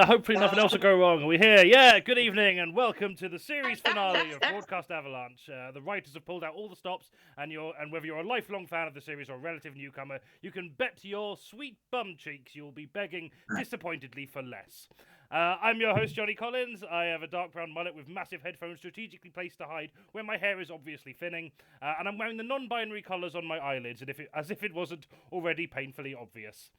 Hopefully nothing else will go wrong. We're here. Yeah, good evening and welcome to the series finale of Broacast Avalanche. The writers have pulled out all the stops, and whether you're a lifelong fan of the series or a relative newcomer, you can bet your sweet bum cheeks you'll be begging disappointedly for less. I'm your host, Jonny Collins. I have a dark brown mullet with massive headphones strategically placed to hide where my hair is obviously thinning, and I'm wearing the non-binary colours on my eyelids as if it wasn't already painfully obvious.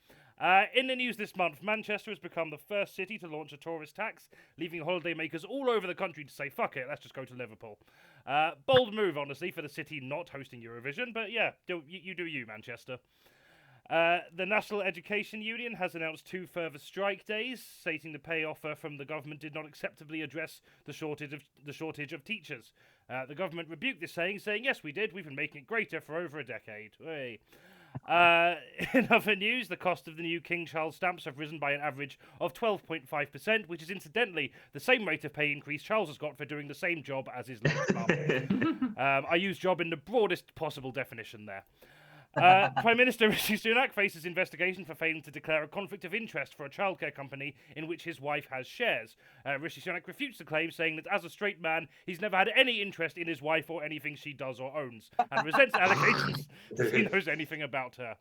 In the news this month, Manchester has become the first city to launch a tourist tax, leaving holidaymakers all over the country to say, fuck it, let's just go to Liverpool. Bold move, honestly, for the city not hosting Eurovision, but yeah, you do you, Manchester. The National Education Union has announced 2 further strike days, stating the pay offer from the government did not acceptably address the shortage of teachers. The government rebuked this saying, yes, we did. We've been making it greater for over a decade. Hey. In other news, the cost of the new King Charles stamps have risen by an average of 12.5%, which is incidentally the same rate of pay increase Charles has got for doing the same job as his late mum. I use job in the broadest possible definition there. Prime Minister Rishi Sunak faces investigation for failing to declare a conflict of interest for a childcare company in which his wife has shares. Rishi Sunak refutes the claim, saying that as a straight man, he's never had any interest in his wife or anything she does or owns, and resents allegations that he knows anything about her.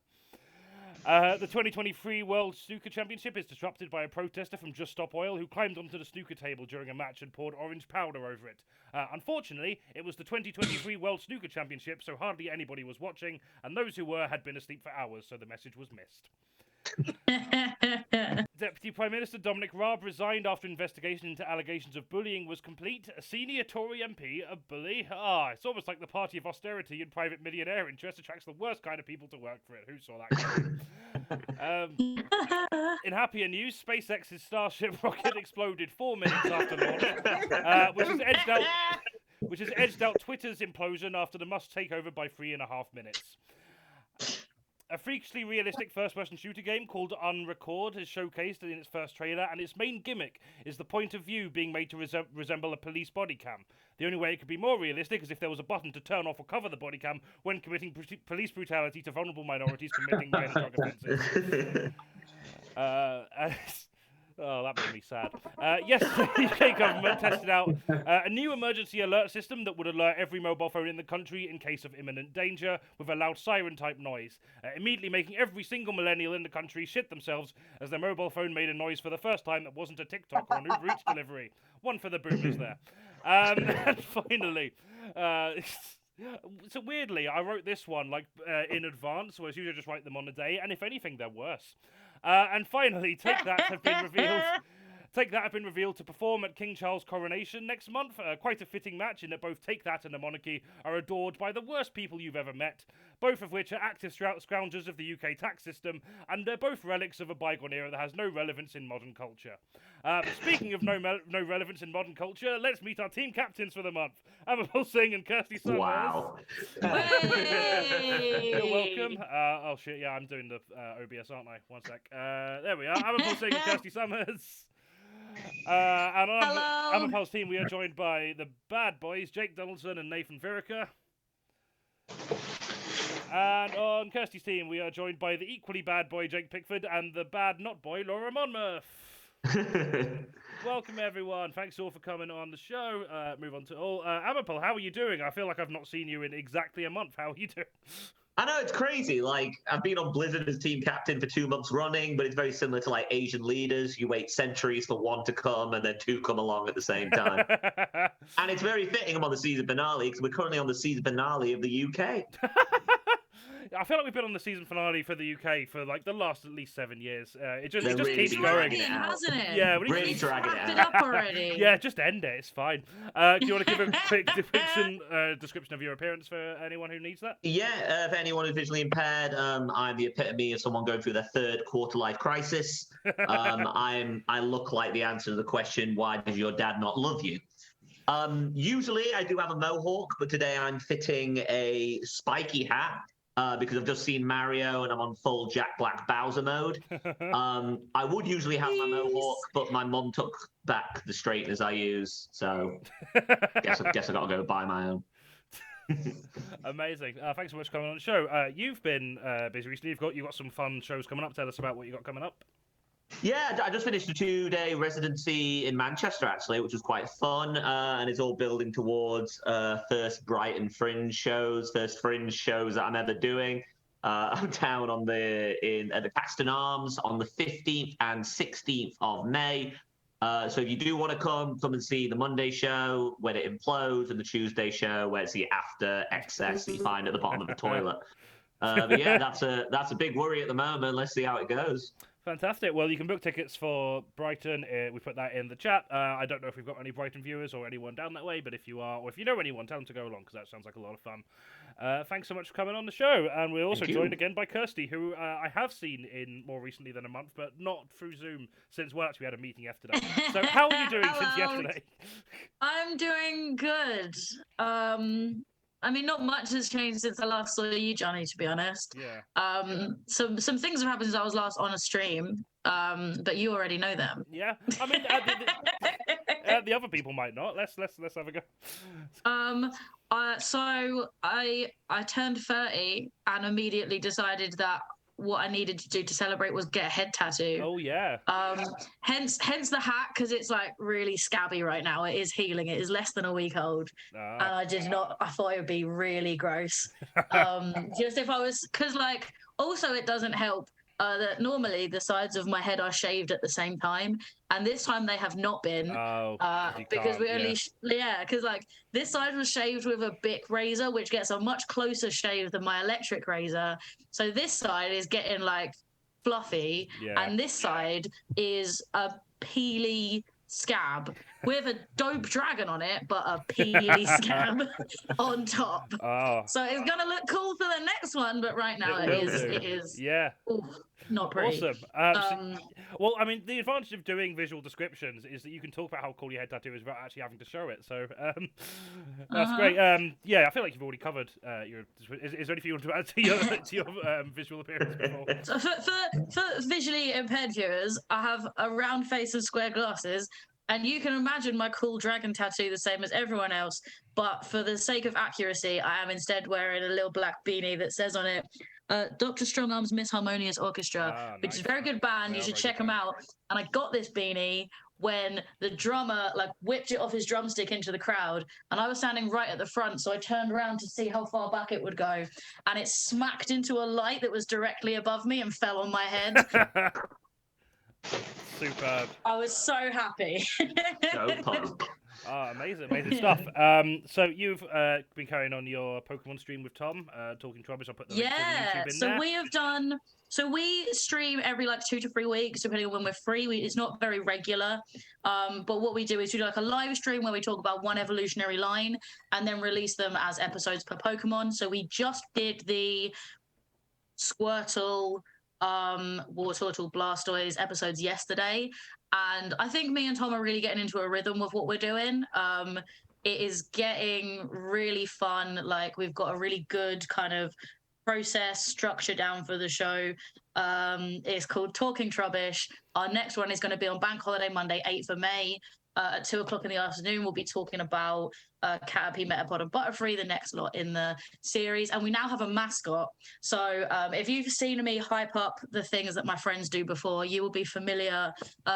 The 2023 World Snooker Championship is disrupted by a protester from Just Stop Oil who climbed onto the snooker table during a match and poured orange powder over it. Unfortunately, it was the 2023 World Snooker Championship, so hardly anybody was watching, and those who were had been asleep for hours, so the message was missed. Deputy Prime Minister Dominic Raab resigned after investigation into allegations of bullying was complete. A senior Tory MP, a bully? It's almost like the party of austerity and private millionaire interest attracts the worst kind of people to work for it. Who saw that coming? In happier news, SpaceX's Starship rocket exploded 4 minutes after launch, which has edged out Twitter's implosion after the Musk takeover by 3.5 minutes. A freakishly realistic first-person shooter game called Unrecord is showcased in its first trailer, and its main gimmick is the point of view being made to resemble a police body cam. The only way it could be more realistic is if there was a button to turn off or cover the body cam when committing police brutality to vulnerable minorities committing minor drug offences. Oh, that made me sad. Yesterday, the UK government tested out a new emergency alert system that would alert every mobile phone in the country in case of imminent danger with a loud siren-type noise, immediately making every single millennial in the country shit themselves as their mobile phone made a noise for the first time that wasn't a TikTok or an Uber Eats delivery. One for the boomers there. And finally... So weirdly, I wrote this one in advance, whereas usually I just write them on the day, and if anything, they're worse. And finally, Take That have been revealed to perform at King Charles' coronation next month. Quite a fitting match in that both Take That and the monarchy are adored by the worst people you've ever met, both of which are active scoundrels of the UK tax system, and they're both relics of a bygone era that has no relevance in modern culture. Speaking of no relevance in modern culture, let's meet our team captains for the month, AMARPAL SINGH and KIRSTIE Summers. Wow. You're welcome. Oh shit, yeah, I'm doing the OBS, aren't I? One sec. There we are. AMARPAL SINGH and KIRSTIE Summers. And on AMARPAL's team, we are joined by the bad boys, Jake Donaldson and Nathan VIRICA. And on KIRSTIE's team, we are joined by the equally bad boy, Jake Pickford, and the bad not boy, Lorien MONMOTH. Welcome, everyone. Thanks all for coming on the show. Move on to all. AMARPAL, how are you doing? I feel like I've not seen you in exactly a month. How are you doing? I know, it's crazy. I've been on Blizzard as team captain for 2 months running, but it's very similar to Asian leaders. You wait centuries for one to come and then 2 come along at the same time. And it's very fitting I'm on the season finale because we're currently on the season finale of the UK. I feel like we've been on the season finale for the UK for the last at least 7 years. It just really keeps going, hasn't it? Yeah, really dragging it up already. Yeah, just end it. It's fine. Do you want to give a quick description of your appearance for anyone who needs that? Yeah, for anyone who's visually impaired, I'm the epitome of someone going through their 3rd quarter-life crisis. I look like the answer to the question, why does your dad not love you? Usually I do have a mohawk, but today I'm fitting a spiky hat. Because I've just seen Mario and I'm on full Jack Black Bowser mode. I would usually have my mohawk, but my mum took back the straighteners I use, so guess I got to go buy my own. Amazing. Thanks so much for coming on the show. You've been busy recently. You've got some fun shows coming up. Tell us about what you got coming up. Yeah, I just finished a 2-day residency in Manchester, actually, which was quite fun, and it's all building towards first Brighton Fringe shows, first Fringe shows that I'm ever doing. I'm down at the Caxton Arms on the 15th and 16th of May. So if you do want to come and see the Monday show when it implodes, and the Tuesday show where it's the after excess that you find at the bottom of the toilet. But yeah, that's a big worry at the moment. Let's see how it goes. Fantastic. Well, you can book tickets for Brighton. We put that in the chat. I don't know if we've got any Brighton viewers or anyone down that way, but if you are, or if you know anyone, tell them to go along because that sounds like a lot of fun. Thanks so much for coming on the show. And we're also joined again by KIRSTIE, who I have seen in more recently than a month, but not through Zoom since, well, actually, we had a meeting yesterday. So how are you doing since yesterday? I'm doing good. I mean, not much has changed since I last saw you, Jonny, to be honest. Yeah. Some things have happened since I was last on a stream, but you already know them. Yeah. I mean, the other people might not. Let's have a go. So I turned 30 and immediately decided that what I needed to do to celebrate was get a head tattoo. Oh yeah. Hence the hat, because it's like really scabby right now. It is healing. It is less than a week old, and I thought it would be really gross. Just if I was, because like also it doesn't help that normally the sides of my head are shaved at the same time, and this time they have not been. Because we only because like this side was shaved with a Bic razor, which gets a much closer shave than my electric razor. So this side is getting like fluffy, and this side is a peely scab with a dope dragon on it, but a peely scab on top. So it's gonna look cool for the next one, but right now it is not pretty. Awesome. Well, I mean, the advantage of doing visual descriptions is that you can talk about how cool your head tattoo is without actually having to show it. So that's great. I feel like you've already covered your. Is there anything you want to add to your visual appearance before? So for visually impaired viewers, I have a round face and square glasses. And you can imagine my cool dragon tattoo the same as everyone else, but for the sake of accuracy, I am instead wearing a little black beanie that says on it, Dr. Strongarm's Miss Harmonious Orchestra, which is a very good band. You should check them out. And I got this beanie when the drummer like whipped it off his drumstick into the crowd, and I was standing right at the front, so I turned around to see how far back it would go, and it smacked into a light that was directly above me and fell on my head. Superb. I was so happy. Amazing stuff. So you've been carrying on your Pokemon stream with Tom, talking rubbish. I'll put the link to the YouTube in there. We have done. So we stream every like 2 to 3 weeks, depending on when we're free. It's not very regular, but what we do is we do like a live stream where we talk about one evolutionary line and then release them as episodes per Pokemon. So we just did the Squirtle, Wartortle, Blastoise episodes yesterday, and I think me and Tom are really getting into a rhythm with what we're doing. It is getting really fun. Like we've got a really good kind of process structure down for the show. It's called Talking Trubbish. Our next one is going to be on Bank Holiday Monday, 8th of May. At 2 o'clock in the afternoon, we'll be talking about Caterpie, Metapod, and Butterfree, the next lot in the series. And we now have a mascot. So if you've seen me hype up the things that my friends do before, you will be familiar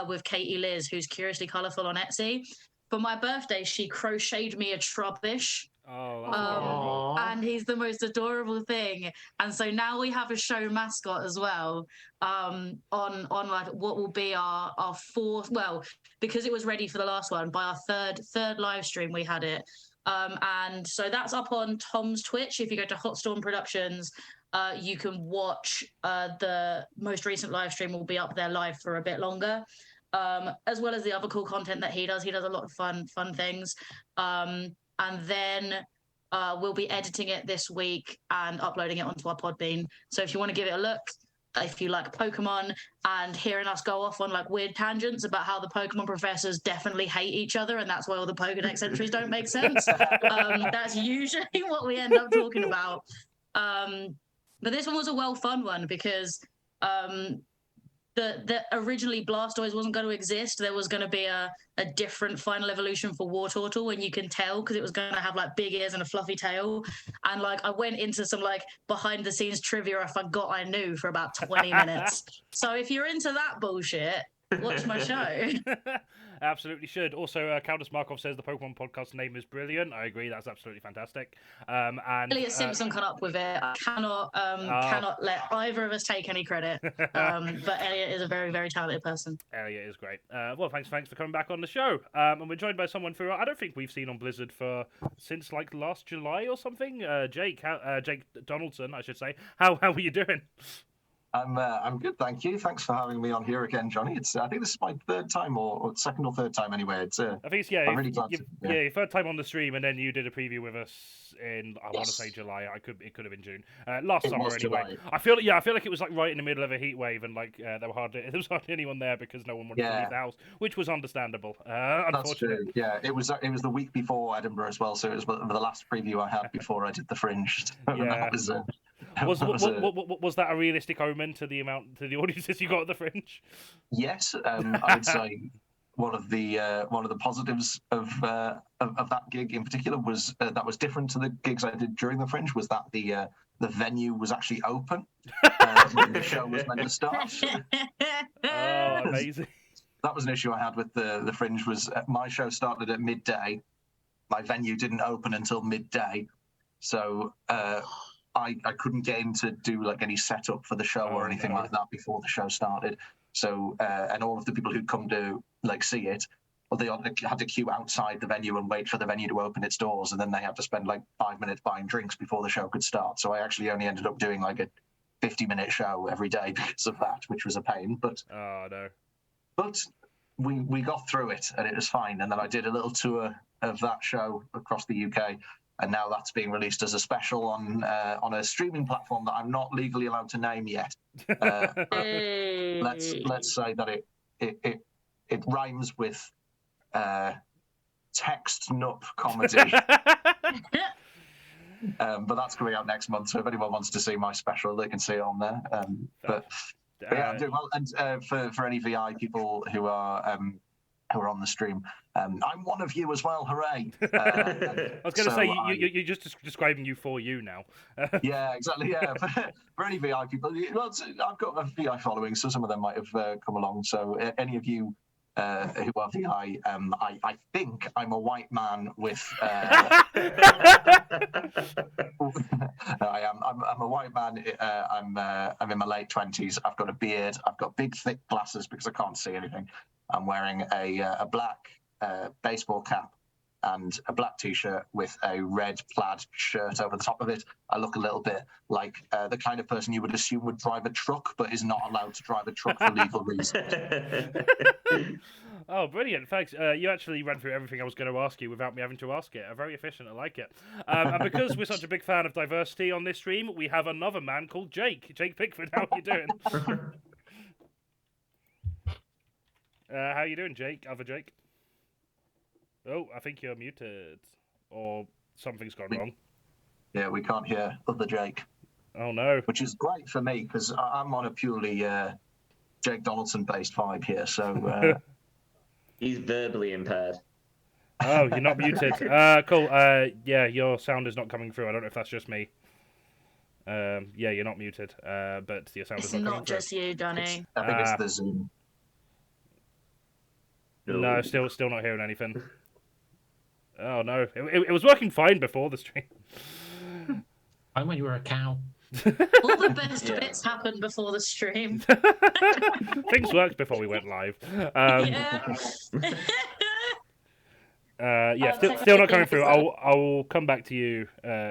with Katie Liz, who's Curiously Colourful on Etsy. For my birthday, she crocheted me a Trubbish. And he's the most adorable thing. And so now we have a show mascot as well, on like what will be our fourth, well, because it was ready for the last one, by our third live stream we had it. And so that's up on Tom's Twitch. If you go to Hotstorm Productions, you can watch the most recent live stream will be up there live for a bit longer. As well as the other cool content that he does. He does a lot of fun things. And then we'll be editing it this week and uploading it onto our Podbean. So if you want to give it a look, if you like Pokemon and hearing us go off on like weird tangents about how the Pokemon professors definitely hate each other and that's why all the Pokedex entries don't make sense, that's usually what we end up talking about. But this one was a fun one because the that originally Blastoise wasn't going to exist. There was going to be a different final evolution for War Turtle, and you can tell because it was going to have like big ears and a fluffy tail. And like I went into some like behind the scenes trivia I forgot I knew for about 20 minutes. So if you're into that bullshit, watch my show. Absolutely should. Also, Countess Markov says the Pokemon podcast name is brilliant. I agree, that's absolutely fantastic. And Elliot Simpson cut up with it. I cannot let either of us take any credit. But Elliot is a very, very talented person. Elliot is great. Well, thanks for coming back on the show. And we're joined by someone who I don't think we've seen on Blizzard since like last July or something. Jake Donaldson, I should say. How are you doing? I'm good, thank you. Thanks for having me on here again, Johnny. I think this is my third time, or second or third time anyway. I think it's I'm really glad your third time on the stream, and then you did a preview with us in want to say July. It could have been June. Last summer anyway. July. I feel like it was like right in the middle of a heat wave, and like there was hardly anyone there because no one wanted to leave the house, which was understandable. That's true. Yeah, it was the week before Edinburgh as well, so it was the last preview I had before I did the Fringe. So yeah. Was that a realistic omen to the audiences you got at the Fringe? Yes, I'd say one of the positives of that gig in particular was that was different to the gigs I did during the Fringe was that the venue was actually open when the show was meant to start. Oh, amazing! That was an issue I had with the Fringe. Was my show started at midday, my venue didn't open until midday, so. I couldn't get in to do like any setup for the show or anything like that before the show started. So and all of the people who'd come to like see it, well, they had to queue outside the venue and wait for the venue to open its doors, and then they had to spend like 5 minutes buying drinks before the show could start. So I actually only ended up doing like a 50-minute show every day because of that, which was a pain. But But we got through it and it was fine. And then I did a little tour of that show across the UK. And now that's being released as a special on a streaming platform that I'm not legally allowed to name yet. Let's say that it rhymes with text nut comedy. But that's coming out next month. So if anyone wants to see my special, they can see it on there. But yeah, I'm doing well. And for any VI people who are on the stream. I'm one of you as well, hooray. I was going to say, you're just describing you for you now. Yeah, exactly, yeah. For any VI people, I've got a VI following, so some of them might have come along. So any of you who are VI, I think I'm a white man with... I am. I'm a white man. I'm in my late 20s. I've got a beard. I've got big, thick glasses because I can't see anything. I'm wearing a black baseball cap and a black T-shirt with a red plaid shirt over the top of it. I look a little bit like the kind of person you would assume would drive a truck, but is not allowed to drive a truck for legal reasons. Oh, brilliant. Thanks. You actually ran through everything I was going to ask you without me having to ask it. Very efficient. I like it. And because we're such a big fan of diversity on this stream, we have another man called Jake. Jake Pickford, how are you doing? How you doing, Jake? Other Jake? Oh, I think you're muted. Or something's gone wrong. Yeah, we can't hear other Jake. Oh, no. Which is great for me, because I'm on a purely Jake Donaldson-based vibe here, so... He's verbally impaired. Oh, you're not muted. Cool. Yeah, your sound is not coming through. I don't know if that's just me. Yeah, you're not muted, but your sound is not coming through. It's not just you, Jonny. I think it's the Zoom. No, still not hearing anything. Oh no, it was working fine before the stream. I when you were a cow. All the best bits happened before the stream. Things worked before we went live. Still not coming through. I'll come back to you,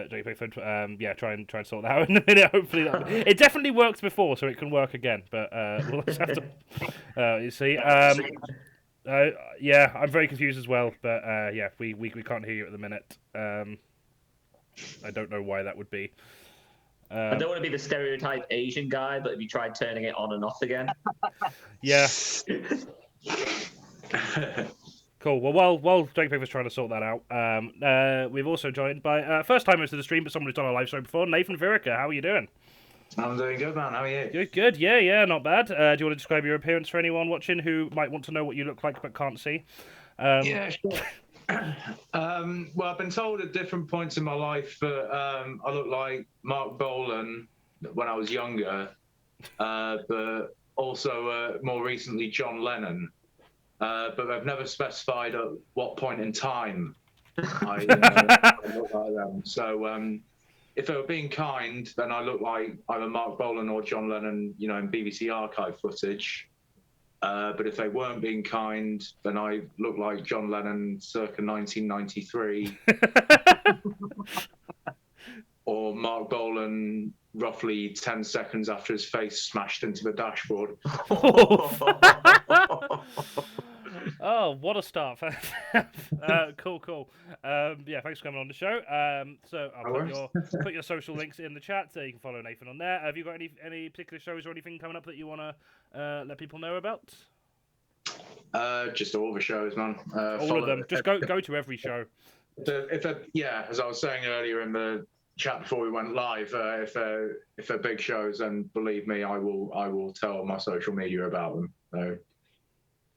Jake Pickford. Yeah, try and sort that out in a minute. Hopefully, it definitely worked before, so it can work again. But we'll just have to you see. Yeah, I'm very confused as well. But yeah, we can't hear you at the minute. I don't know why that would be. I don't want to be the stereotype Asian guy, but have you tried turning it on and off again? Yeah. Cool. Well, while Jake Pickford's trying to sort that out, we've also joined by first timers to the stream, but someone who's done a live show before, Nathan VIRICA. How are you doing? I'm doing good, man. How are you? Good, good. Yeah, not bad. Do you want to describe your appearance for anyone watching who might want to know what you look like but can't see? Yeah, sure. Well, I've been told at different points in my life that I look like Mark Bolan when I was younger, but also more recently John Lennon. But they've never specified at what point in time I look like them. So if they were being kind, then I look like either Mark Bolan or John Lennon, in BBC archive footage. But if they weren't being kind, then I look like John Lennon circa 1993. Or Mark Bolan roughly 10 seconds after his face smashed into the dashboard. Oh, what a start. Cool. Yeah, thanks for coming on the show. So I'll put your social links in the chat so you can follow Nathan on there. Have you got any particular shows or anything coming up that you want to let people know about? Just all the shows, man. All of them. Just go to every show. As I was saying earlier in the chat before we went live, if they're big shows, then believe me, I will tell my social media about them. So.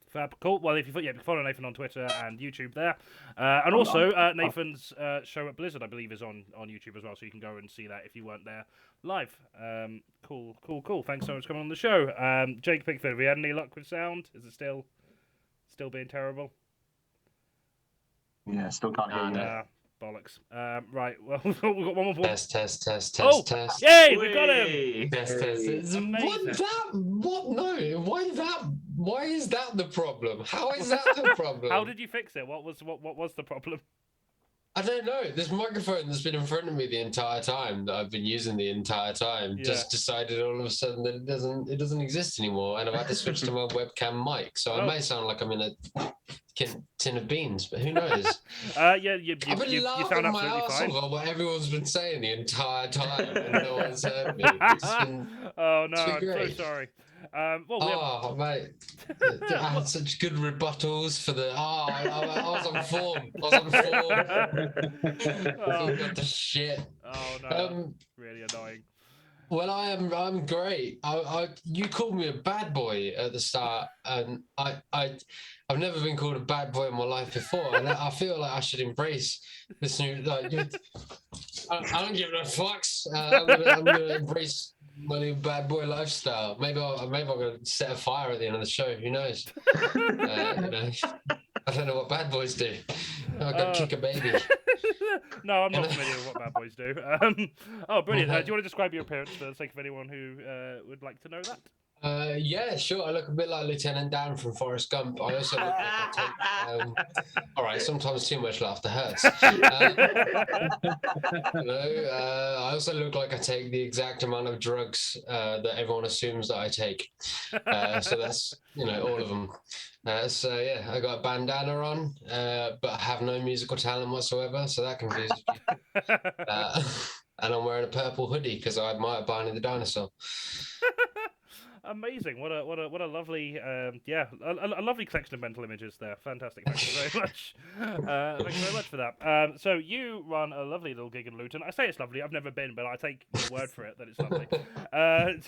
Fab. Cool. Well, if you follow Nathan on Twitter and YouTube there, and also Nathan's show at Blizzard, I believe, is on YouTube as well, so you can go and see that if you weren't there live. Cool. Thanks so much for coming on the show. Jake Pickford, have we had any luck with sound? Is it still being terrible? Yeah, still can't hear you. Bollocks. Right. Well, we've got one more point. Test. Yay! We got him. Test. Why is that the problem? How is that the problem? How did you fix it? What was the problem? I don't know. This microphone that's been in front of me the entire time, that I've been using the entire time, just decided all of a sudden that it doesn't exist anymore, and I've had to switch to my webcam mic. So I may sound like I'm in a tin of beans, but who knows? I've I've been laughing my ass off at what everyone's been saying the entire time, and no one's heard me. Oh no, I'm so sorry. Mate, I had such good rebuttals for the. I was on form. Oh, got the shit. Oh no, really annoying. Well, I'm great. You called me a bad boy at the start, and I've never been called a bad boy in my life before, and I feel like I should embrace this new. I don't give no fucks. I'm gonna embrace my new bad boy lifestyle. Maybe I'm gonna set a fire at the end of the show. Who knows? I don't know what bad boys do. I've got to kick a baby. No, I'm not familiar with what bad boys do. Brilliant. Do you want to describe your appearance for the sake of anyone who would like to know that? Yeah, sure. I look a bit like Lieutenant Dan from Forrest Gump. I also look like I take... all right, sometimes too much laughter hurts. I also look like I take the exact amount of drugs that everyone assumes that I take. So that's, all of them. So yeah, I got a bandana on, but I have no musical talent whatsoever, so that confuses me. And I'm wearing a purple hoodie because I admire Barney the dinosaur. Amazing! What a lovely a lovely collection of mental images there. Fantastic! Thank you very much. Thank you very much for that. So you run a lovely little gig in Luton. I say it's lovely. I've never been, but I take your word for it that it's lovely.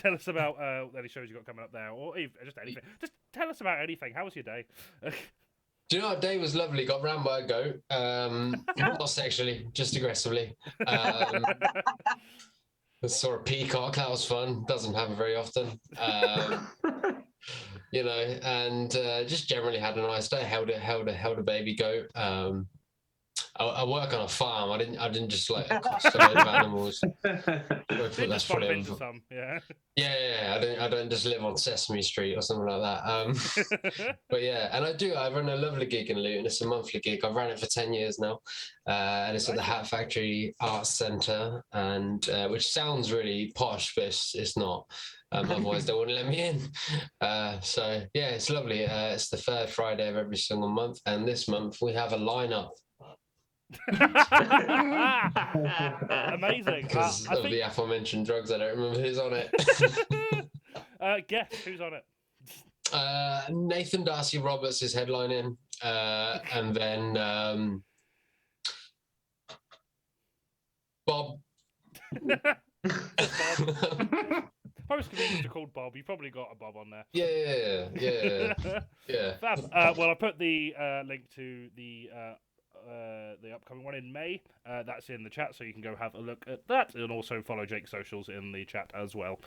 Tell us about any shows you got coming up there, or just anything. Just tell us about anything. How was your day? Do you know, our day was lovely. Got ran by a goat. Not sexually, just aggressively. Saw a peacock. That was fun. Doesn't happen very often. And just generally had a nice day. Held a baby goat. I work on a farm. I didn't just accost a load of animals. That's probably some, yeah. Yeah. I don't just live on Sesame Street or something like that. But yeah, and I run a lovely gig in Luton. It's a monthly gig. I've run it for 10 years now, and it's at the Hat Factory Arts Centre, and which sounds really posh, but it's not. Otherwise they wouldn't let me in. So yeah, it's lovely. It's the third Friday of every single month, and this month we have a lineup. Amazing. Because of the aforementioned drugs, I don't remember who's on it. Guess who's on it? Nathan Darcy Roberts is headlining, and then Bob. most comedians are called Bob. You've probably got a Bob on there. Yeah. Fab. Well, I'll put the link to the upcoming one in May. That's in the chat, so you can go have a look at that, and also follow Jake's socials in the chat as well.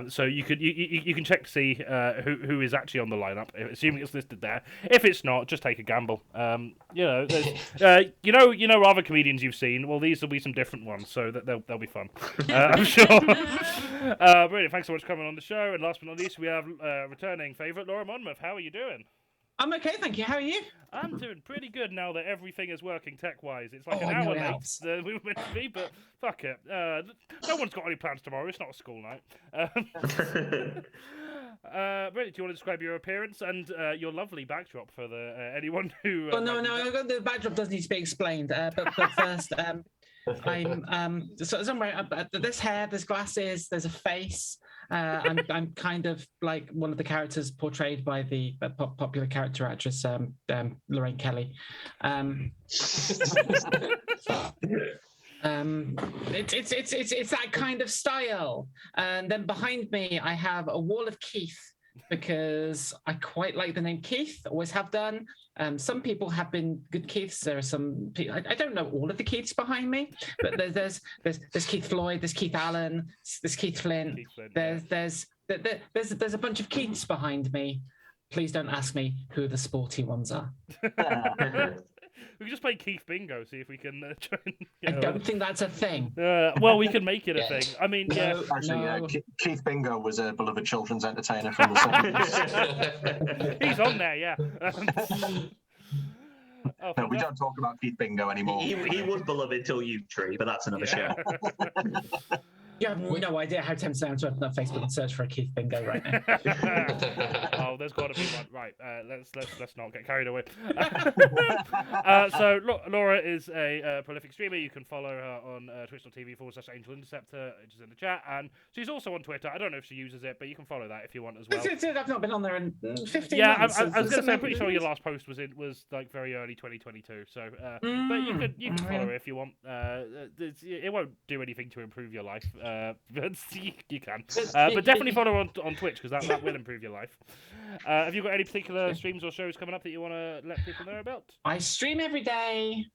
So you can check to see who is actually on the lineup, assuming it's listed there. If it's not, just take a gamble. There's, you know other comedians you've seen. Well, these will be some different ones, so that they'll be fun. I'm sure. Brilliant. Thanks so much for coming on the show. And last but not least, we have returning favourite Laura Monmouth. How are you doing? I'm okay, thank you. How are you? I'm doing pretty good now that everything is working tech-wise. It's like an hour late than we were meant to be, but fuck it. No one's got any plans tomorrow. It's not a school night. Brilliant. Do you want to describe your appearance and your lovely backdrop for anyone who... no, the backdrop does need to be explained. But first, I'm somewhere. There's hair, there's glasses, there's a face. I'm kind of like one of the characters portrayed by the popular character actress Lorien Kelly. It's that kind of style. And then behind me, I have a wall of Keith, because I quite like the name Keith, always have done. Some people have been good Keiths. There are some people, I don't know all of the Keiths behind me, but there's Keith Floyd, there's Keith Allen, there's Keith Flint. There's a bunch of Keiths behind me. Please don't ask me who the sporty ones are. We can just play Keith Bingo, see if we can try and... I don't think that's a thing. Well, we can make it a thing. I mean, Keith Bingo was a beloved children's entertainer from the 70s. He's on there, yeah. No, we don't talk about Keith Bingo anymore. He was beloved till you, Tree, but that's another show. You have no idea how tempted I am to open up Facebook and search for a Keith Bingo right now. Oh, there's got to be one. Right, let's not get carried away. So Laura is a prolific streamer. You can follow her on twitch.tv/Angel Interceptor, which is in the chat, and she's also on Twitter. I don't know if she uses it, but you can follow that if you want as well. I've not been on there in 15 yeah, months. I was going to say, I'm pretty sure your last post was like very early 2022. So, but you can follow her if you want. It won't do anything to improve your life. But you can. But definitely follow her on Twitch, because that will improve your life. Have you got any particular streams or shows coming up that you want to let people know about? I stream every day.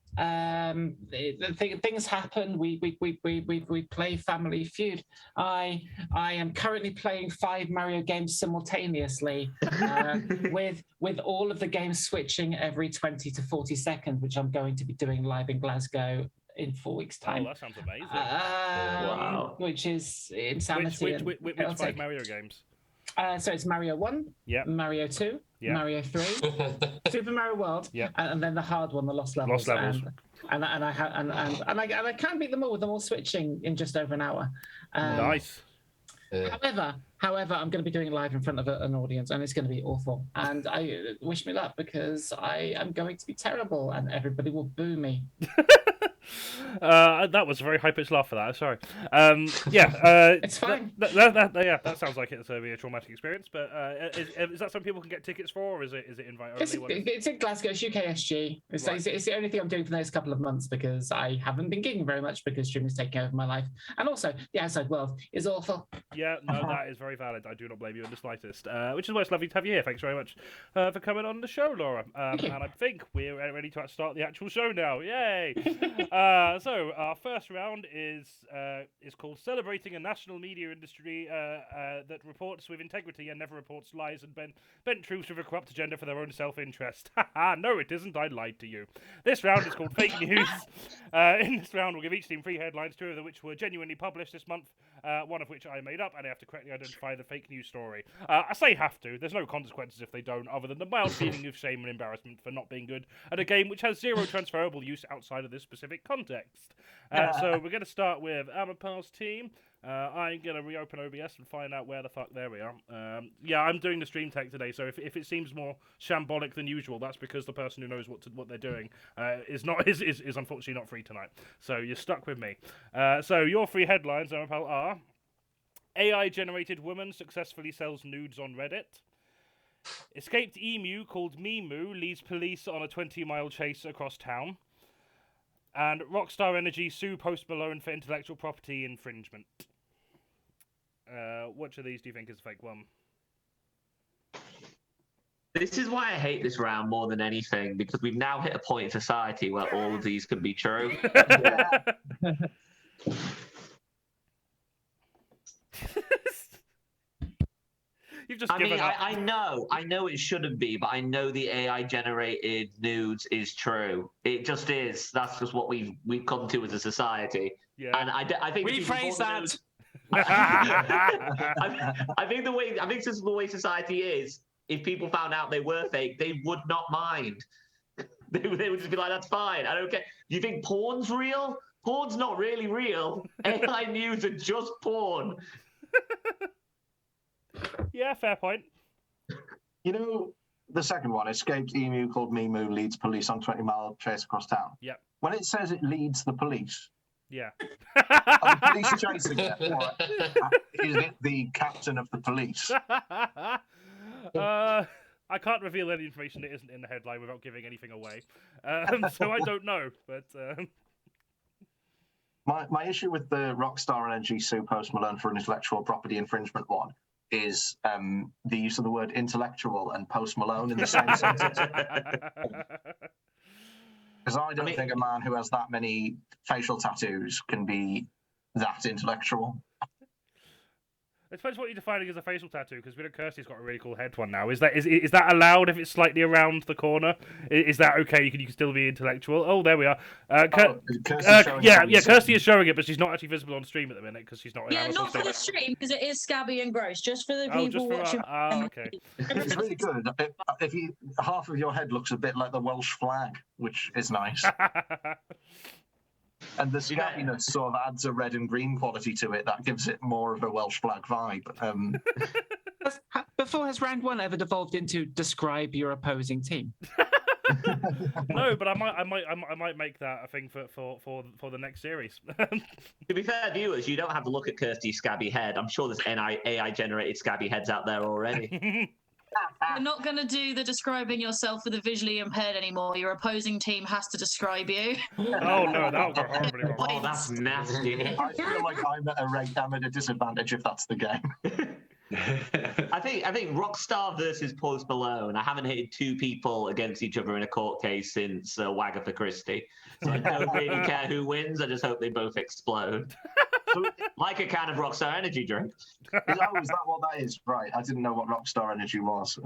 Things happen. We play Family Feud. I am currently playing 5 Mario games simultaneously, with all of the games switching every 20 to 40 seconds, which I'm going to be doing live in Glasgow in 4 weeks' time. Oh, that sounds amazing. Wow. Which is insanity. Which 5 Mario games? So it's Mario 1, Mario 2, Mario 3, Super Mario World, and then the hard one, the Lost Levels. And I can't beat them all with them all switching in just over an hour. Nice. However, I'm going to be doing it live in front of an audience, and it's going to be awful. And I wish me luck, because I am going to be terrible, and everybody will boo me. That was a very high-pitched laugh for that. Sorry. It's fine. That sounds like it's be a traumatic experience. But is that something people can get tickets for, or is it invite only? It's in Glasgow. It's UKSG. It's the only thing I'm doing for the next couple of months, because I haven't been gigging very much because streaming is taking over my life, and also the outside world is awful. Yeah, no, that is very valid. I do not blame you in the slightest. Which is why it's lovely to have you here. Thanks very much for coming on the show, Laura. And I think we're ready to start the actual show now. Yay! So our first round is called Celebrating a National Media Industry that reports with integrity and never reports lies and bent truths with a corrupt agenda for their own self-interest. No, it isn't. I lied to you. This round is called Fake News. In this round, we'll give each team 3 headlines, 2 of which were genuinely published this month, one of which I made up, and they have to correctly identify the fake news story. I say have to. There's no consequences if they don't, other than the mild feeling of shame and embarrassment for not being good at a game which has 0 transferable use outside of this specific context. So we're going to start with AMARPAL's team. I'm going to reopen OBS and find out where the fuck... There we are. I'm doing the stream tech today, so if it seems more shambolic than usual, that's because the person who knows what they're doing is unfortunately not free tonight. So you're stuck with me. So your 3 headlines, AMARPAL, are... AI-generated woman successfully sells nudes on Reddit. Escaped emu called Mimu leads police on a 20-mile chase across town. And Rockstar Energy sue Post Malone for intellectual property infringement. which of these do you think is a fake one? This is why I hate this round more than anything, because we've now hit a point in society where all of these can be true. You've just I given mean, up. I know it shouldn't be, but I know the AI-generated nudes is true. It just is. That's just what we've come to as a society. Yeah. And I think Rephrase that. I think just the way society is, if people found out they were fake, they would not mind. They would just be like, that's fine. I don't care. You think porn's real? Porn's not really real. AI news are just porn. Yeah, fair point. You know, the second one, escaped emu called Mimu leads police on 20-mile chase across town. Yep. When it says it leads the police, Yeah. are the police chasing it, or is it the captain of the police? I can't reveal any information that isn't in the headline without giving anything away. So I don't know, but... My issue with the Rockstar Energy sue Post Malone for an intellectual property infringement one is the use of the word intellectual and Post Malone in the same sentence. Because I don't think a man who has that many facial tattoos can be that intellectual. I suppose what you're defining as a facial tattoo, because we know Kirstie's got a really cool head one now. Is that allowed if it's slightly around the corner? Is that okay? You can still be intellectual. Oh, there we are. Kirstie is showing it, but she's not actually visible on stream at the minute because she's not. Yeah, not for the stream because it is scabby and gross. Just for the people watching. Okay. It's really good. If half of your head looks a bit like the Welsh flag, which is nice. And the scabbiness sort of adds a red and green quality to it that gives it more of a Welsh flag vibe. Before, has round one ever devolved into describe your opposing team? No, but I might make that a thing for the next series. To be fair, viewers, you don't have to look at Kirstie's scabby head. I'm sure there's AI-generated scabby heads out there already. You're not going to do the describing yourself for the visually impaired anymore. Your opposing team has to describe you. Oh no, that'll go horribly wrong. Oh, that's nasty. I feel like I'm at a disadvantage if that's the game. I think Rockstar versus Post Malone. I haven't hated two people against each other in a court case since Wagger for Christie. So I don't really care who wins. I just hope they both explode. Like a can of Rockstar Energy drink. Is that what that is? Right. I didn't know what Rockstar Energy was.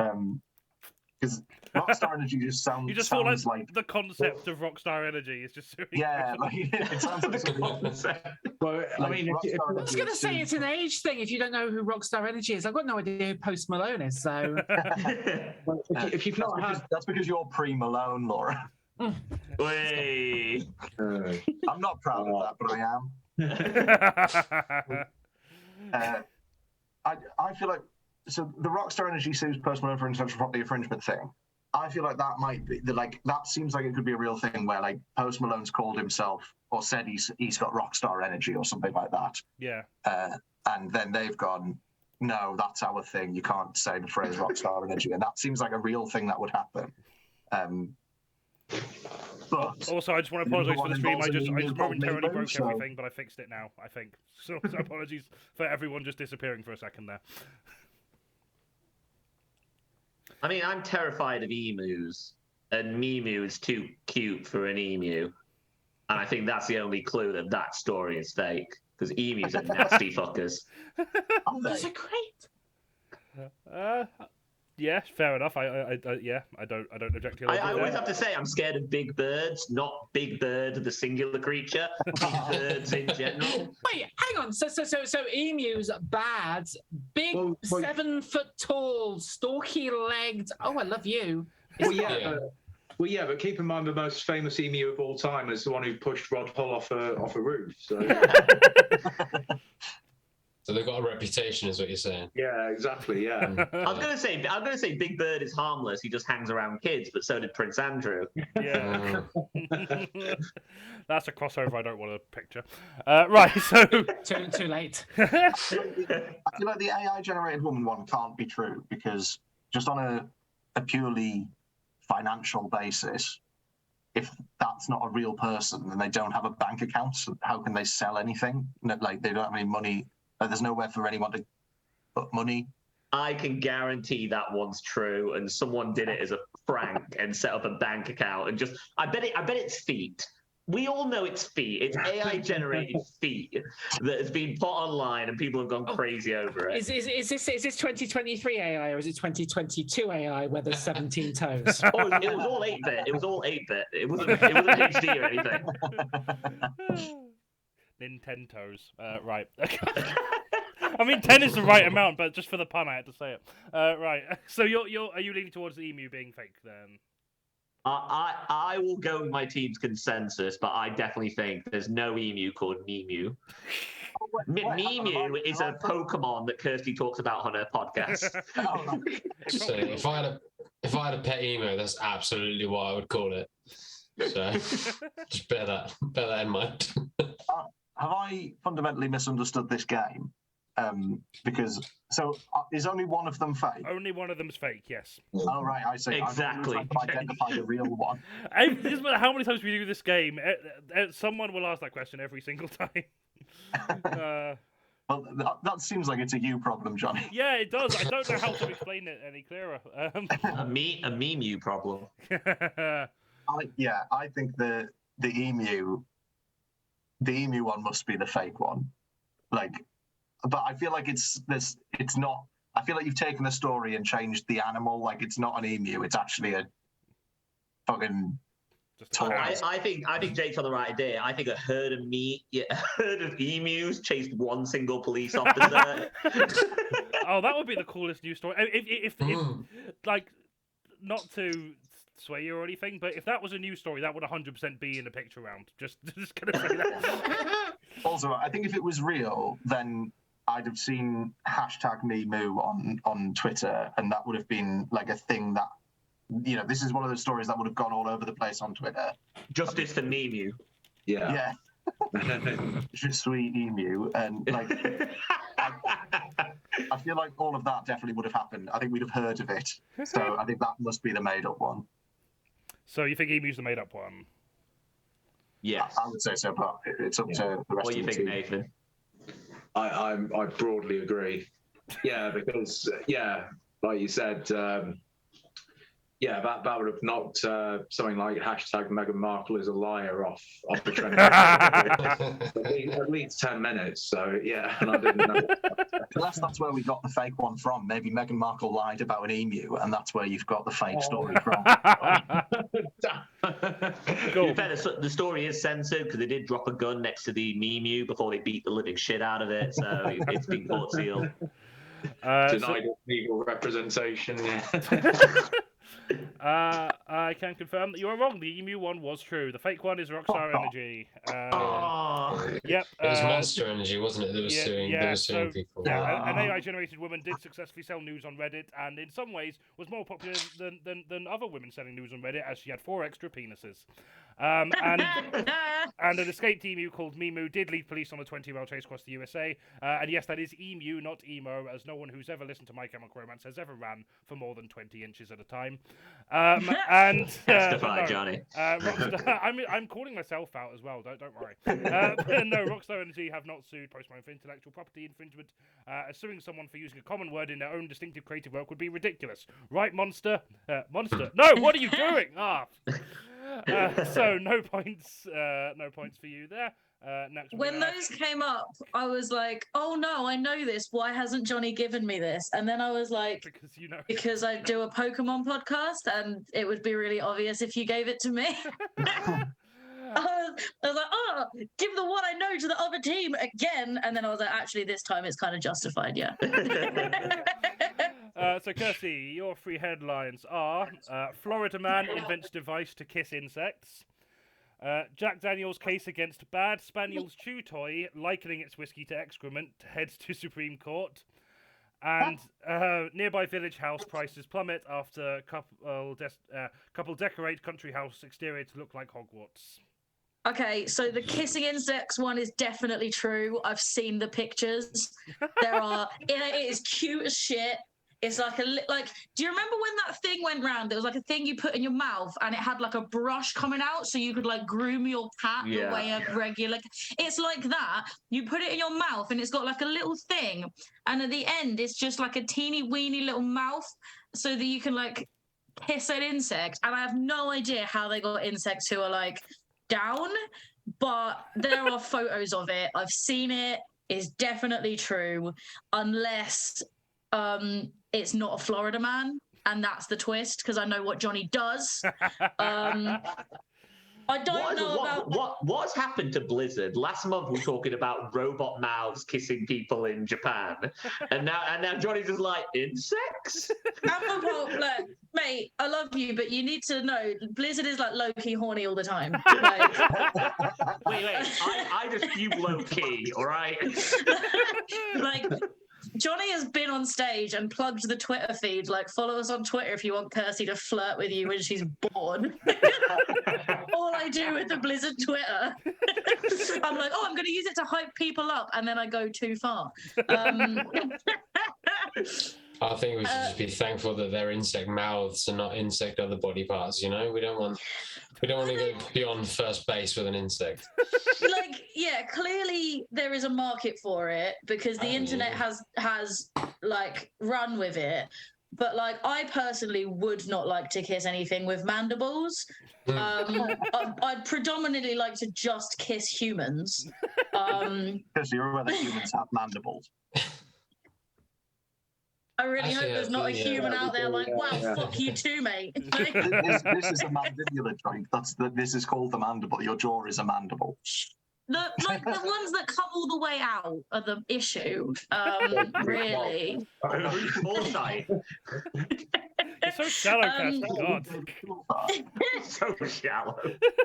Because Rockstar Energy just sounds. You just feel like the concept of Rockstar Energy is just. Yeah, like, it sounds like the concept. Well, I mean, I was going to say it's an age thing. If you don't know who Rockstar Energy is, I've got no idea who Post Malone is. So, if you've not had, that's because you're pre-Malone, Laura. Wait. I'm not proud of that, but I am. I feel like so the Rockstar Energy sues Post Malone for intellectual property infringement thing. I feel like that might be that seems like it could be a real thing where like Post Malone's called himself or said he's got Rockstar Energy or something like that. Yeah. And then they've gone, no, that's our thing. You can't say the phrase Rockstar Energy, and that seems like a real thing that would happen. But also, I just want to apologise for the stream. I just momentarily broke everything, but I fixed it now, I think. So apologies for everyone just disappearing for a second there. I mean, I'm terrified of emus, and Mimu is too cute for an emu. And I think that's the only clue that story is fake, because emus are nasty fuckers. Those are great. Yeah, fair enough. I don't object to it. I always have to say I'm scared of big birds, not Big Bird, the singular creature. Big birds in general. Wait, hang on. So emus bad, big, 7 foot tall, stalky legged. Oh, I love you. Well, yeah, but keep in mind the most famous emu of all time is the one who pushed Rod Hull off a roof. So. So they've got a reputation, is what you're saying? Yeah, exactly. Yeah. I'm gonna say Big Bird is harmless. He just hangs around kids, but so did Prince Andrew. Yeah. That's a crossover I don't want to picture. Right, so too late. I feel like the AI-generated woman one can't be true because just on a purely financial basis, if that's not a real person and they don't have a bank account, so how can they sell anything? Like they don't have any money. There's nowhere for anyone to put money. I can guarantee that one's true, and someone did it as a prank and set up a bank account and I bet it's feet. We all know it's feet. It's AI-generated feet that has been put online, and people have gone crazy over it. Is this 2023 AI or is it 2022 AI where there's 17 toes? Oh, it was all 8-bit. It was all 8-bit. It wasn't HD or anything. Nintendo's. Right. I mean, 10 is the right amount, but just for the pun, I had to say it. Right. So are you leaning towards the emu being fake then? I will go with my team's consensus, but I definitely think there's no emu called Memu. Memu is a Pokemon that Kirstie talks about on her podcast. So if I had a pet emu, that's absolutely what I would call it. So just bear that in mind. Have I fundamentally misunderstood this game? Because is only one of them fake? Only one of them's fake, yes. Oh, right, I see. Exactly. I'm trying to identify the real one. It doesn't matter how many times we do this game, someone will ask that question every single time. Well, that seems like it's a you problem, Jonny. Yeah, it does. I don't know how to explain it any clearer. A Memu problem. I think the emu one must be the fake one. But I feel like it's not. I feel like you've taken the story and changed the animal. Like it's not an emu. It's actually a fucking. I think Jake's on the right idea. I think a herd of emus chased one single police officer. Oh, that would be the coolest news story. If like, not to sway you or anything, but if that was a news story, that would 100% be in the picture round. Just gonna say that. Also, I think if it was real, then I'd have seen #Memu on Twitter, and that would have been like a thing that, this is one of those stories that would have gone all over the place on Twitter. Justice for Memu. Yeah. Just sweet emu, and I feel like all of that definitely would have happened. I think we'd have heard of it. So I think that must be the made-up one. So you think emu's the made-up one? Yes. I would say so, but it's up to the rest of the team. What do you think, Nathan? I broadly agree. Yeah, because like you said, that would have knocked something like #Meghan Markle is a liar off the trend. At least 10 minutes. So and I didn't know. Unless that's where we got the fake one from. Maybe Meghan Markle lied about an emu, and that's where you've got the fake story from. Cool. The story is censored because they did drop a gun next to the Memu before they beat the living shit out of it. So it's been court sealed. Denied legal representation. I can confirm that you are wrong. The emu one was true. The fake one is Rockstar Energy. Yep. It was Monster Energy, wasn't it? That was suing people. Yeah, an AI-generated woman did successfully sell news on Reddit, and in some ways was more popular than other women selling news on Reddit, as she had 4 extra penises. And an escaped emu called Memu did lead police on a 20-mile chase across the USA. And yes, that is emu, not emo, as no one who's ever listened to My Chemical Romance has ever ran for more than 20 inches at a time. Testify, Jonny. Rockstar, I'm calling myself out as well. Don't worry. No, Rockstar Energy have not sued Post Malone for intellectual property infringement. Suing someone for using a common word in their own distinctive creative work would be ridiculous, right, Monster? Monster? No, what are you doing? So no points for you there. Next when those came up, I was like, oh no, I know this. Why hasn't Jonny given me this? And then I was like, because I do a Pokemon podcast and it would be really obvious if you gave it to me. I was like, give the one I know to the other team again. And then I was like, actually, this time it's kind of justified, yeah. So, Kirstie, your 3 headlines are Florida man invents device to kiss insects. Jack Daniels case against Bad Spaniel's chew toy, likening its whiskey to excrement, heads to Supreme Court. And nearby village house prices plummet after couple decorate country house exterior to look like Hogwarts. Okay, so the kissing insects one is definitely true. I've seen the pictures. It is cute as shit. It's like do you remember when that thing went round? There was like a thing you put in your mouth and it had like a brush coming out so you could like groom your cat the way a regular. It's like that. You put it in your mouth and it's got like a little thing. And at the end, it's just like a teeny weeny little mouth so that you can like kiss an insect. And I have no idea how they got insects who are like down, but there are photos of it. I've seen it. It's definitely true. Unless it's not a Florida man, and that's the twist, because I know what Jonny does. I don't know about what's happened to Blizzard. Last month we were talking about robot mouths kissing people in Japan, and now Jonny's just like insects. Well, look, mate, I love you, but you need to know Blizzard is like low-key horny all the time. Like... wait, I dispute low-key, all right? Like, Jonny has been on stage and plugged the Twitter feed. Like, follow us on Twitter if you want KIRSTIE to flirt with you when she's bored. All I do with the Blizzard Twitter, I'm like, I'm going to use it to hype people up, and then I go too far. I think we should just be thankful that they're insect mouths and not insect other body parts. You know, we don't want to go beyond first base with an insect. Like, yeah, clearly there is a market for it because the internet has like run with it. But like, I personally would not like to kiss anything with mandibles. I'd predominantly like to just kiss humans. Because you're aware that humans have mandibles. I really hope there's not a human out there like, wow, fuck you too, mate. This is a mandibular joint. This is called the mandible. Your jaw is a mandible. The ones that come all the way out are the issue. Really. Foresight. It's so shallow, Cass. God. So shallow.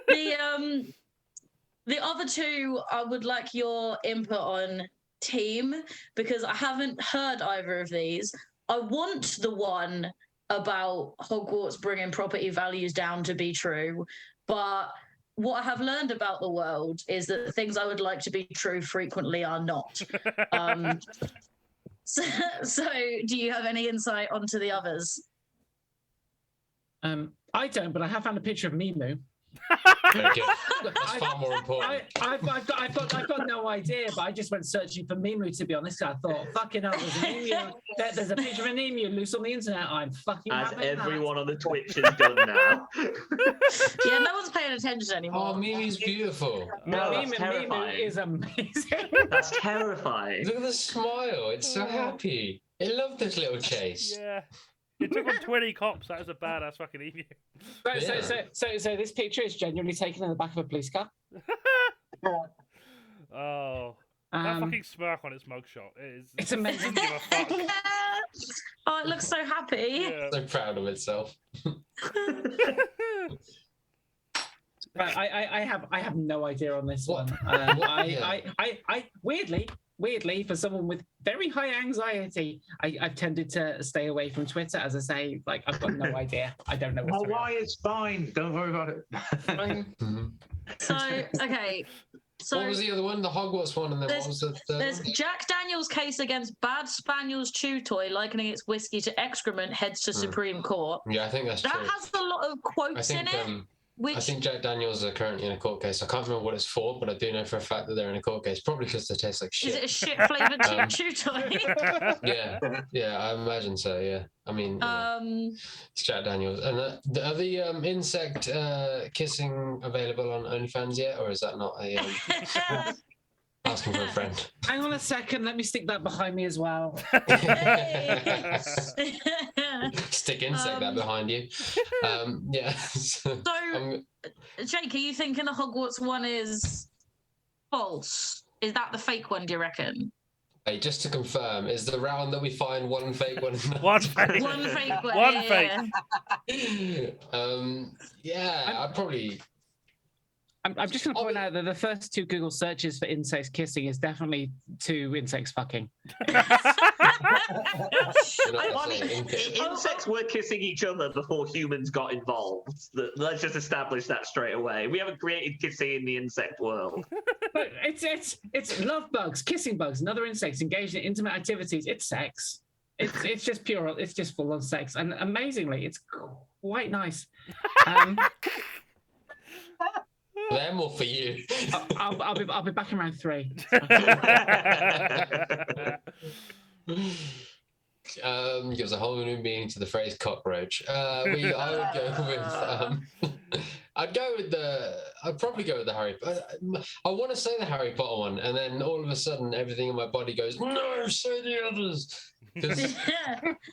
The other two, I would like your input on. Team, because I haven't heard either of these. I want the one about Hogwarts bringing property values down to be true, but what I have learned about the world is that things I would like to be true frequently are not. So do you have any insight onto the others? I don't, but I have found a picture of Mimu. Thank you. That's far more important. I've got no idea, but I just went searching for Mimu, to be honest. I thought, fucking hell, there's an emu. There's a picture of an emu loose on the internet. I'm fucking as everyone on the Twitch has done now. Yeah, no one's paying attention anymore. Oh, Mimu's beautiful. No, that's terrifying. Mimu is amazing. That's terrifying. Look at the smile. It's so happy. I love this little chase. Yeah. It took on 20 cops. That was a badass fucking emu. So this picture is genuinely taken in the back of a police car. Oh, that fucking smirk on its mugshot. It's amazing. Give a fuck. Oh, it looks so happy. Yeah. So proud of itself. Right, I have no idea on this one. I weirdly, for someone with very high anxiety, I've tended to stay away from Twitter. As I say, like, I've got no idea. I don't know what's why it's fine. Don't worry about it. So, okay. So what was the other one? The Hogwarts one, and then what was the third There's one? Jack Daniels' case against Bad Spaniel's Chew Toy, likening its whiskey to excrement, heads to Supreme Court. Yeah, I think that's That true. has a lot of quotes in it. I think Jack Daniels are currently in a court case. I can't remember what it's for, but I do know for a fact that they're in a court case. Probably because they taste like shit. Is it a shit-flavoured chew toy? Yeah, I imagine so. Yeah, I mean, it's Jack Daniels. And are the insect kissing available on OnlyFans yet, or is that not a? Asking for a friend. Hang on a second. Let me stick that behind me as well. Stick insect that behind you. Yeah. So, Jake, are you thinking the Hogwarts one is false? Is that the fake one, do you reckon? Hey, just to confirm, is the round that we find one fake one? One fake. One fake one. One fake. Yeah, I'd probably. I'm just going to point out that the first two Google searches for insects kissing is definitely two insects fucking. Insects were kissing each other before humans got involved. Let's just establish that straight away. We haven't created kissing in the insect world. But it's love bugs, kissing bugs, and other insects engaged in intimate activities. It's sex. It's just pure. It's just full on sex, and amazingly, it's quite nice. For them or for you? I'll be back in round 3. Gives a whole new meaning to the phrase cockroach. I would go with. I'd probably go with the Harry. I want to say the Harry Potter one, and then all of a sudden, everything in my body goes, no, say the others.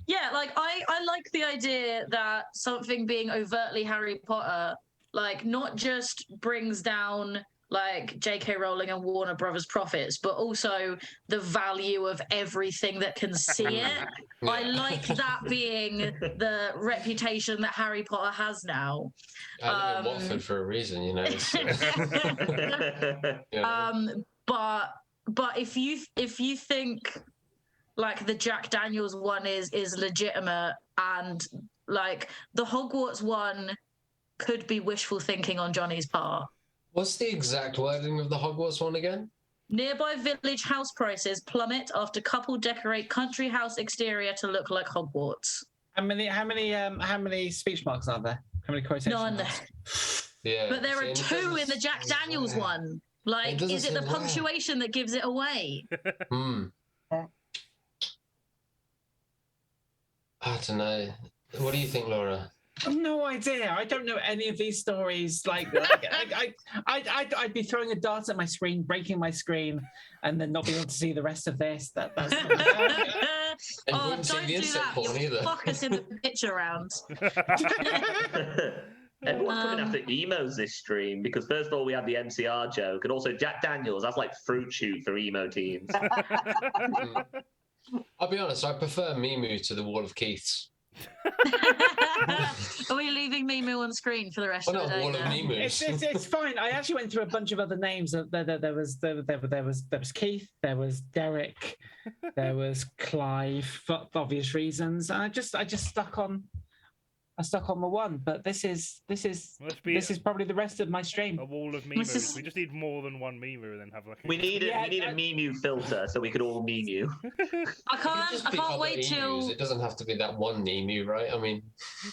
Yeah, like I like the idea that something being overtly Harry Potter, like, not just brings down like J.K. Rowling and Warner Brothers profits, but also the value of everything that can see it. Yeah. I like that being the reputation that Harry Potter has now. I live in Watford for a reason, you know. So. Yeah. But if you think like the Jack Daniels one is legitimate, and like the Hogwarts one could be wishful thinking on Jonny's part. What's the exact wording of the Hogwarts one again? Nearby village house prices plummet after couple decorate country house exterior to look like Hogwarts. How many speech marks are there? How many quotation None. marks? Yeah. But there are 2 in the Jack Daniels one. Like, is it the punctuation that gives it away? I don't know. What do you think, Laura? I've no idea. I don't know any of these stories. Like I'd be throwing a dart at my screen, breaking my screen, and then not being able to see the rest of this. That's Oh, don't do that. You'll fuck us in the picture round. Everyone's coming after emos this stream because first of all we had the MCR joke, and also Jack Daniels. That's like fruit shoot for emo teens. I'll be honest. I prefer Mimu to the Wall of Keiths. Are we leaving Mimu on screen for the rest of the day? Wall of Mimus. It's fine. I actually went through a bunch of other names. There was Keith. There was Derek. There was Clive for obvious reasons. And I just stuck on the one. But this is probably the rest of my stream. A wall of Mimus. We just need more than one Mimu, and then have like. We need a Mimu filter so we could all meme you. I can't wait till. It doesn't have to be that one Mimu, right? I mean,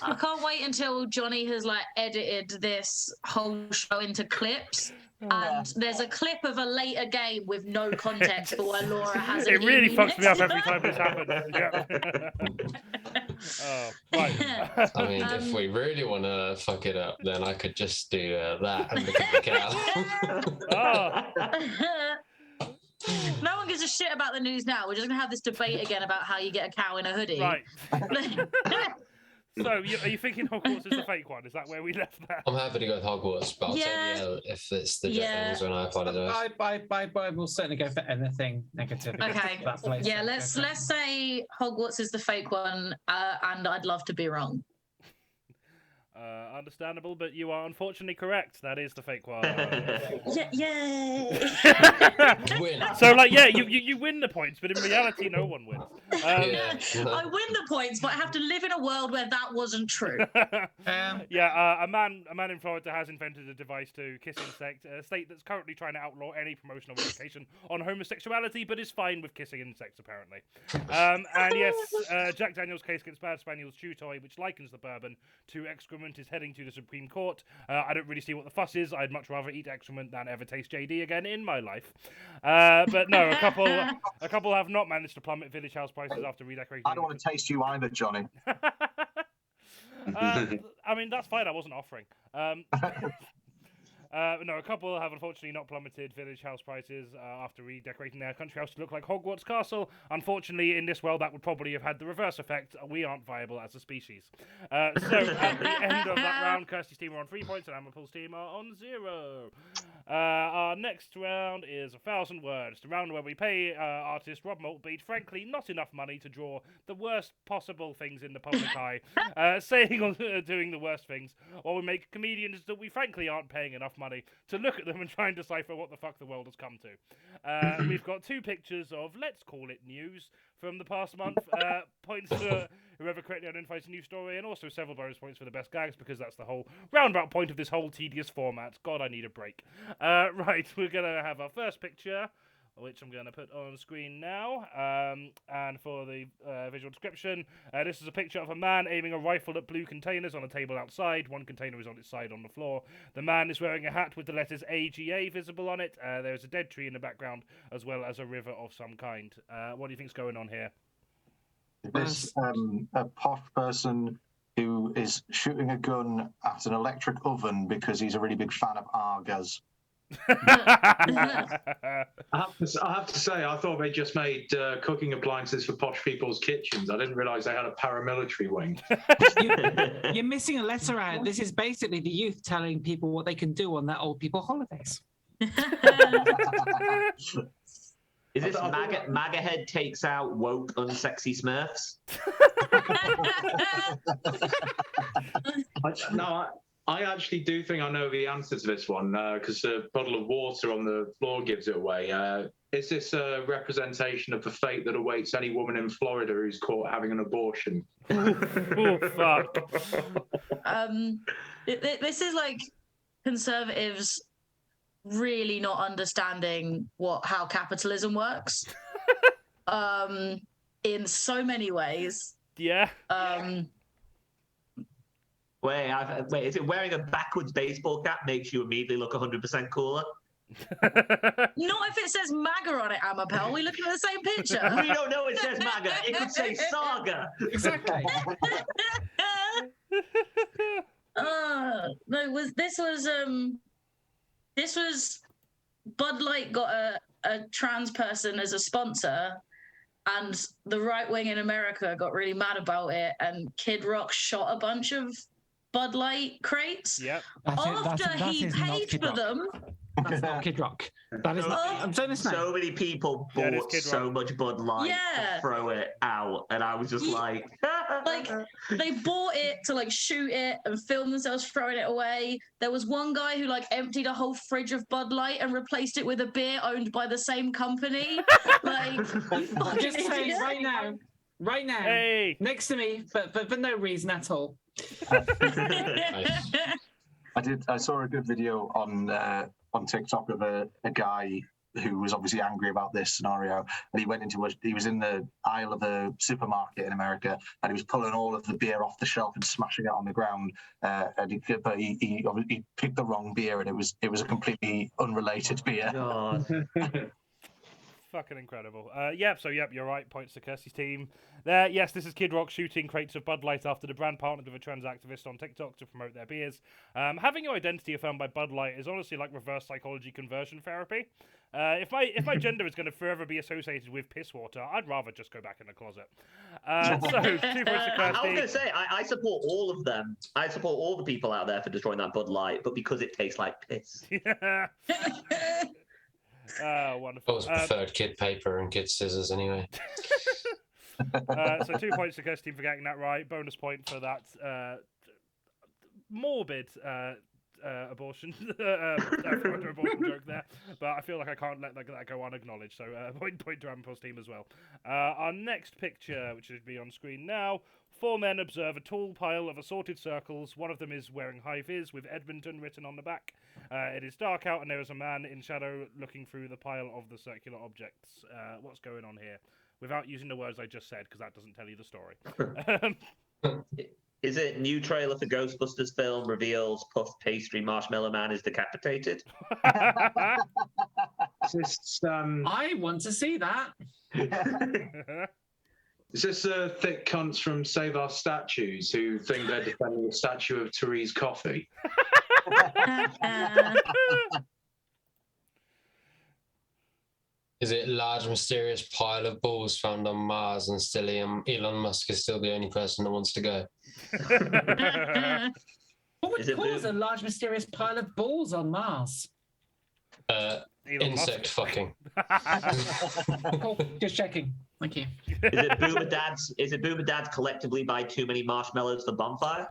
I can't wait until Jonny has like edited this whole show into clips. And there's a clip of a later game with no context for why Laura has It really fucks me up every time this happens. Yeah. Oh, right. I mean, if we really want to fuck it up, then I could just do that and look at the cow. Oh. No one gives a shit about the news now. We're just going to have this debate again about how you get a cow in a hoodie. Right. So, are you thinking Hogwarts is the fake one? Is that where we left that? I'm happy to go with Hogwarts, but I'll take the L if it's the Jack Daniels one. I apologise. I will certainly go for anything negative. Okay. Yeah, let's say Hogwarts is the fake one, and I'd love to be wrong. Understandable, but you are unfortunately correct. That is the fake one. Yay! Win. So, like, yeah, you win the points, but in reality, no one wins. I win the points, but I have to live in a world where that wasn't true. A man in Florida has invented a device to kiss insect, a state that's currently trying to outlaw any promotional education on homosexuality, but is fine with kissing insects, apparently. And yes, Jack Daniels' case against Bad Spaniel's chew toy, which likens the bourbon to excrement, is heading to the Supreme Court. I don't really see what the fuss is. I'd much rather eat excrement than ever taste JD again in my life. But no, a couple have not managed to plummet village house prices after redecorating. I don't want to taste you either, Jonny. I mean, that's fine. I wasn't offering. No, a couple have unfortunately not plummeted village house prices after redecorating their country house to look like Hogwarts Castle. Unfortunately, in this world, that would probably have had the reverse effect. We aren't viable as a species. So at the end of that round, KIRSTIE's team are on 3 points and AMARPAL's team are on 0. Our next round is 1,000 words, the round where we pay artist Rob Maltbeat, frankly, not enough money to draw the worst possible things in the public eye, saying or doing the worst things, while we make comedians that we frankly aren't paying enough money to look at them and try and decipher what the fuck the world has come to. We've got 2 pictures of, let's call it news, from the past month, points to whoever correctly identifies a new story, and also several bonus points for the best gags, because that's the whole roundabout point of this whole tedious format. God, I need a break. Right, we're going to have our first picture, which I'm going to put on screen now. And for the visual description, this is a picture of a man aiming a rifle at blue containers on a table outside. One container is on its side on the floor. The man is wearing a hat with the letters AGA visible on it. There is a dead tree in the background, as well as a river of some kind. What do you think's going on here? This a posh person who is shooting a gun at an electric oven because he's a really big fan of Argas. I have to say, I thought they just made cooking appliances for posh people's kitchens. I didn't realise they had a paramilitary wing. You're missing a letter out. This is basically the youth telling people what they can do on their old people holidays. Is this MAGA head takes out woke, unsexy Smurfs? I actually do think I know the answer to this one because the puddle of water on the floor gives it away. Is this a representation of the fate that awaits any woman in Florida who's caught having an abortion? Oh, fuck. This is like conservatives really not understanding how capitalism works in so many ways. Yeah. Wait, is it wearing a backwards baseball cap makes you immediately look 100% cooler? Not if it says MAGA on it, AMARPAL. We looking at the same picture. We don't know it says MAGA. It could say Saga. Exactly. No, this was Bud Light got a trans person as a sponsor, and the right wing in America got really mad about it, and Kid Rock shot a bunch of Bud Light crates after he paid for them. That's not Kid Rock. That is not. I'm saying this now. So many people bought so much Bud Light to throw it out, and I was just like they bought it to like shoot it and film themselves throwing it away. There was one guy who like emptied a whole fridge of Bud Light and replaced it with a beer owned by the same company. Like, I'm just saying right now, hey, next to me, but for no reason at all. I saw a good video on TikTok of a guy who was obviously angry about this scenario, and he was in the aisle of a supermarket in America, and he was pulling all of the beer off the shelf and smashing it on the ground. But he picked the wrong beer, and it was a completely unrelated beer. God. Fucking incredible. You're right. Points to KIRSTIE's team. There, yes, this is Kid Rock shooting crates of Bud Light after the brand partnered with a trans activist on TikTok to promote their beers. Having your identity affirmed by Bud Light is honestly like reverse psychology conversion therapy. If my gender is going to forever be associated with piss water, I'd rather just go back in the closet. So 2 points to KIRSTIE. I was going to say, I support all of them. I support all the people out there for destroying that Bud Light, but because it tastes like piss. Yeah. Wonderful. I always preferred kid paper and kid scissors anyway. So 2 points to KIRSTIE for getting that right. Bonus point for that morbid abortion abortion joke there. But I feel like I can't let that go unacknowledged. So point to AMARPAL's team as well. Our next picture, which should be on screen now. 4 men observe a tall pile of assorted circles. One of them is wearing high vis with Edmonton written on the back. It is dark out and there is a man in shadow looking through the pile of the circular objects. What's going on here? Without using the words I just said, because that doesn't tell you the story. Is it new trailer for Ghostbusters film reveals puff pastry marshmallow man is decapitated? I want to see that. Is this thick cunts from Save Our Statues who think they're defending the statue of Therese Coffey? Is it large mysterious pile of balls found on Mars and still Elon Musk is still the only person that wants to go? What would cause a large mysterious pile of balls on Mars? Insect fucking. Cool. Just checking. Thank you. Is it Boomer Dads collectively buy too many marshmallows for bonfire?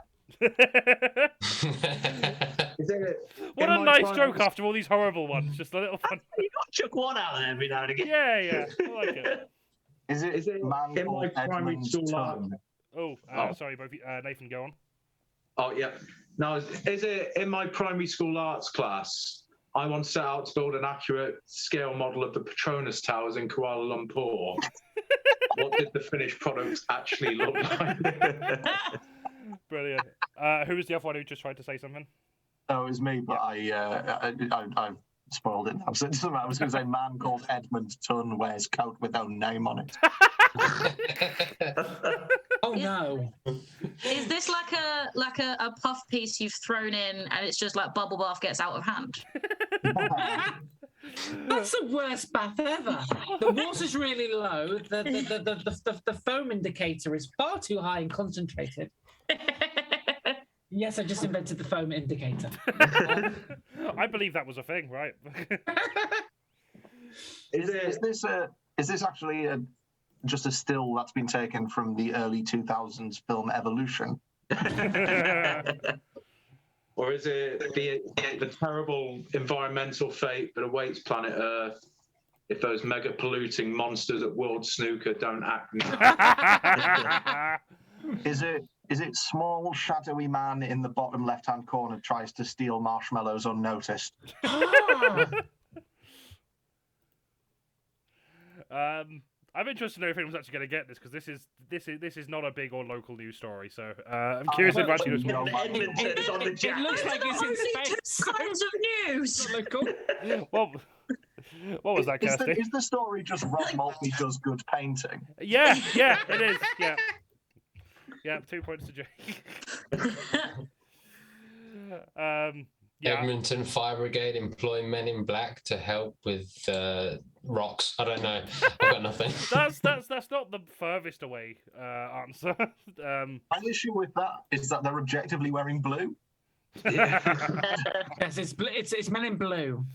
What a nice joke after all these horrible ones. Just a little fun. You got to chuck one out there every now and again. Yeah. I like it. Is it man in called my primary Edmund's school tongue? Sorry, both Nathan, go on. Oh, yeah. No, is it in my primary school arts class? I once set out to build an accurate scale model of the Petronas Towers in Kuala Lumpur. What did the finished product actually look like? Brilliant. Who was the other one who just tried to say something? Oh, it was me, but I spoiled it now. So I was going to say, man called Edmund Tunn wears coat with no name on it. Oh no! Is this like a puff piece you've thrown in, and it's just like bubble bath gets out of hand? That's the worst bath ever. The water's really low. The foam indicator is far too high and concentrated. Yes, I just invented the foam indicator. I believe that was a thing, right? Is this actually just a still that's been taken from the early 2000s film Evolution? Or is it the terrible environmental fate that awaits planet Earth if those mega polluting monsters at World Snooker don't act now? Is it small shadowy man in the bottom left-hand corner tries to steal marshmallows unnoticed? I'm interested to know if anyone's actually going to get this, because this is not a big or local news story. So I'm curious if actually Edmonton is on the It jacket. looks like it's in Only two space. kinds of news. what was that, Is Kirsty? the story just Rob Maltby does good painting? Yeah, it is. Yeah, 2 points to Jake. Yeah. Edmonton Fire Brigade employ men in black to help with rocks. I don't know. I've got nothing. That's not the furthest away answer. My issue with that is that they're objectively wearing blue. Yes, it's men in blue.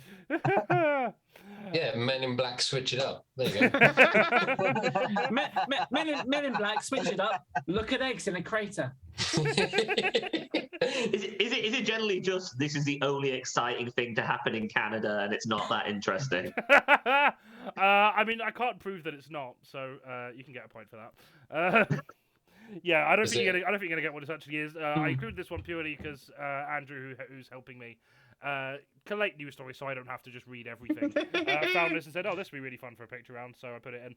Yeah, men in black, switch it up. There you go. Men in black, switch it up. Look at eggs in a crater. Is it generally just this is the only exciting thing to happen in Canada and it's not that interesting? I mean, I can't prove that it's not, so you can get a point for that. Yeah, I don't think you're gonna get what it actually is. I included this one purely because Andrew, who's helping me collate news stories, so I don't have to just read everything. Found this and said, "Oh, this would be really fun for a picture round," so I put it in.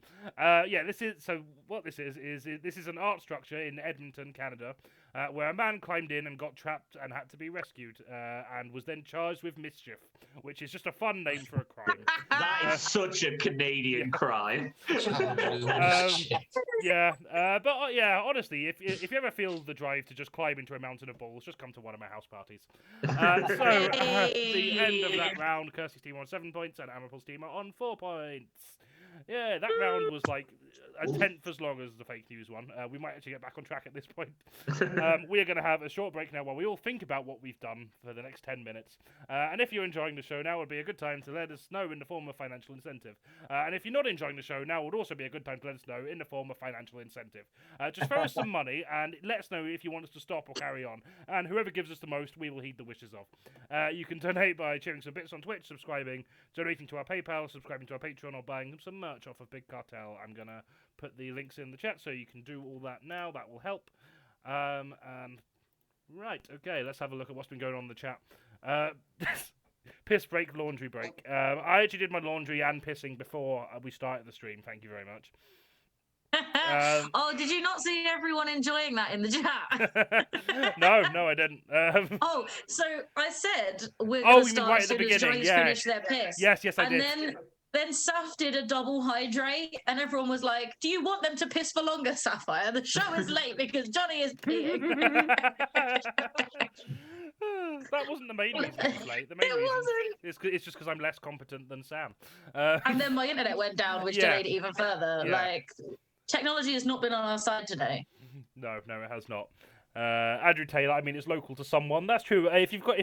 This is an art structure in Edmonton, Canada, where a man climbed in and got trapped and had to be rescued, and was then charged with mischief, which is just a fun name for a crime. That is such a Canadian crime. Honestly, if you ever feel the drive to just climb into a mountain of balls, just come to one of my house parties. The end of that round, Kirstie's team on 7 points and AMARPAL's team are on 4 points. Yeah, that round was like a tenth as long as the fake news one. We might actually get back on track at this point. We are going to have a short break now while we all think about what we've done for the next 10 minutes. And if you're enjoying the show, now would be a good time to let us know in the form of financial incentive. And if you're not enjoying the show, now would also be a good time to let us know in the form of financial incentive. Just throw us some money and let us know if you want us to stop or carry on. And whoever gives us the most, we will heed the wishes of. You can donate by cheering some bits on Twitch, subscribing, donating to our PayPal, subscribing to our Patreon, or buying some merch off of Big Cartel. I'm going to put the links in the chat so you can do all that now. That will help. Right, okay, let's have a look at what's been going on in the chat. Piss break, laundry break. I actually did my laundry and pissing before we started the stream. Thank you very much. Did you not see everyone enjoying that in the chat? No, I didn't. So I said we're going to start right as at the soon as beginning. Johnny's finished their piss. Yes, I did. And then Saf did a double hydrate, and everyone was like, "Do you want them to piss for longer, Sapphire? The show is late because Johnny is peeing." That wasn't the main reason it was late. The main reason it's just because I'm less competent than Sam. And then my internet went down, which delayed it even further. Yeah. Like, technology has not been on our side today. No, it has not. Andrew Taylor, I mean, it's local to someone. That's true. If you've got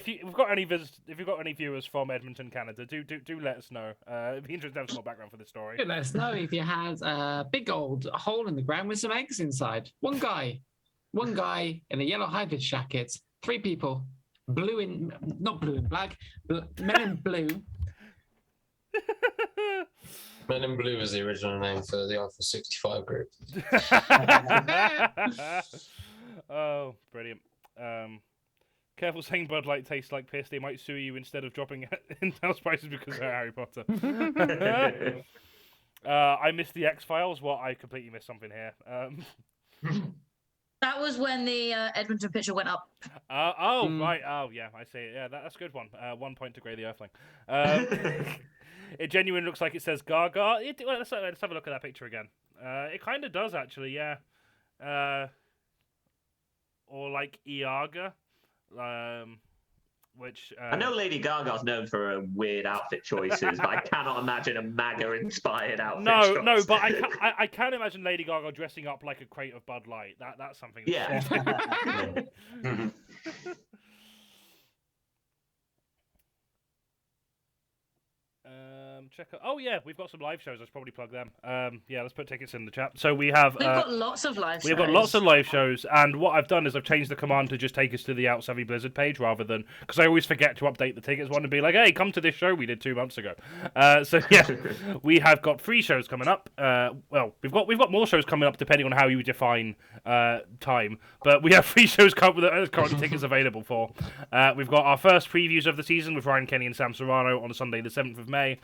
any viewers from Edmonton, Canada, do let us know. It'd be interesting to have some more background for this story. Let us know if you had a big old hole in the ground with some eggs inside. One guy in a yellow high-vis jacket. 3 people, not blue and black, but men in blue. Men in Blue was the original name for the Alpha 65 group. Oh, brilliant. Careful saying Bud Light tastes like piss. They might sue you instead of dropping in-house prices because of Harry Potter. I missed the X-Files. Well, I completely missed something here. That was when the Edmonton picture went up. Right. Oh, yeah, I see it. Yeah, that's a good one. 1 point to Grey the Earthling. It genuinely looks like it says Gaga. Let's have a look at that picture again. It kind of does, actually, yeah. Or like Iaga. Which I know Lady Gaga's known for her weird outfit choices, but I cannot imagine a MAGA-inspired outfit. No, but I can imagine Lady Gaga dressing up like a crate of Bud Light. That's something. Yeah. Check out. Oh yeah, we've got some live shows. Let's probably plug them. Yeah, let's put tickets in the chat. So we have. We've got lots of live shows. We've got lots of live shows, and what I've done is I've changed the command to just take us to the Out Savvy Blizzard page rather than because I always forget to update the tickets one and be like, hey, come to this show we did 2 months ago. So yeah, we have got 3 shows coming up. Well, we've got more shows coming up depending on how you define time, but we have 3 shows currently tickets available for. We've got our first previews of the season with Ryan Kenny and Sam Serrano on Sunday the 7th of May.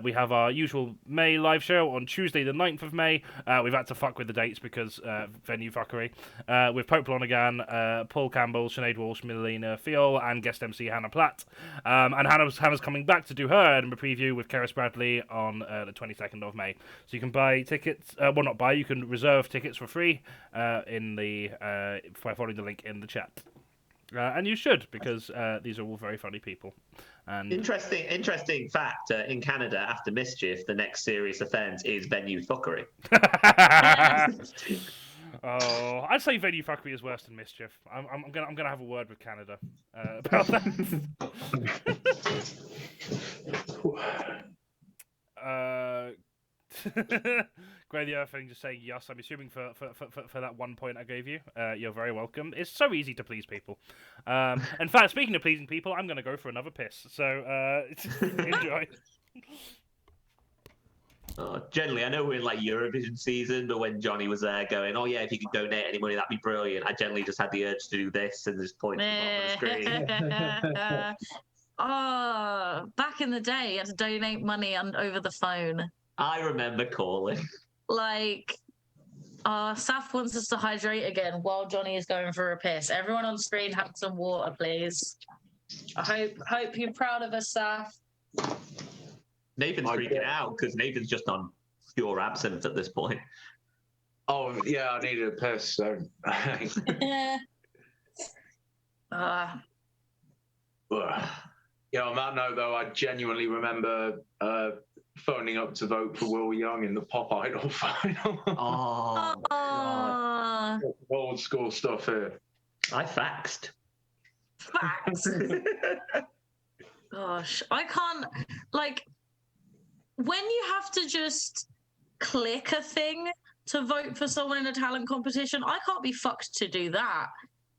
We have our usual May live show on Tuesday the 9th of May. We've had to fuck with the dates because venue fuckery. With Pope Lonergan, Paul Campbell, Sinead Walsh, Melina Fiol, and guest MC Hannah Platt. And Hannah's coming back to do her Edinburgh preview with Keris Bradley on the 22nd of May. So you can buy tickets, well not buy, you can reserve tickets for free by following the link in the chat. And you should, because these are all very funny people. And Interesting fact, in Canada, after Mischief, the next serious offence is venue fuckery. Oh, I'd say venue fuckery is worse than Mischief. I'm gonna have a word with Canada about that. Grey the Earthling just saying yes. I'm assuming for that 1 point I gave you. You're very welcome. It's so easy to please people. In fact, speaking of pleasing people, I'm going to go for another piss. So enjoy. Generally, I know we're in like Eurovision season, but when Jonny was there going, oh yeah, if you could donate any money, that'd be brilliant. I generally just had the urge to do this and just point to the bottom of the screen. Oh, back in the day, you had to donate money over the phone. I remember calling. Like, Saf wants us to hydrate again while Jonny is going for a piss. Everyone on screen have some water, please. I hope you're proud of us, Saf. Nathan's freaking out because Nathan's just on pure absinthe at this point. Oh, yeah, I needed a piss, so... Yeah, on that note, though, I genuinely remember phoning up to vote for Will Young in the Pop Idol final. Oh, God. Old school stuff here. I faxed. Gosh, I can't, like, when you have to just click a thing to vote for someone in a talent competition, I can't be fucked to do that.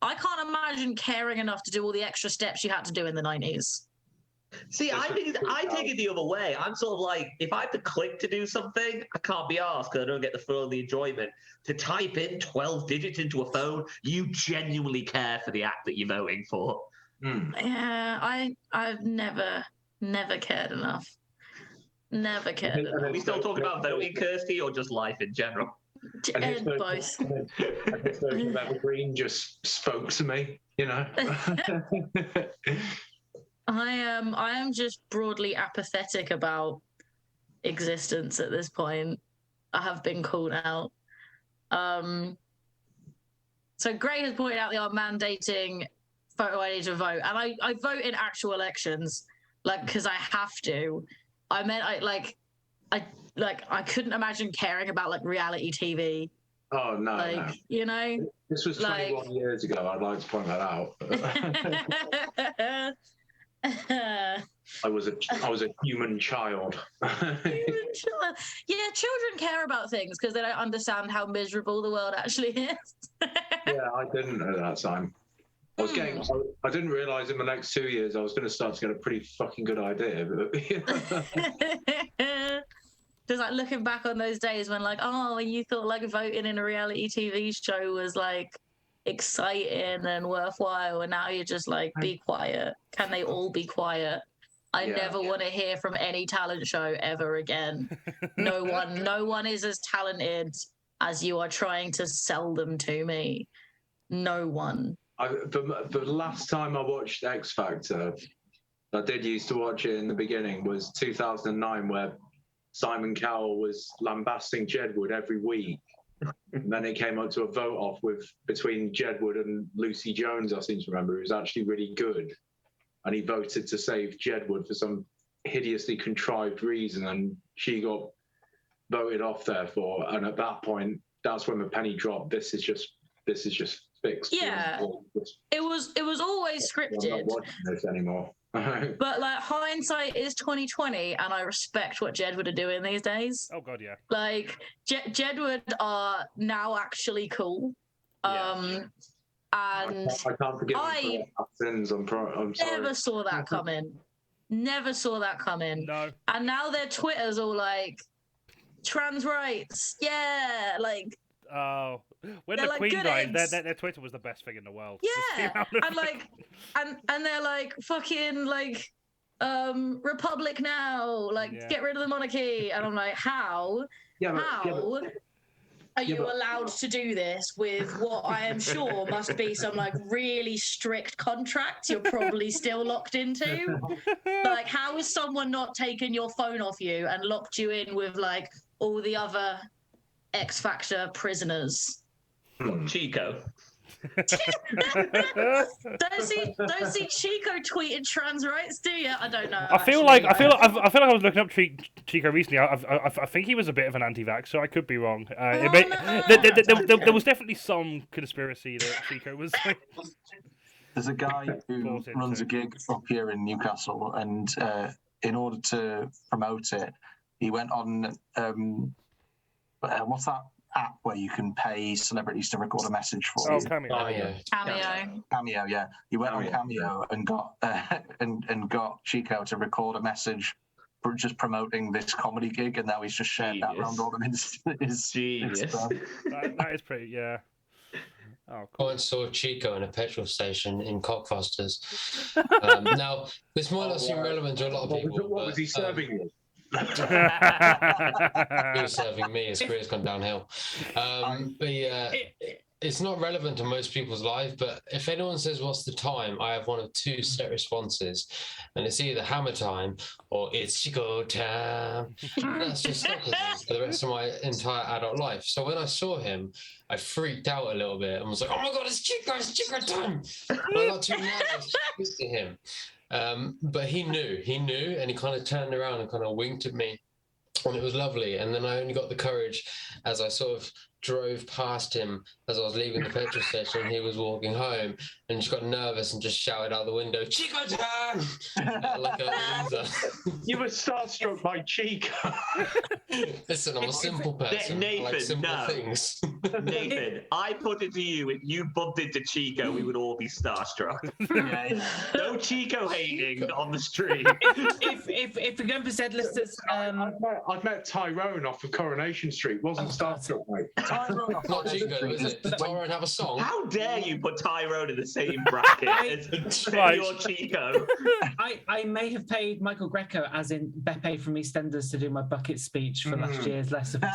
I can't imagine caring enough to do all the extra steps you had to do in the 90s. See, I take it the other way. I'm sort of like, if I have to click to do something, I can't be asked because I don't get the thrill and the enjoyment. To type in 12 digits into a phone, you genuinely care for the act that you're voting for. Yeah, I've never cared enough. Never cared enough. Are we still talking about voting, Kirsty, or just life in general? Both. Evergreen just spoke to me, you know. I am just broadly apathetic about existence at this point. I have been called out. So Grey has pointed out they are mandating photo ID to vote, and I vote in actual elections, like, because I have to. I couldn't imagine caring about like reality TV. Oh no, like, no. You know, this was 21 years ago. I'd like to point that out. I was a human child. Yeah, children care about things because they don't understand how miserable the world actually is. Yeah, I didn't at that time. I didn't realise in the next 2 years I was going to start to get a pretty fucking good idea. Just like looking back on those days when like, oh, you thought like voting in a reality TV show was like exciting and worthwhile, and now you're just like, be quiet. Can they all be quiet? I never want to hear from any talent show ever again. No one is as talented as you are trying to sell them to me. No one. The last time I watched X Factor, I did used to watch it in the beginning, was 2009, where Simon Cowell was lambasting Jedward every week. And then it came up to a vote-off between Jedward and Lucy Jones, I seem to remember, who was actually really good. And he voted to save Jedward for some hideously contrived reason, and she got voted off, therefore. And at that point, that's when the penny dropped. This is just fixed. Yeah, it was always scripted. I'm not watching this anymore. But like, hindsight is 2020, and I respect what Jedward are doing these days. Oh god, yeah. Like Jedward are now actually cool. And I can't forgive them for sins. I'm sorry. Never saw that coming. Never saw that coming. No. And now their Twitter's all like, trans rights, yeah, like. Oh, when the like, Queen good died, eggs. their Twitter was the best thing in the world. Yeah, and like, and they're like fucking like, Republic now, like get rid of the monarchy, and I'm like, how? How are you allowed to do this with what I am sure must be some like really strict contract you're probably still locked into? Like, how has someone not taken your phone off you and locked you in with like all the other X Factor prisoners? Chico. Don't see Chico tweeting trans rights, do you? I don't know. I feel like I was looking up Chico recently. I think he was a bit of an anti-vaxxer. I could be wrong. There was definitely some conspiracy that Chico was. There's a guy who runs a gig up here in Newcastle, and in order to promote it, he went on what's that app where you can pay celebrities to record a message for you? Cameo. Cameo, yeah. He went on Cameo and got and got Chico to record a message for just promoting this comedy gig, and now he's just shared that around all of his stuff. That is pretty, yeah. Oh, cool. I once saw Chico in a petrol station in Cockfosters. Now, this might not seem relevant to a lot of people. What was he serving you? He was serving me. His career's gone downhill. But yeah, it's not relevant to most people's life. But if anyone says what's the time, I have one of two set responses, and it's either hammer time or it's Chico time. That's just stuck with me for the rest of my entire adult life. So when I saw him, I freaked out a little bit and was like, "Oh my god, it's Chico time!" And I got too nervous to speak to him. But he knew, and he kind of turned around and kind of winked at me, and it was lovely. And then I only got the courage as I sort of drove past him as I was leaving the petrol station. He was walking home, and just got nervous and just shouted out the window, "Chico time!" Like a loser. You were starstruck by Chico. Listen, I'm a simple person. Nathan, I like simple things. Nathan, I put it to you, if you bumped into Chico, we would all be starstruck. No Chico hating on the street. If we're going for Z-listers, I've met Tyrone off of Coronation Street. Wasn't starstruck, mate. Not Chico, is it? Does Tyrone have a song? How dare you put Tyrone in the same bracket as your Chico? I may have paid Michael Greco, as in Beppe from EastEnders, to do my bucket speech for last year's Less of a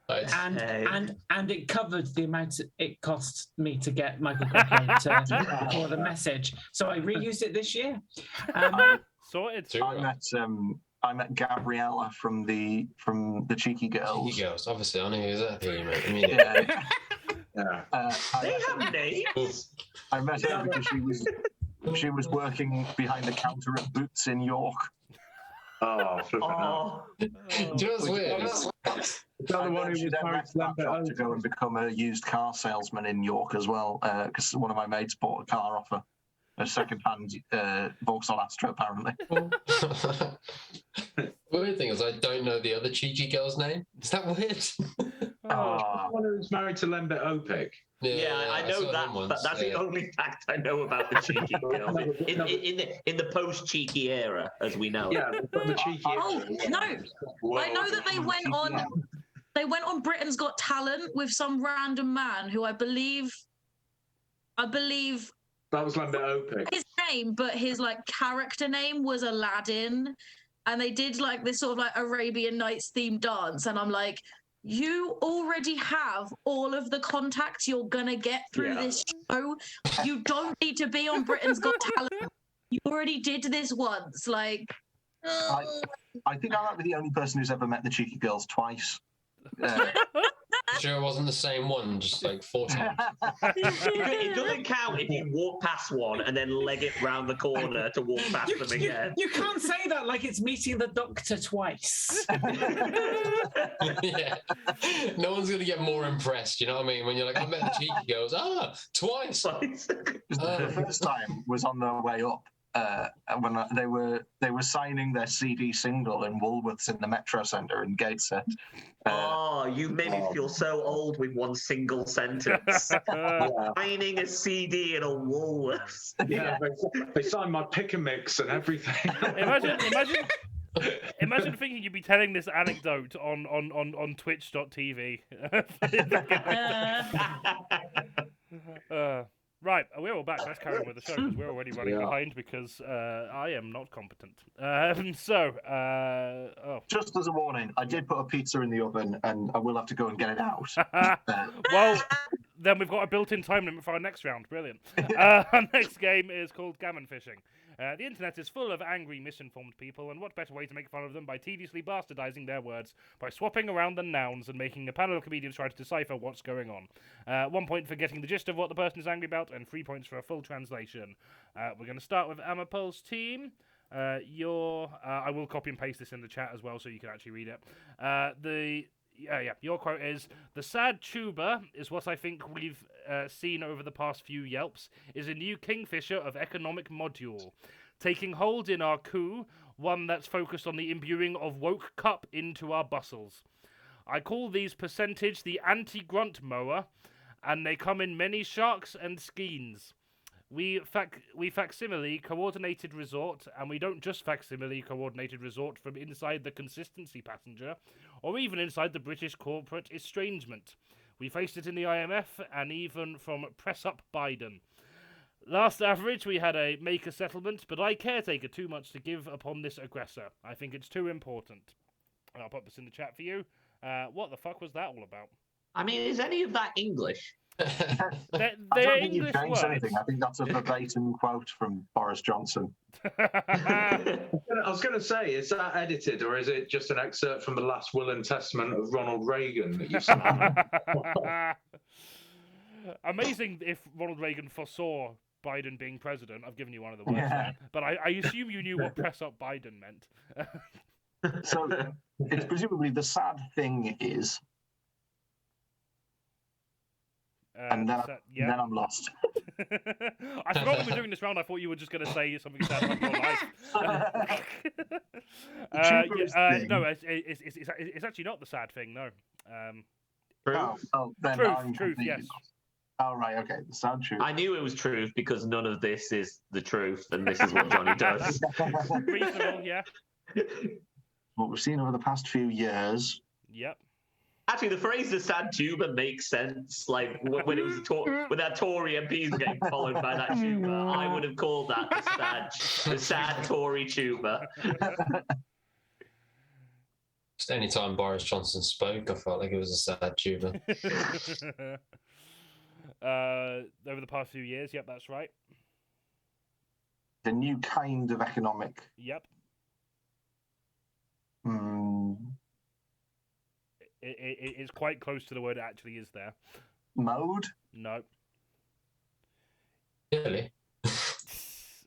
show. And it covered the amount it cost me to get Michael Greco to record a message. So I reused it this year. Sorted. I met Gabriella from the Cheeky Girls. Cheeky Girls, obviously. I know who that is. They have names. I met her because she was working behind the counter at Boots in York. Just weird. The one who was to go and become a used car salesman in York as well, because one of my mates bought a car off a second-hand Vauxhall Astra, apparently. Weird thing is, I don't know the other cheeky girl's name. Is that weird? One who's married to Lembit Opik. Yeah, I know that, but that's the only fact I know about the cheeky girls in the post-cheeky era, as we know. Yeah, the cheeky. Oh no! I know that they went on. they went on Britain's Got Talent with some random man who I believe That was like the opening. his name, but his like character name was Aladdin, and they did like this sort of like Arabian Nights themed dance, and I'm like, you already have all of the contacts you're gonna get through this show. You don't need to be on Britain's Got Talent. You already did this once. Like, I think I might be the only person who's ever met the cheeky girls twice. Sure, it wasn't the same one, just like 4 times. It doesn't count if you walk past one and then leg it round the corner to walk past them again. You can't say that like it's meeting the doctor twice. Yeah. No one's going to get more impressed, you know what I mean? When you're like, I met the cheeky girls, twice. The first time was on their way up. When they were signing their CD single in Woolworths in the Metro Centre in Gateshead. You made me feel so old with one single sentence. Signing a CD in a Woolworths. Yeah, they signed my pick and mix and everything. Imagine thinking you'd be telling this anecdote on Twitch.tv. Right, we're all back. Let's carry on with the show because we're already running behind because I am not competent. Just as a warning, I did put a pizza in the oven and I will have to go and get it out. Well, then we've got a built-in time limit for our next round. Brilliant. Our next game is called Gammon Fishing. The internet is full of angry, misinformed people, and what better way to make fun of them by tediously bastardizing their words by swapping around the nouns and making a panel of comedians try to decipher what's going on. 1 point for getting the gist of what the person is angry about, and 3 points for a full translation. We're going to start with AMARPAL's team. I will copy and paste this in the chat as well so you can actually read it. Your quote is, "The sad tuber is what I think we've seen over the past few Yelps, is a new kingfisher of economic module, taking hold in our coup, one that's focused on the imbuing of woke cup into our bustles. I call these percentage the anti-grunt mower, and they come in many sharks and skeins. We facsimile coordinated resort, and we don't just facsimile coordinated resort from inside the consistency passenger, or even inside the British corporate estrangement. We faced it in the IMF, and even from press up Biden. Last average, we had a make a settlement, but I caretaker too much to give upon this aggressor. I think it's too important." And I'll put this in the chat for you. What the fuck was that all about? I mean, is any of that English? I don't think you've changed anything. I think that's a verbatim quote from Boris Johnson. I was going to say, is that edited or is it just an excerpt from the last will and testament of Ronald Reagan that you sent? Amazing if Ronald Reagan foresaw Biden being president. I've given you one of the words there. But I assume you knew what press up Biden meant. So it's presumably the sad thing is... and then I'm lost. I forgot we were doing this round. I thought you were just going to say something sad about your life. No, it's actually not the sad thing. No. Truth. Yes. Oh, right. Okay. The sad truth. I knew it was truth because none of this is the truth, and this is what Jonny does. Reasonable, yeah. What we've seen over the past few years. Yep. Actually, the phrase "the sad tuber" makes sense. Like when it was when that Tory MP was getting followed by that tuber, I would have called that the sad Tory tuber. Just any time Boris Johnson spoke, I felt like it was a sad tuber. Over the past few years, yep, that's right. The new kind of economic. Yep. It is quite close to the word it actually is there. Mode? No. Really?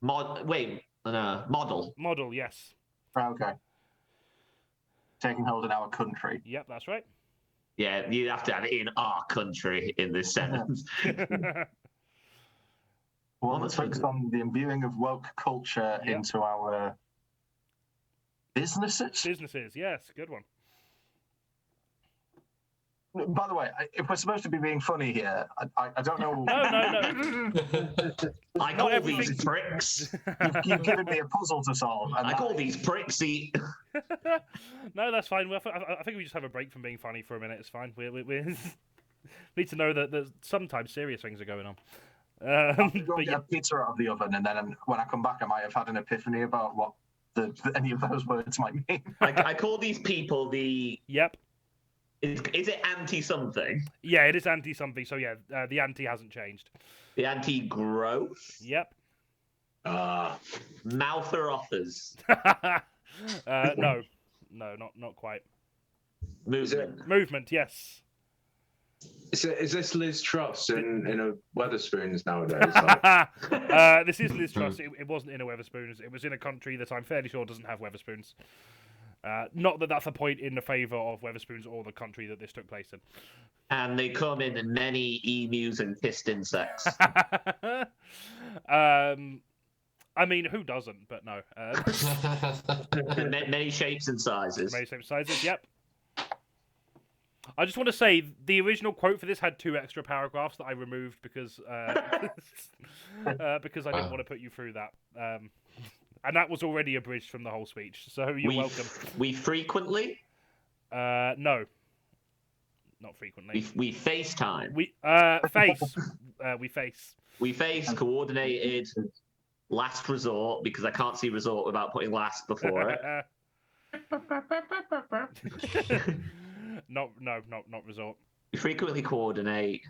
Model. Model, yes. Okay. Taking hold in our country. Yep, that's right. Yeah, you have to add in our country in this sentence. Well, let's focus on the imbuing of woke culture into our businesses. Businesses, yes, good one. By the way, if we're supposed to be being funny here, I don't know. No. I Not call everything- these pricks. You've given me a puzzle to solve. And I call these pricks. No, that's fine. I think we just have a break from being funny for a minute. It's fine. We need to know that sometimes serious things are going on. I'll go But get a pizza out of the oven, and then when I come back, I might have had an epiphany about what any of those words might mean. I call these people the. Yep. Is it anti-something? Yeah, it is anti-something. So yeah, the anti hasn't changed. The anti-growth? Yep. Mouther offers. No, not quite. Movement, yes. Is this Liz Truss in a Weatherspoons nowadays? This is Liz Truss. It wasn't in a Weatherspoons. It was in a country that I'm fairly sure doesn't have Weatherspoons. Not that that's a point in the favour of Weatherspoons or the country that this took place in. And they come in many emus and kissed insects. I mean, who doesn't? But no. Many shapes and sizes. Many shapes, sizes. Yep. I just want to say the original quote for this had 2 extra paragraphs that I removed because because I didn't want to put you through that. And that was already abridged from the whole speech. So you're welcome. We frequently? No. Not frequently. We FaceTime. We face. We face. We face coordinated last resort because I can't see resort without putting last before it. Not resort. We frequently coordinate.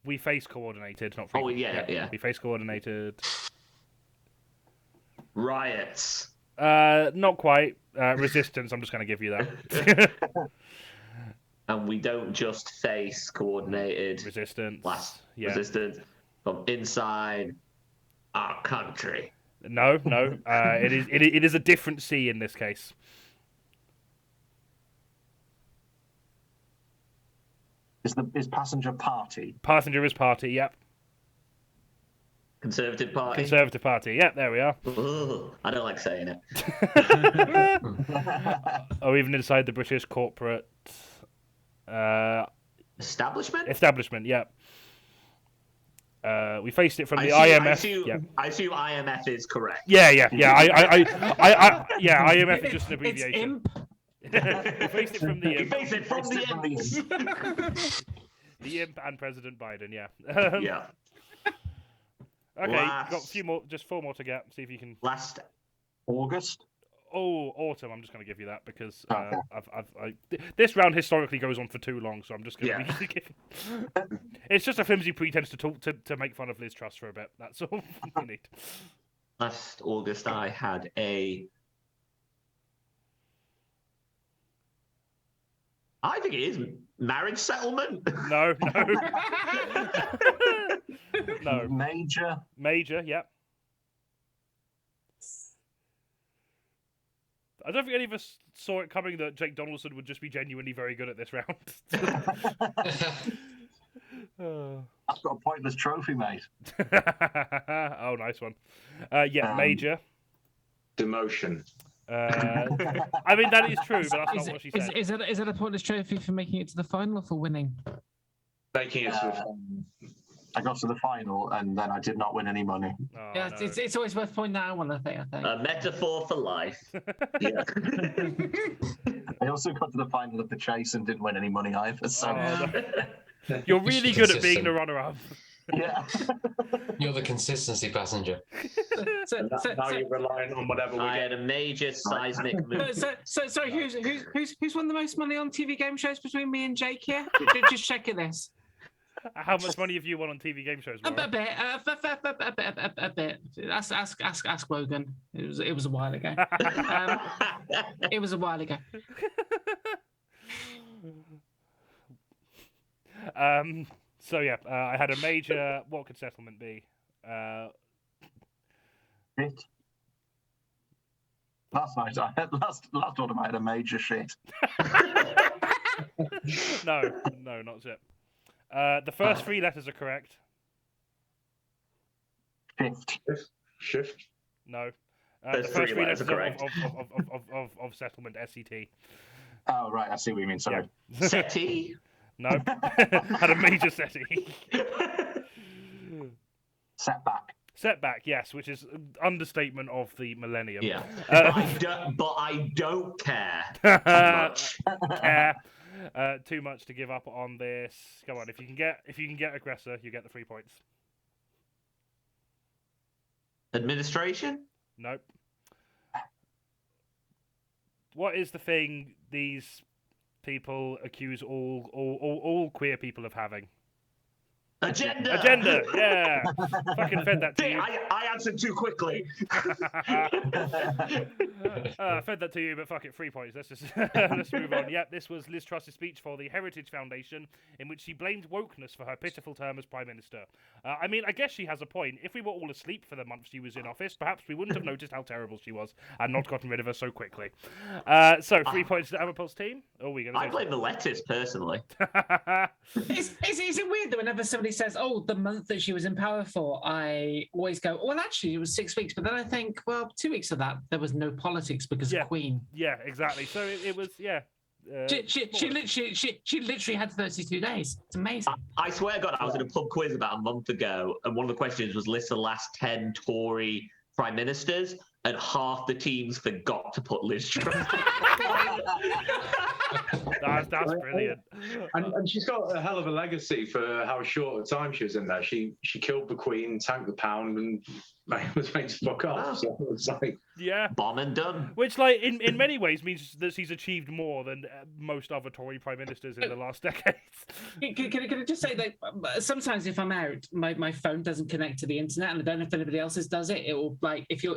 We face coordinated, not Oh frequently. yeah. We face coordinated. Riots. Not quite. Resistance. I'm just going to give you that. And we don't just face coordinated Resistance. resistance from inside our country. No. It is a different C in this case. Is passenger party? Passenger is party. Yep. Conservative Party. Conservative Party. Yep. There we are. Ugh, I don't like saying it. Oh, even inside the British corporate Establishment. establishment. Yep. We faced it from the I IMF. Yep. assume IMF is correct. Yeah. IMF is just an It's abbreviation. imp. We faced it from the You imp. face it from the The imp and President Biden. Yeah. Yeah. Okay, Last- got a few more, just 4 more to get. See if you can. Last. August? Oh, autumn. I'm just going to give you that because Okay. this round historically goes on for too long, so I'm just going Yeah. to give. It's just a flimsy pretense to talk to make fun of Liz Truss for a bit. That's all you need. Last August, I had a. I think it is marriage settlement. No. No. Major? Yep. I don't think any of us saw it coming that Jake Donaldson would just be genuinely very good at this round. I've got a pointless trophy, mate. Oh, nice one. Yeah, major. Demotion. I mean, that is true, but that's not what she said. Is it a pointless trophy for making it to the final or for winning? Making it to I got to the final and then I did not win any money. Oh, Yeah, no. it's always worth pointing that out. I think. A metaphor for life. Yeah. I also got to the final of the chase and didn't win any money either. So Oh, no. You're really good at being the runner-up. yeah. You're the consistency passenger. now you're relying on whatever we I get. had a major seismic move. So who's won the most money on TV game shows between me and Jake here? Just checking this. How much money have you won on TV game shows, A Maura? bit. A bit. Ask Wogan. It was a while ago. It was a while ago. So yeah, I had a major. What could settlement be? Shit. Last night, last autumn, I had a major shit. No, not it. The first 3 letters are correct. Shift. No. The First first 3 3 letters letters are correct. of settlement, SET. Oh, right. I see what you mean. Sorry. SETI? No. Had a major SETI. Setback. Setback, yes, which is understatement of the millennium. Yeah. But I don't care much. Care. Too much to give up on this. Come on, if you can get aggressor, you get the 3 points. Administration? Nope. What is the thing these people accuse all queer people of having? Agenda. Agenda, yeah. Fucking fed that to you. I answered too quickly. Fed that to you, but fuck it, 3 points. Let's just let's move on. Yep, this was Liz Truss's speech for the Heritage Foundation, in which she blamed wokeness for her pitiful term as Prime Minister. I mean, I guess she has a point. If we were all asleep for the month she was in office, perhaps we wouldn't have noticed how terrible she was and not gotten rid of her so quickly. So 3 points to AMARPAL's team. Oh, we gonna. I blame the lettuce personally. Is it weird that whenever somebody says, "Oh, the month that she was in power for," I always go, "Well, actually, it was 6 weeks." But then I think, well, 2 weeks of that there was no politics because of Queen. Yeah, exactly. So it was, yeah. She literally had 32 days. It's amazing. I swear to God, I was in a pub quiz about a month ago, and one of the questions was list the last 10 Tory prime ministers, and half the teams forgot to put Liz Truss. That's brilliant. And she's got a hell of a legacy for how short a time she was in there. She killed the Queen, tanked the pound, and was made to fuck off. So it's like, yeah, bomb and done. Which, like, in many ways means that she's achieved more than most other Tory prime ministers in the last decades. Can I just say that sometimes if I'm out, my phone doesn't connect to the internet, and I don't know if anybody else's does it. It will, like, if you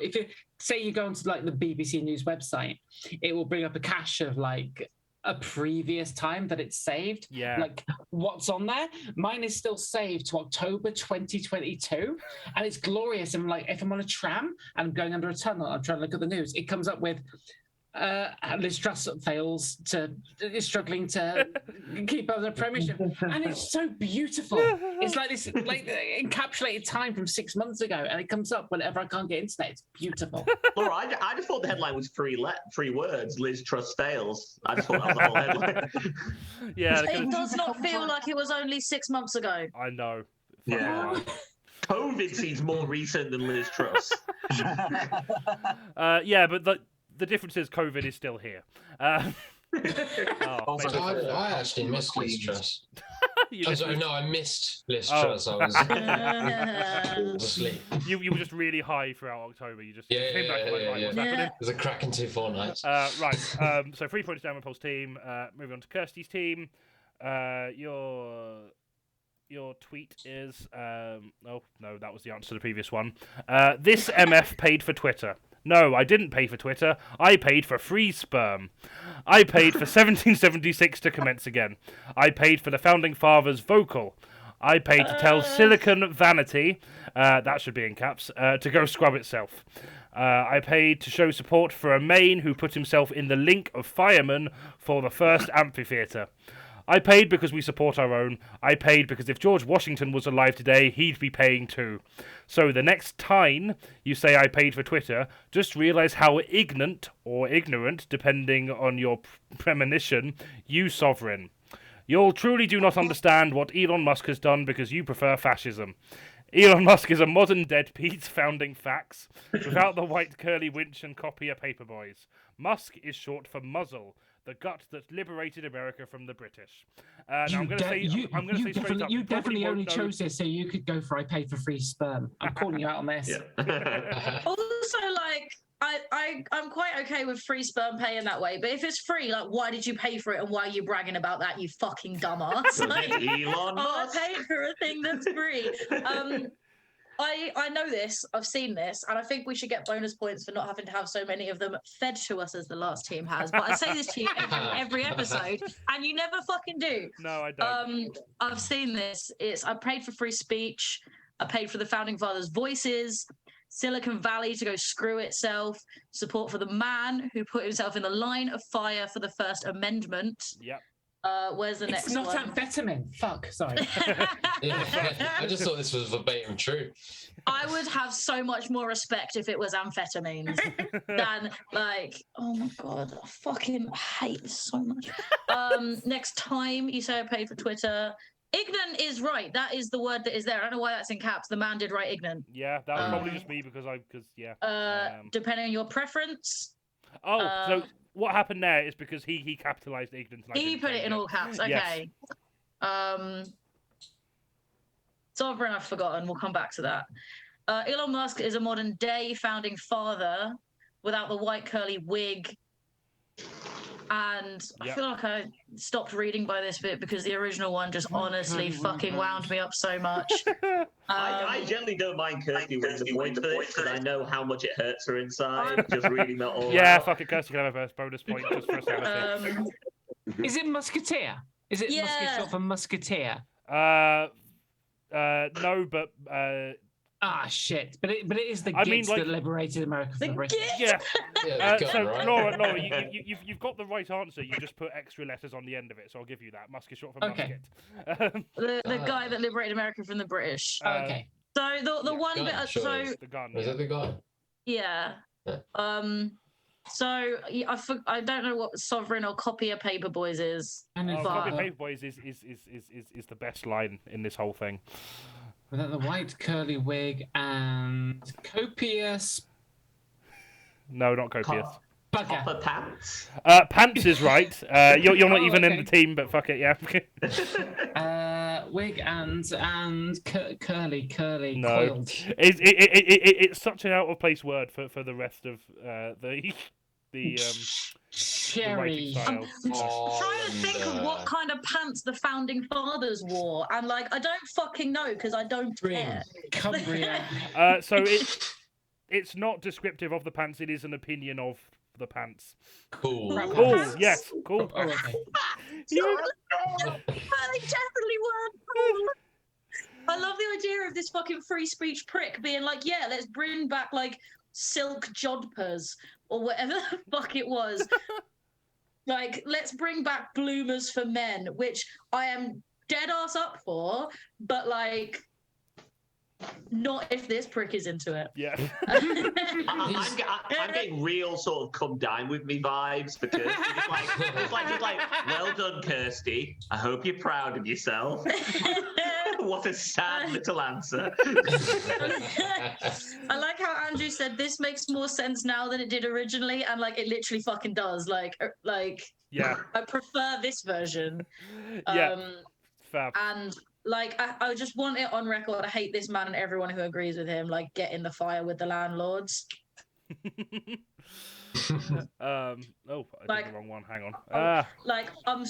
say you go onto like the BBC News website, it will bring up a cache of like a previous time that it's saved. Yeah. Like what's on there? Mine is still saved to October 2022, and it's glorious. And like if I'm on a tram and I'm going under a tunnel, I'm trying to look at the news. It comes up with Liz Truss is struggling to keep up the premiership, and it's so beautiful. It's like this, like encapsulated time from 6 months ago, and it comes up whenever I can't get internet. It's beautiful. Laura, I just thought the headline was three words. Liz Truss fails. I just thought that was the whole headline. Yeah, It does not feel like it was only 6 months ago. I know. Yeah. COVID seems more recent than Liz Truss. Yeah, but the difference is COVID is still here. Also, I actually missed Liz Truss. I missed Liz Oh. Truss. I was asleep. You were just really high throughout October. You just came back like, right, what's yeah. happening? It was a cracking 2 fortnights. Right. So 3 points down AMARPAL's team. Moving on to KIRSTIE's team. Your tweet is oh no, that was the answer to the previous one. This MF paid for Twitter. No, I didn't pay for Twitter. I paid for free sperm. I paid for 1776 to commence again. I paid for the founding fathers' vocal. I paid to tell Silicon Vanity, that should be in caps, to go scrub itself. I paid to show support for a Maine who put himself in the link of firemen for the first amphitheatre. I paid because we support our own. I paid because if George Washington was alive today, he'd be paying too. So the next time you say I paid for Twitter, just realise how ignorant or ignorant, depending on your premonition, you sovereign. You'll truly do not understand what Elon Musk has done because you prefer fascism. Elon Musk is a modern dead Pete founding facts, without the white curly winch and copier paperboys. Musk is short for muzzle, the gut that liberated America from the British. Now I'm going to say straight up. You definitely only chose this so you could go for I paid for free sperm. I'm calling you out on this. Yeah. Also, like, I'm quite okay with free sperm pay in that way, but if it's free, like, why did you pay for it and why are you bragging about that, you fucking dumbass? Like, Elon I Musk. paid for a thing that's free. I know this, I've seen this, and I think we should get bonus points for not having to have so many of them fed to us as the last team has. But I say this to you every episode, and you never fucking do. No, I don't. I've seen this. I paid for free speech. I paid for the founding fathers' voices. Silicon Valley to go screw itself. Support for the man who put himself in the line of fire for the First Amendment. Yep. Where's the next It's not one? amphetamine. Fuck, sorry. Yeah, I just thought this was verbatim true. I would have so much more respect if it was amphetamines than like, oh my god, I fucking hate this so much. Next time you say I paid for Twitter, ignorant is right. That is the word that is there. I don't know why that's in caps. The man did write ignorant. Yeah, that was probably just me because yeah. Depending on your preference. So what happened there is because he capitalized ignorance. And I He didn't put it change in all caps. Okay. Yes. Sovereign, I've forgotten. We'll come back to that. Elon Musk is a modern day founding father without the white curly wig. And I feel like I stopped reading by this bit because the original one just honestly fucking wound me up so much. I generally don't mind Kirstie winning the point for this because I know how much it hurts her inside. Just reading that all out. Fuck it, Kirstie can have a bonus point just for sanity. Is it musketeer? Is it musket short for musketeer? No, but shit! But it is the I Gits mean, like, that liberated America from the British. yeah. Yeah, So right. Laura, you've got the right answer. You just put extra letters on the end of it, so I'll give you that. Musk is short for Okay. musket. The guy that liberated America from the British. Okay. So the one gun, bit. sure So is. The gun. Is that the guy? yeah. Yeah. So I don't know what Sovereign or Copier Paperboys is. And Oh, it's Copy Paperboys is the best line in this whole thing. without the white curly wig and copious No, not copious. bugger. Copper pants. Pants is right. You're not even in okay. the team, but fuck it, yeah. Wig and curly No, coiled. it's such an out of place word for the rest of the Cherry. writing style. I'm trying to think of what kind of pants the founding fathers wore, and like I don't fucking know because I don't care. Cumbria. So it's not descriptive of the pants. It is an opinion of the pants. Cool. Crap Cool. pants. Yes. Cool. Oh, okay. They definitely weren't cool. I love the idea of this fucking free speech prick being like, yeah, let's bring back like silk jodhpurs or whatever the fuck it was. Like, let's bring back bloomers for men, which I am dead ass up for, but like, not if this prick is into it. Yeah. I'm getting real sort of come down with me vibes because it's like, well done, Kirstie. I hope you're proud of yourself. What a sad little answer. I like how Andrew said this makes more sense now than it did originally, and like it literally fucking does. Like Yeah. I prefer this version. Yeah. Fab. And like I just want it on record. I hate this man and everyone who agrees with him. Like, get in the fire with the landlords. I did Like- the wrong one. Hang on. Like, I'm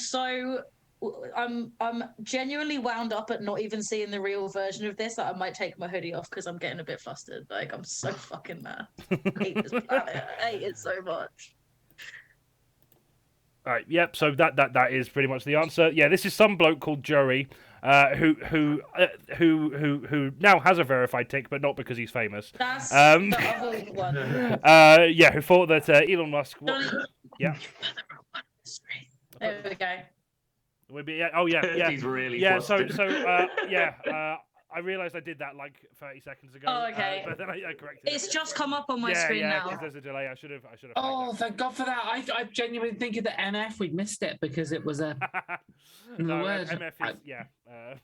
genuinely wound up at not even seeing the real version of this. That I might take my hoodie off because I'm getting a bit flustered. Like, I'm so fucking mad. I hate this planet. I hate it so much. All right. Yep. So that is pretty much the answer. Yeah. This is some bloke called Joey, who now has a verified tick, but not because he's famous. That's the other one. Yeah. Who thought that Elon Musk? Johnny... Yeah. There we go. Would be, yeah. Oh yeah. Yeah. He's really Yeah. flustered. I realized I did that like 30 seconds ago. Oh, okay. But then I corrected it. It's just come up on my yeah, screen yeah, now. 'cause there's a delay. I should have. Oh, thank God for that. I genuinely think of the MF. We'd missed it because it was a. No, word. MF is yeah.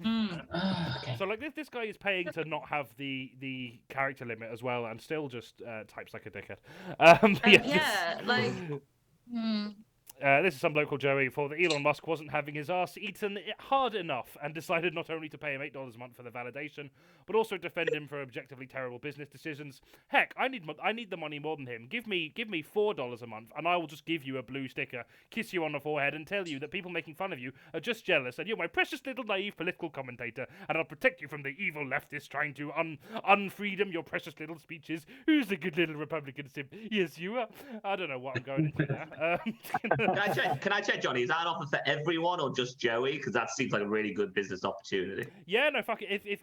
Okay. So like this guy is paying to not have the character limit as well, and still just types like a dickhead. Yeah, like. This is some bloke called Joey for that Elon Musk wasn't having his ass eaten hard enough and decided not only to pay him $8 a month for the validation, but also defend him for objectively terrible business decisions. Heck, I need the money more than him. Give me $4 a month, and I will just give you a blue sticker, kiss you on the forehead, and tell you that people making fun of you are just jealous, and you're my precious little naive political commentator, and I'll protect you from the evil leftists trying to unfreedom your precious little speeches. Who's the good little Republican simp? Yes, you are. I don't know what I'm going into now. Can I check, Johnny? Is that an offer for everyone or just Joey? Because that seems like a really good business opportunity. Yeah, no, fuck it. If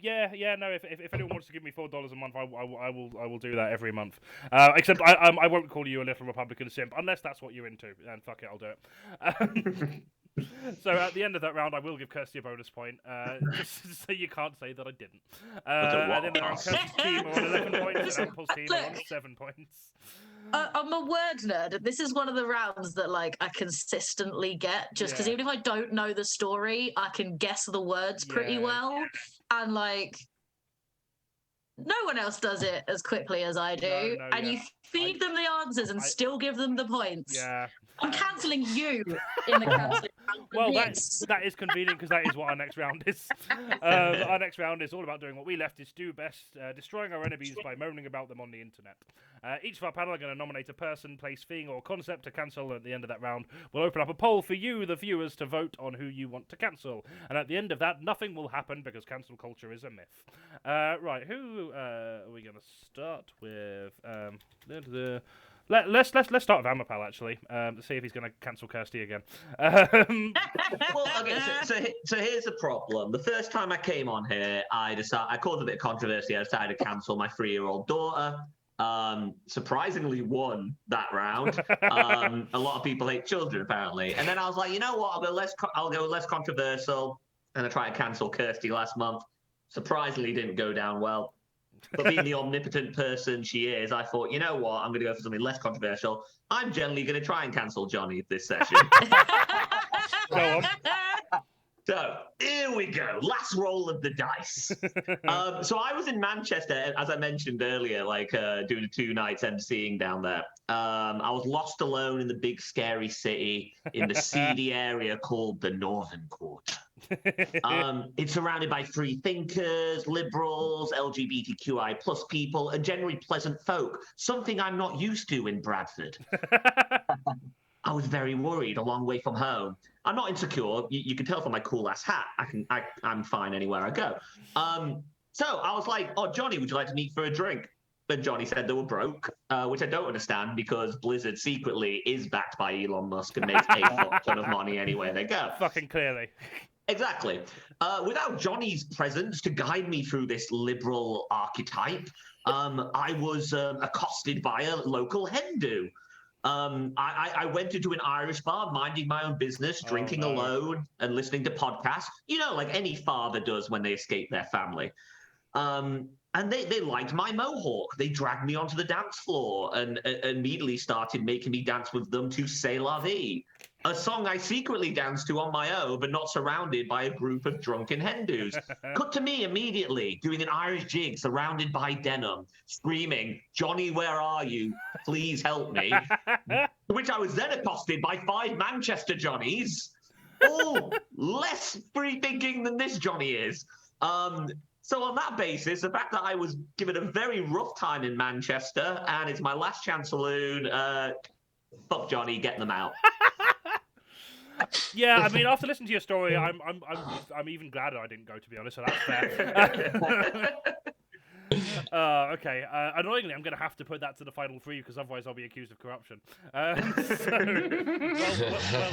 anyone wants to give me $4 a month, I will do that every month. Except I won't call you a little Republican simp unless that's what you're into. And fuck it, I'll do it. So at the end of that round, I will give Kirsty a bonus point, just so you can't say that I didn't. And then around Kirsty's team are on 11 points, and Ample's team are on 7 points. I'm a word nerd. This is one of the rounds that like I consistently get, just because even if I don't know the story, I can guess the words pretty well, and like no one else does it as quickly as I do. And you feed them the answers and still give them the points. Yeah. I'm cancelling you in the cancelling round. Well, that is convenient because that is what our next round is. Our next round is all about doing what we leftists do best, destroying our enemies by moaning about them on the internet. Each of our panel are going to nominate a person, place, thing, or concept to cancel. At the end of that round, we'll open up a poll for you, the viewers, to vote on who you want to cancel. And at the end of that, nothing will happen because cancel culture is a myth. Right, who are we going to start with? Let's start with AMARPAL actually. To see if he's going to cancel Kirstie again. Well, okay. So here's the problem. The first time I came on here, I caused a bit of controversy. I decided to cancel my 3-year-old daughter. Surprisingly won that round. A lot of people hate children apparently. And then I was like, you know what? I'll go less controversial. And I tried to cancel Kirstie last month. Surprisingly, didn't go down well. But being the omnipotent person she is, I thought, you know what? I'm going to go for something less controversial. I'm generally going to try and cancel Jonny this session. Go on. So here we go. Last roll of the dice. So I was in Manchester, as I mentioned earlier, like doing 2 nights emceeing down there. I was lost alone in the big scary city in the seedy area called the Northern Quarter. It's surrounded by free thinkers, liberals, LGBTQI plus people, and generally pleasant folk, something I'm not used to in Bradford. I was very worried, a long way from home. I'm not insecure. You can tell from my cool ass hat. I'm fine anywhere I go. So I was like, "Oh, Jonny, would you like to meet for a drink?" And Jonny said they were broke, which I don't understand because Blizzard secretly is backed by Elon Musk and makes a ton of money anywhere they go. Fucking clearly. Exactly. Without Jonny's presence to guide me through this liberal archetype, I was accosted by a local Hindu. I went into an Irish bar, minding my own business, drinking alone and listening to podcasts, you know, like any father does when they escape their family. And they liked my mohawk. They dragged me onto the dance floor and immediately started making me dance with them to C'est La Vie, a song I secretly danced to on my own, but not surrounded by a group of drunken Hindus. Cut to me immediately, doing an Irish jig surrounded by denim, screaming, "Jonny, where are you? Please help me." To which I was then accosted by 5 Manchester Johnnies, all less free-thinking than this Jonny is. So on that basis, the fact that I was given a very rough time in Manchester, and it's my last chance saloon, fuck Jonny, get them out. Yeah, I mean, after listening to your story, I'm even glad I didn't go, to be honest. So that's fair. Okay. Annoyingly, I'm going to have to put that to the final 3 because otherwise I'll be accused of corruption. Well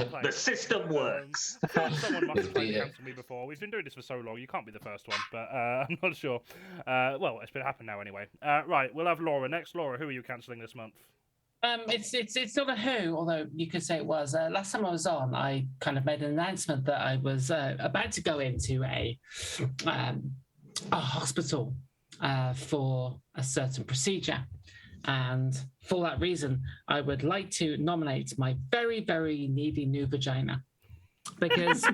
played. The system works. Someone must have tried to cancel me before. We've been doing this for so long. You can't be the first one, but I'm not sure. Well, it's been happening now anyway. Right, we'll have Laura next. Laura, who are you cancelling this month? It's not a who, although you could say it was. Last time I was on, I kind of made an announcement that I was about to go into a hospital for a certain procedure. And for that reason, I would like to nominate my very, very needy new vagina. Because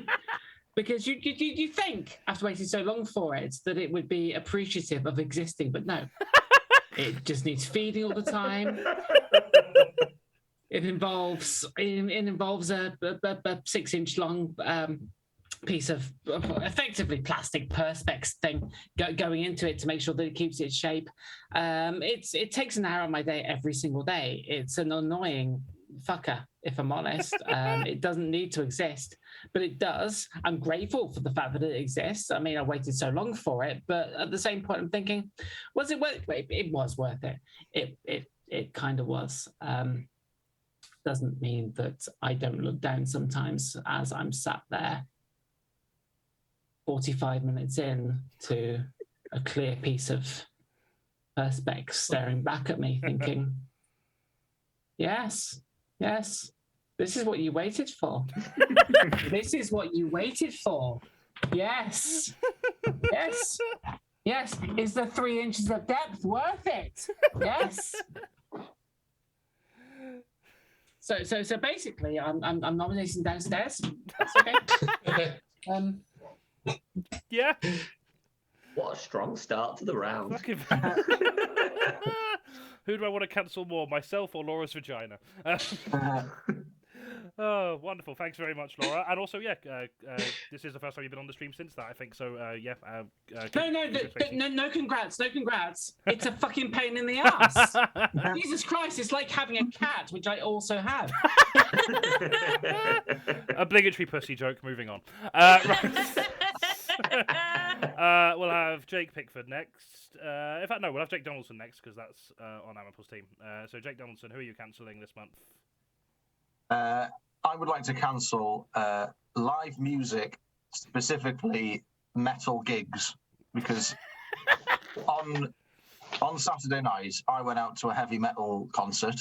because you think, after waiting so long for it, that it would be appreciative of existing, but no. It just needs feeding all the time. It involves a 6-inch long piece of effectively plastic perspex thing going into it to make sure that it keeps its shape. It takes an hour of my day every single day. It's an annoying fucker, if I'm honest. It doesn't need to exist, but it does. I'm grateful for the fact that it exists. I mean, I waited so long for it, but at the same point, I'm thinking, was it worth it? It was worth it. It kind of was. Doesn't mean that I don't look down sometimes as I'm sat there 45 minutes in to a clear piece of perspex staring back at me thinking, yes, This is what you waited for. This is what you waited for. Yes. Yes. Yes. Is the 3 inches of depth worth it? Yes. So basically, I'm nominating downstairs. That's okay. Yeah. What a strong start to the round. Fucking Who do I want to cancel more, myself or Laura's vagina? Oh, wonderful. Thanks very much, Laura. And also, this is the first time you've been on the stream since that, I think. So, No congrats. No congrats. It's a fucking pain in the ass. Jesus Christ, it's like having a cat, which I also have. Obligatory pussy joke, moving on. Right. We'll have Jake Pickford next. In fact, no, we'll have Jake Donaldson next, because that's on AMARPAL's team. So, Jake Donaldson, who are you cancelling this month? I would like to cancel live music, specifically metal gigs, because on Saturday night I went out to a heavy metal concert,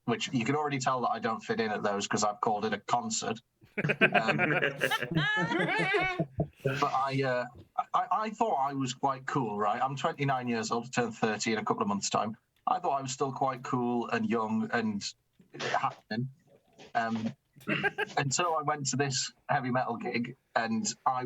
which you can already tell that I don't fit in at those because I've called it a concert. But I thought I was quite cool, right? I'm 29 years old, turn 30 in a couple of months' time. I thought I was still quite cool and young and happening. Until I went to this heavy metal gig, and I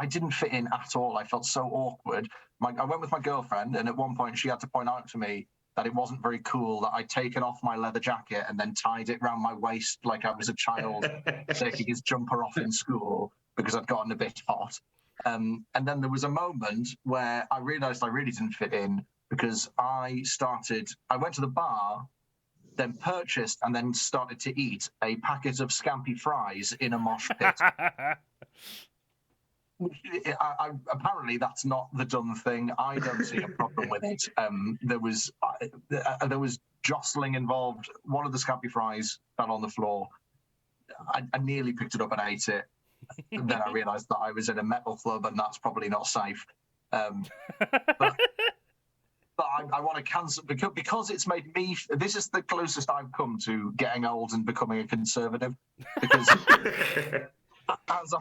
didn't fit in at all. I felt so awkward. I went with my girlfriend, and at one point she had to point out to me that it wasn't very cool that I'd taken off my leather jacket and then tied it around my waist like I was a child taking his jumper off in school because I'd gotten a bit hot. And then there was a moment where I realised I really didn't fit in because I went to the bar, then purchased and then started to eat a packet of scampi fries in a mosh pit. Apparently, that's not the done thing. I don't see a problem with it. There was jostling involved. One of the scampi fries fell on the floor. I nearly picked it up and ate it. Then I realised that I was in a metal club and that's probably not safe. But I want to cancel because it's made me. This is the closest I've come to getting old and becoming a conservative. Because as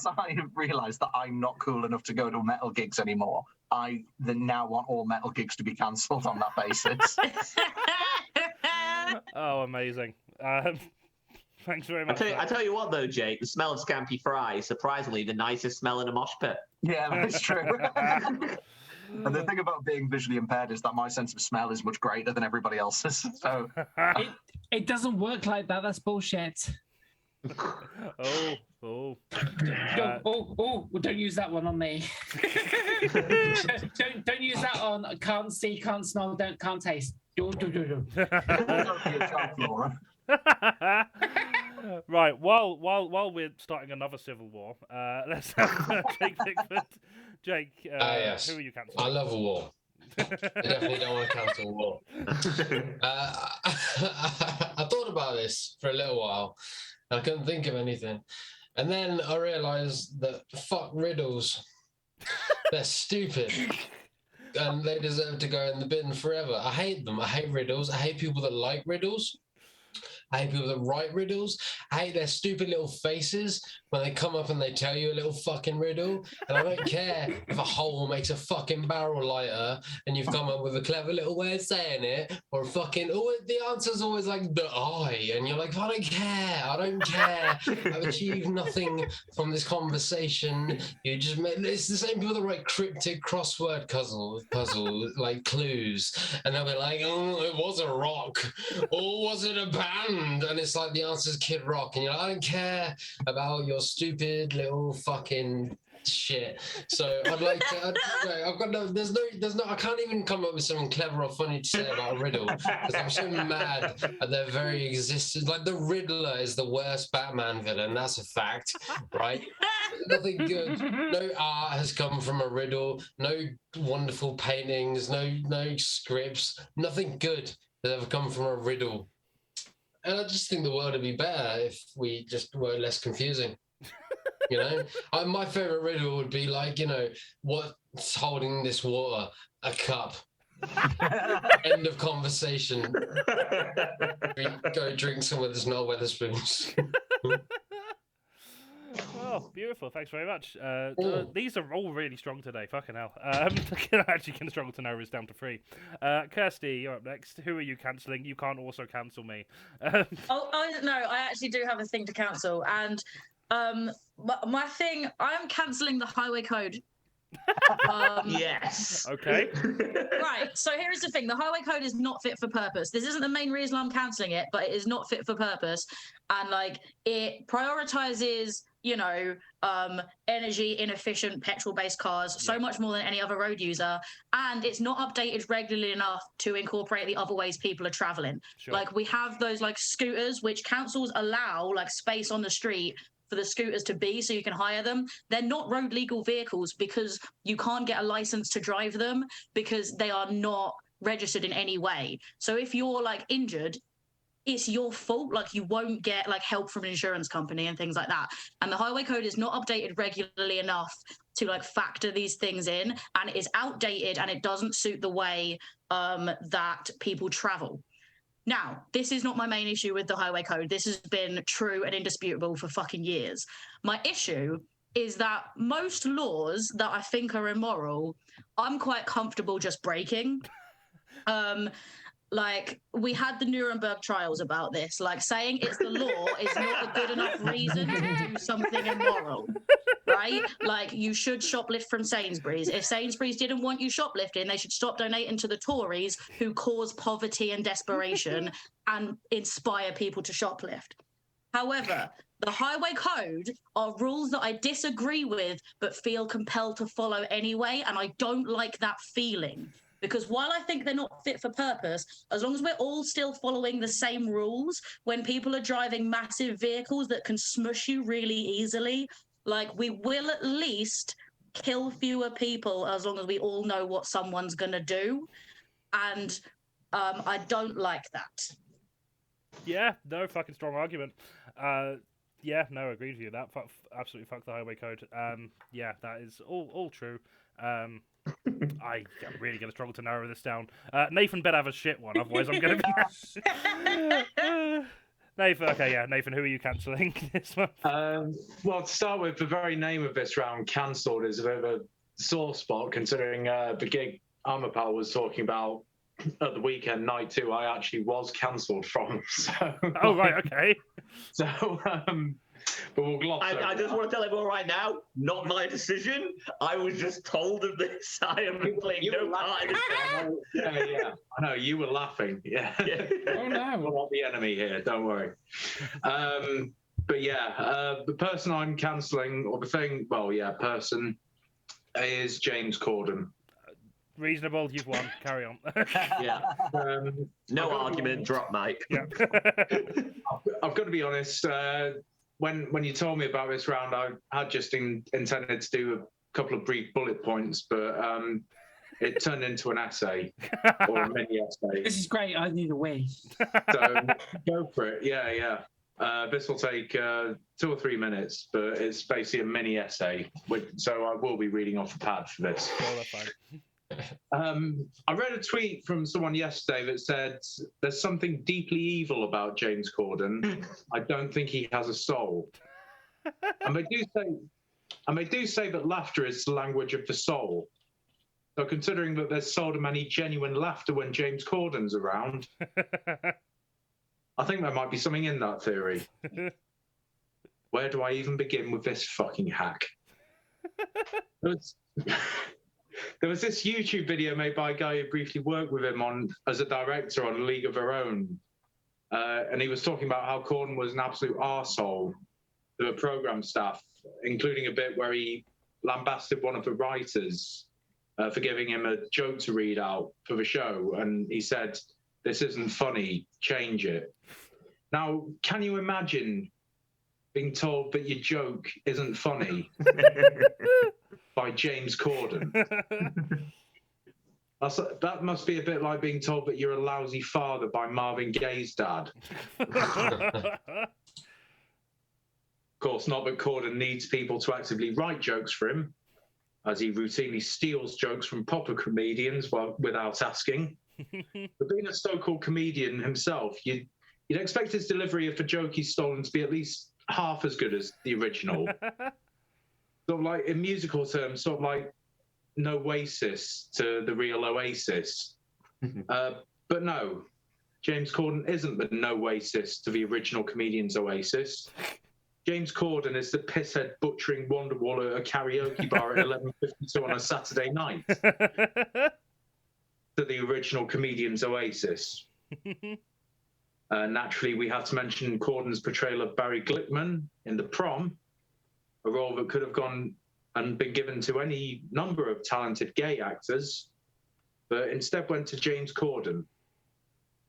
I have realised that I'm not cool enough to go to metal gigs anymore, I then now want all metal gigs to be cancelled on that basis. Oh, amazing! Thanks very much. I tell you what, though, Jake, the smell of scampi fries, surprisingly, the nicest smell in a mosh pit. Yeah, that's true. And the thing about being visually impaired is that my sense of smell is much greater than everybody else's. So it doesn't work like that. That's bullshit. Oh, don't use that one on me. don't use that on can't see, can't smell, can't taste. Right, while we're starting another civil war, let's have Jake Pickford. Jake, yes. Who are you cancelling? I love a war. I definitely don't want to cancel a war. I thought about this for a little while. I couldn't think of anything. And then I realised that fuck riddles. They're stupid. And they deserve to go in the bin forever. I hate them. I hate riddles. I hate people that like riddles. I hate people that write riddles. I hate their stupid little faces when they come up and they tell you a little fucking riddle. And I don't care if a hole makes a fucking barrel lighter and you've come up with a clever little way of saying it, or fucking, the answer's always like the eye. And you're like, I don't care. I don't care. I've achieved nothing from this conversation. You just it's the same people that write cryptic crossword puzzle like clues. And they'll be like, oh, it was a rock. Or was it a band? And it's like the answer's Kid Rock. And you're like, I don't care about your stupid little fucking shit. So I'd like to. There's no. I can't even come up with something clever or funny to say about a riddle because I'm so mad at their very existence. Like the Riddler is the worst Batman villain. That's a fact, right? Nothing good. No art has come from a riddle. No wonderful paintings. No scripts. Nothing good has ever come from a riddle. And I just think the world would be better if we just were less confusing. You know, my favorite riddle would be like, what's holding this water? A cup. End of conversation. Go drink some with us, not Weatherspoons. Oh, beautiful. Thanks very much. Oh. These are all really strong today. Fucking hell. Actually, can struggle to narrow this down to 3. Kirstie, you're up next. Who are you cancelling? You can't also cancel me. No, I actually do have a thing to cancel. And my thing, I'm cancelling the highway code. Yes. Okay. Right, so here's the thing. The highway code is not fit for purpose. This isn't the main reason I'm cancelling it, but it is not fit for purpose. And like it prioritizes, energy inefficient petrol-based cars so much more than any other road user. And it's not updated regularly enough to incorporate the other ways people are traveling. Sure. Like we have those like scooters, which councils allow like space on the street for the scooters to be so you can hire them. They're not road legal vehicles because you can't get a license to drive them because they are not registered in any way. So if you're like injured, it's your fault. Like you won't get like help from an insurance company and things like that. And the highway code is not updated regularly enough to like factor these things in, and it is outdated and it doesn't suit the way that people travel. Now, this is not my main issue with the highway code. This has been true and indisputable for fucking years. My issue is that most laws that I think are immoral, I'm quite comfortable just breaking. Like, we had the Nuremberg trials about this. Like, saying it's the law is not a good enough reason to do something immoral, right? Like, you should shoplift from Sainsbury's. If Sainsbury's didn't want you shoplifting, they should stop donating to the Tories who cause poverty and desperation and inspire people to shoplift. However, the highway code are rules that I disagree with but feel compelled to follow anyway, and I don't like that feeling. Because while I think they're not fit for purpose, as long as we're all still following the same rules, when people are driving massive vehicles that can smush you really easily, like we will at least kill fewer people as long as we all know what someone's going to do. And I don't like that. Yeah, no, fucking strong argument. Yeah, no, I agree with you. That absolutely fuck the highway code. Yeah, that is all true. I'm really going to struggle to narrow this down. Nathan better have a shit one, otherwise I'm going to be... Nathan, okay, yeah. Nathan, who are you cancelling this one? Well, to start with, the very name of this round, cancelled, is a bit of a sore spot, considering the gig AMARPAL was talking about at the weekend, night 2, I actually was cancelled from. So, oh, right, okay. So, but we'll gloss over I just want to tell everyone right now, not my decision. I was just told of this. I am playing no part in this. Yeah, I know, you were laughing. Yeah. Oh, no. We're not the enemy here, don't worry. But yeah, the person I'm cancelling, or the thing, well, yeah, person, is James Corden. Reasonable, you've won. Carry on. Yeah. No argument, drop mic. Yeah. I've got to be honest. When you told me about this round, I had just intended to do a couple of brief bullet points, but it turned into an essay or a mini essay. This is great. I need a wee. So go for it. Yeah. This will take 2 or 3 minutes, but it's basically a mini essay. So I will be reading off the pad for this. Oh, that's fine. I read a tweet from someone yesterday that said there's something deeply evil about James Corden. I don't think he has a soul. And they do say that laughter is the language of the soul. So considering that there's seldom any genuine laughter when James Corden's around, I think there might be something in that theory. Where do I even begin with this fucking hack? There was this YouTube video made by a guy who briefly worked with him as a director on League of Their Own. And he was talking about how Corden was an absolute arsehole to the program staff, including a bit where he lambasted one of the writers for giving him a joke to read out for the show. And he said, "This isn't funny, change it." Now, can you imagine being told that your joke isn't funny by James Corden? That must be a bit like being told that you're a lousy father by Marvin Gaye's dad. Of course, not that Corden needs people to actively write jokes for him. as he routinely steals jokes from proper comedians without asking. But being a so-called comedian himself, you'd expect his delivery of a joke he's stolen to be at least half as good as the original. Sort of like, in musical terms, sort of like Noasis to the real Oasis. But no, James Corden isn't the Noasis to the original comedian's Oasis. James Corden is the pisshead butchering Wonderwall at a karaoke bar at 11:52 on a Saturday night. To the original comedian's Oasis. Naturally, we have to mention Corden's portrayal of Barry Glickman in The Prom, a role that could have gone and been given to any number of talented gay actors, but instead went to James Corden,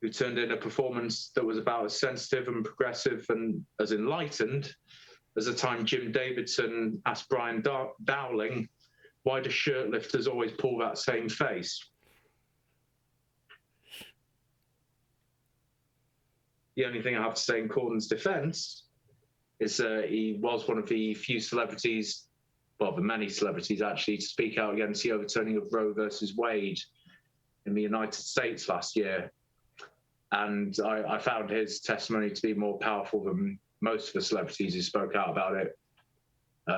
who turned in a performance that was about as sensitive and progressive and as enlightened as the time Jim Davidson asked Brian Dowling, why do shirtlifters always pull that same face? The only thing I have to say in Corden's defense is he was one of the few celebrities, well, the many celebrities actually, to speak out against the overturning of Roe versus Wade in the United States last year. And I found his testimony to be more powerful than most of the celebrities who spoke out about it,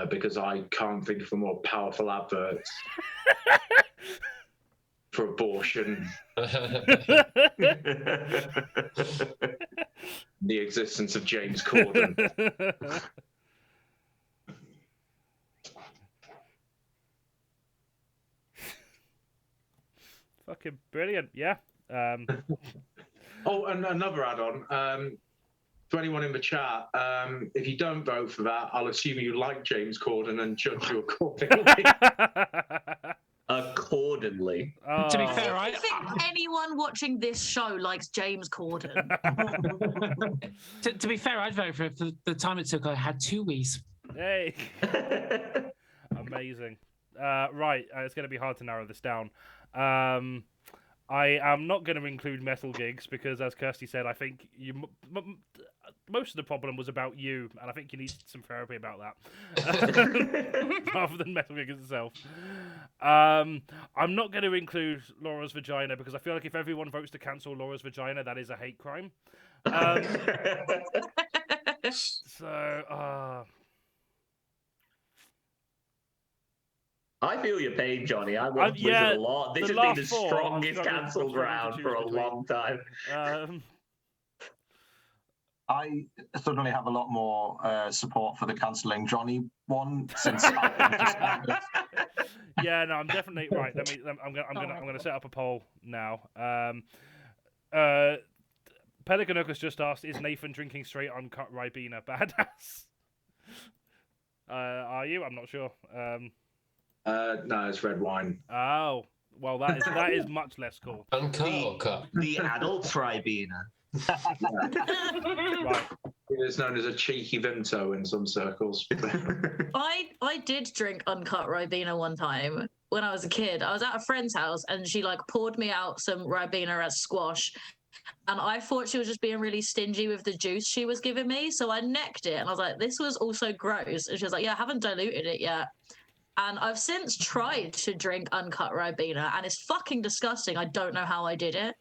because I can't think of a more powerful advert for abortion. The existence of James Corden. Fucking brilliant, yeah. Oh, and another add-on. To anyone in the chat, if you don't vote for that, I'll assume you like James Corden and judge you accordingly. Accordingly. To be fair, I think anyone watching this show likes James Corden. to be fair, I'd vote for it. For the time it took, I had 2 weeks. Hey. Amazing. Right, it's going to be hard to narrow this down. I am not going to include metal gigs because, as Kirstie said, I think most of the problem was about you, and I think you need some therapy about that, rather than metal gigs itself. I'm not going to include Laura's vagina because I feel like if everyone votes to cancel Laura's vagina, that is a hate crime. I feel your pain, Johnny. I watched Blizzard a lot. This has been the strongest cancelled round for a long time. I suddenly have a lot more support for the cancelling Johnny one since. Yeah, no, I'm definitely right. I'm gonna set up a poll now. Pelicanocus just asked, "Is Nathan drinking straight uncut Ribena badass?" Are you? I'm not sure. No, it's red wine. Oh, well, that is much less cool. Uncut or cut? The adult Ribena. Right. It is known as a cheeky Vimto in some circles. I did drink uncut Ribena one time when I was a kid. I was at a friend's house and she poured me out some Ribena as squash. And I thought she was just being really stingy with the juice she was giving me. So I necked it and I was like, this was also gross. And she was like, yeah, I haven't diluted it yet. And I've since tried to drink uncut Ribena and it's fucking disgusting. I don't know how I did it.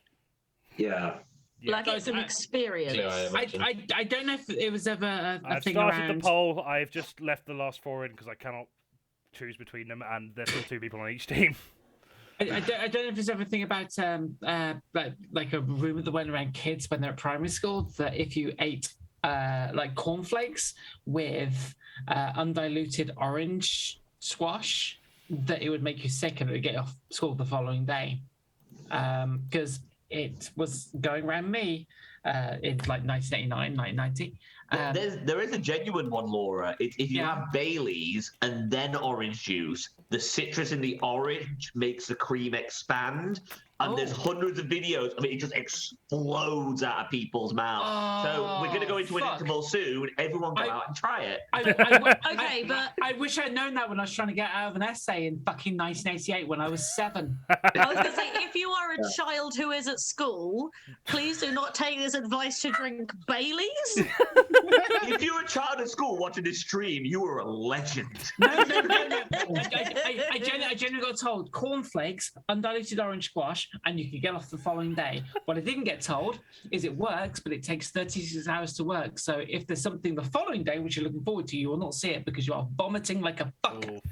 Yeah. It's an experience. I don't know if it was ever a thing I've started around. the poll. I've just left the last 4 in because I cannot choose between them, and there's still 2 people on each team. I don't know if there's ever a thing about like a rumor that went around kids when they're at primary school that if you ate like cornflakes with undiluted orange squash, that it would make you sick and it would get you off school the following day. Because it was going around me in 1989, 1990. There is a genuine one, Laura. If you have Baileys and then orange juice, the citrus in the orange makes the cream expand. And there's hundreds of videos of it just explodes out of people's mouths. So we're going to go into an interval soon. Everyone go out and try it. Okay, but I wish I'd known that when I was trying to get out of an essay in fucking 1988 when I was 7. I was going to say, if you are a child who is at school, please do not take this advice to drink Baileys. If you're a child at school watching this stream, you are a legend. No. I generally got told cornflakes, undiluted orange squash, and you could get off the following day. What I didn't get told is it works, but it takes 36 hours to work. So if there's something the following day, which you're looking forward to, you will not see it because you are vomiting like a fuck. It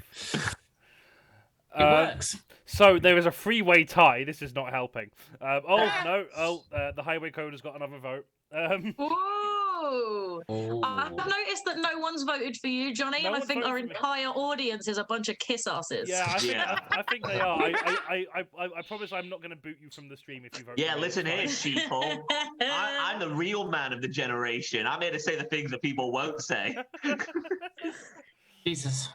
works. So there is a 3-way tie. This is not helping. The highway code has got another vote. Ooh. I've noticed that no one's voted for you, Johnny, and I think our entire audience is a bunch of kiss asses. Yeah, I think they are. I promise I'm not going to boot you from the stream if you vote. Yeah, listen here, sheeple. I'm the real man of the generation. I'm here to say the things that people won't say. Jesus.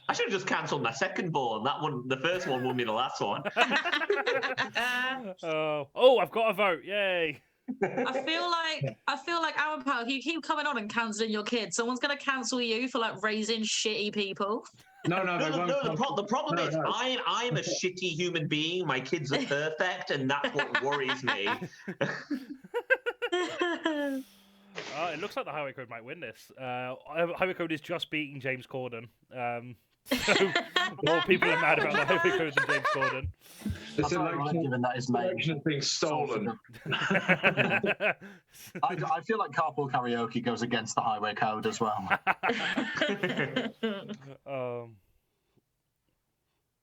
I should have just cancelled my second born. That one, the first one, won me the last one. I've got a vote! Yay! I feel like AMARPAL, if you keep coming on and cancelling your kids, someone's gonna cancel you for like raising shitty people. No, they won't. The problem is I'm a shitty human being. My kids are perfect, and that's what worries me. It looks like the highway code might win this. Highway code is just beating James Corden. So more people are mad about the highway code than James Corden. This election is being stolen. I feel like carpool karaoke goes against the highway code as well.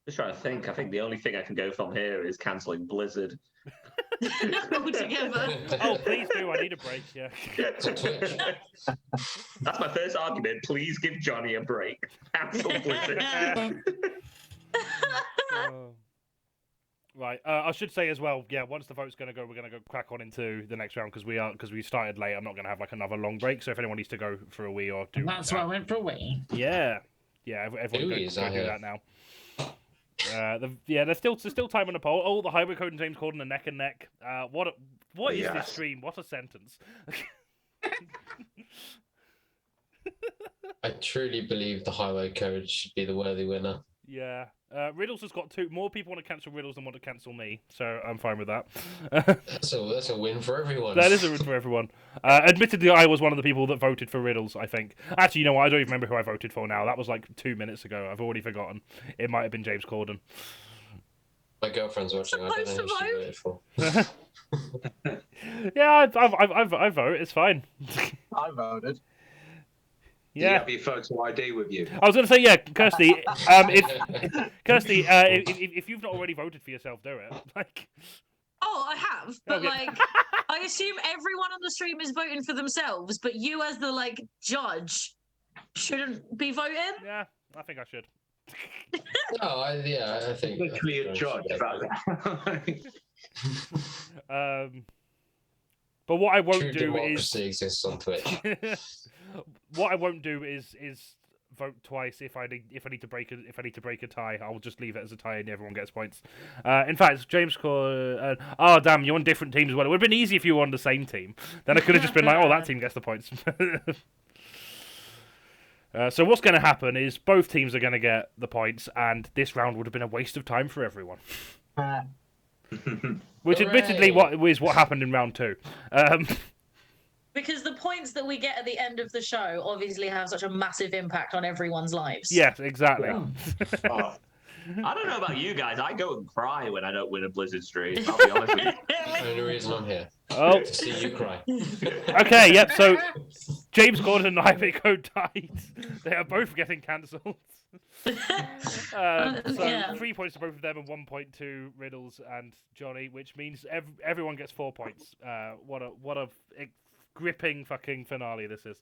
Just trying to think. I think the only thing I can go from here is cancelling Blizzard. Altogether. Oh, please do. I need a break. Yeah. That's my first argument. Please give Johnny a break. Cancel Blizzard. Right. I should say as well. Yeah. Once the vote's going to go, we're going to go crack on into the next round because we started late. I'm not going to have like another long break. So if anyone needs to go for a wee or do, that's why I went for a wee. Yeah. Everyone go do that now. There's still time on the poll. Oh, the highway code and James Corden are neck and neck. What is this stream? What a sentence! I truly believe the highway code should be the worthy winner. Yeah, Riddles has got more people want to cancel Riddles than want to cancel me, so I'm fine with that. That's a win for everyone. That is a win for everyone. Admittedly, I was one of the people that voted for Riddles, I think. Actually, you know what? I don't even remember who I voted for now. That was like 2 minutes ago. I've already forgotten. It might have been James Corden. My girlfriend's watching. I don't know who she voted for. Yeah, I vote. It's fine. I voted. Yeah. You have your photo ID with you. I was going to say, yeah, KIRSTIE. If you've not already voted for yourself, do it. Like. Oh, I have, but like, I assume everyone on the stream is voting for themselves, but you, as the judge, shouldn't be voting. Yeah, I think I should. No, I think literally a judge about that. But what I won't True do democracy exists on Twitch. What I won't do is vote twice if I need to break a tie. I'll just leave it as a tie and everyone gets points. In fact, James oh damn, you're on different teams as well. It would have been easy if you were on the same team. Then I could have just been like, oh, that team gets the points. So what's going to happen is both teams are going to get the points, and this round would have been a waste of time for everyone. Which, admittedly, is what happened in round 2. Because the points that we get at the end of the show obviously have such a massive impact on everyone's lives. Yes, exactly. Oh. I don't know about you guys. I go and cry when I don't win a Blizzard stream. I'll be honest with you. That's the only reason I'm here. Oh, to see you cry. Okay, yep. So James Corden and Highway Code died. They are both getting cancelled. So 3 points to both of them and 1 point to Riddles and Johnny, which means everyone gets 4 points. What a gripping fucking finale this is.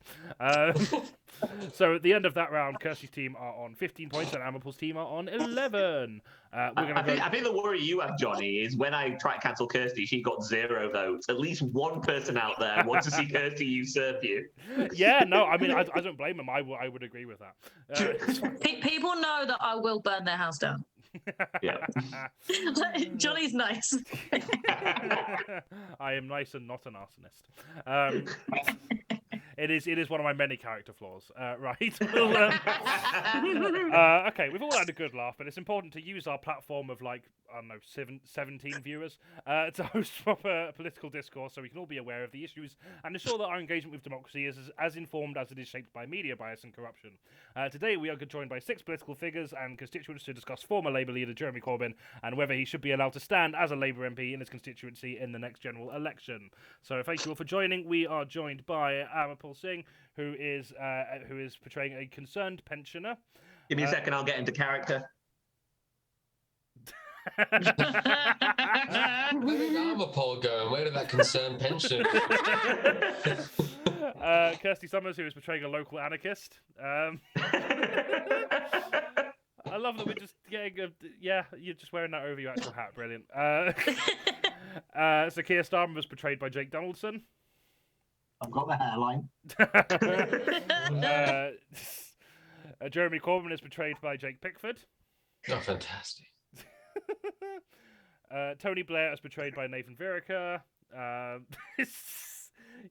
So at the end of that round, KIRSTIE's team are on 15 points and AMARPAL's team are on 11. I think the worry you have, Johnny, is when I try to cancel KIRSTIE, she got 0 votes. At least one person out there wants to see KIRSTIE usurp you. Yeah, no, I mean, I don't blame him. I would agree with that. People know that I will burn their house down. Yeah. Johnny's nice. I am nice and not an arsonist. It is one of my many character flaws, right? Okay, we've all had a good laugh, but it's important to use our platform of, like, I don't know, 17 viewers to host proper political discourse so we can all be aware of the issues and ensure that our engagement with democracy is as informed as it is shaped by media bias and corruption. Today we are joined by 6 political figures and constituents to discuss former Labour leader Jeremy Corbyn and whether he should be allowed to stand as a Labour MP in his constituency in the next general election. So thank you all for joining. We are joined by AMARPAL SINGH, who is portraying a concerned pensioner. Give me a second, I'll get into character. Where did AMARPAL go and where did that concern pension? Kirstie Summers, who is portraying a local anarchist. I love that we're just getting you're just wearing that over your actual hat. Brilliant. So Keir Starmer was portrayed by Jake Donaldson. I've got the hairline. Jeremy Corbyn is portrayed by Jake Pickford. Oh, fantastic. Tony Blair is portrayed by Nathan VIRICA.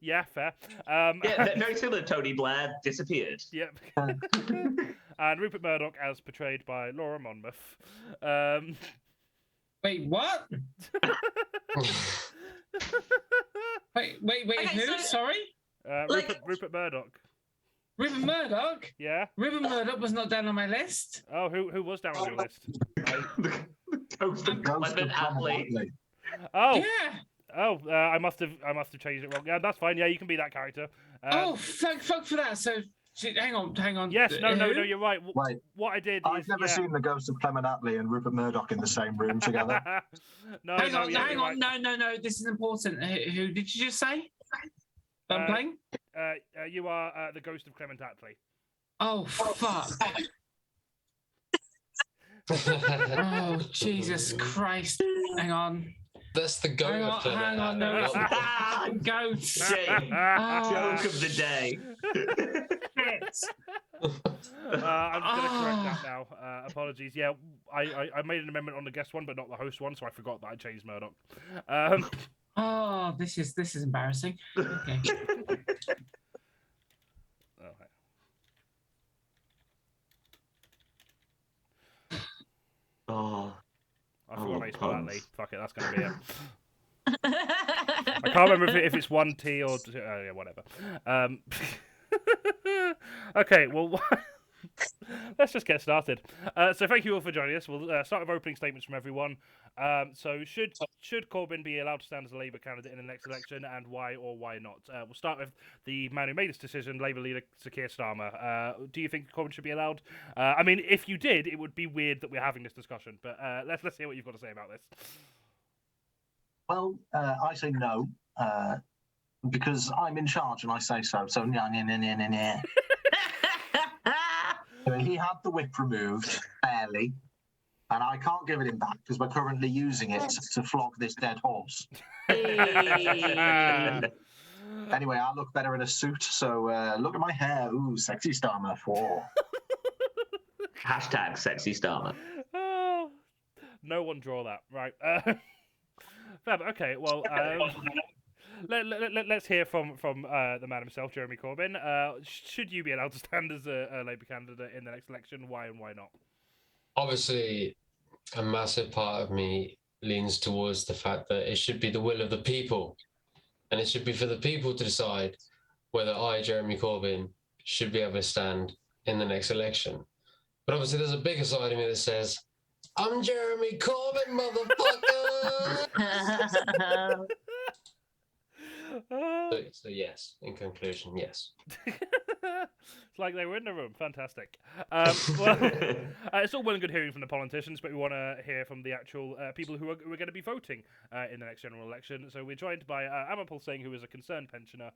Yeah, fair. Yeah, very similar to Tony Blair, disappeared. Yep. And Rupert Murdoch as portrayed by Laura Monmouth. Wait, what? wait, Okay, who? so- Sorry? Rupert Murdoch. Rupert Murdoch? Yeah. Rupert Murdoch was not down on my list. Oh, who was down on your list? The ghost of Clement Attlee. Oh. Yeah. Oh, I must have changed it wrong. Yeah, that's fine. Yeah, you can be that character. Fuck for that. So, hang on. Yes, no, Who? you're right. Wait, What I did I've is, never seen the ghost of Clement Attlee and Rupert Murdoch in the same room together. Hang on. No. This is important. Who did you just say? That I'm playing? You are the ghost of Clement Attlee. Oh, fuck. Oh, Jesus Christ. Hang on. That's the goat of Clement Hang on, no. Attlee, not- It's goat. Jake, Oh, joke of the day. shit. I'm going to correct that now. Apologies. Yeah, I made an amendment on the guest one, but not the host one, so I forgot that I changed Murdoch. Oh, this is embarrassing. Okay. Oh, I forgot how you spell puns. Attlee. Fuck it, that's going to be it. I can't remember if it's one T or two, yeah, whatever. Okay, well, let's just get started. So thank you all for joining us. We'll start with opening statements from everyone. So should Corbyn be allowed to stand as a Labour candidate in the next election, and why or why not? We'll start with the man who made this decision, Labour leader Sir Keir Starmer. Do you think Corbyn should be allowed? I mean, if you did, it would be weird that we're having this discussion. But let's hear what you've got to say about this. Well, I say no, because I'm in charge and I say so. So, nah. He had the whip removed, barely, and I can't give it him back because we're currently using it to flog this dead horse. Anyway, I look better in a suit, so look at my hair. Ooh, sexy Starmer 4. Hashtag sexy Starmer. Oh, no one draw that, right? Fab. Okay, well, let's hear from the man himself, Jeremy Corbyn. Should you be allowed to stand as a Labour candidate in the next election? Why and why not? Obviously, a massive part of me leans towards the fact that it should be the will of the people, and it should be for the people to decide whether I, Jeremy Corbyn, should be able to stand in the next election. But obviously, there's a bigger side of me that says, I'm Jeremy Corbyn, motherfucker! So yes, in conclusion, yes. It's like they were in the room. Fantastic. Well, it's all well and good hearing from the politicians, but we want to hear from the actual people who are going to be voting in the next general election. So we're joined by AMARPAL SINGH, who is a concerned pensioner.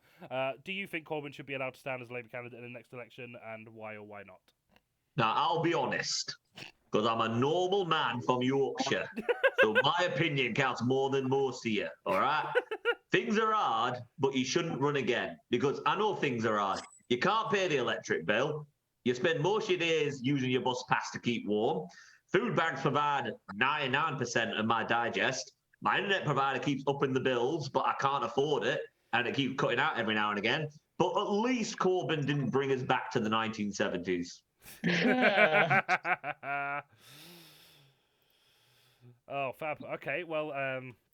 Do you think Corbyn should be allowed to stand as a Labour candidate in the next election, and why or why not? Now, I'll be honest, because I'm a normal man from Yorkshire, so my opinion counts more than most of you, all right? Things are hard, but you shouldn't run again, because I know things are hard. You can't pay the electric bill. You spend most of your days using your bus pass to keep warm. Food banks provide 99% of my digest. My internet provider keeps upping the bills, but I can't afford it, and it keeps cutting out every now and again. But at least Corbyn didn't bring us back to the 1970s. Oh, fab. Okay, well,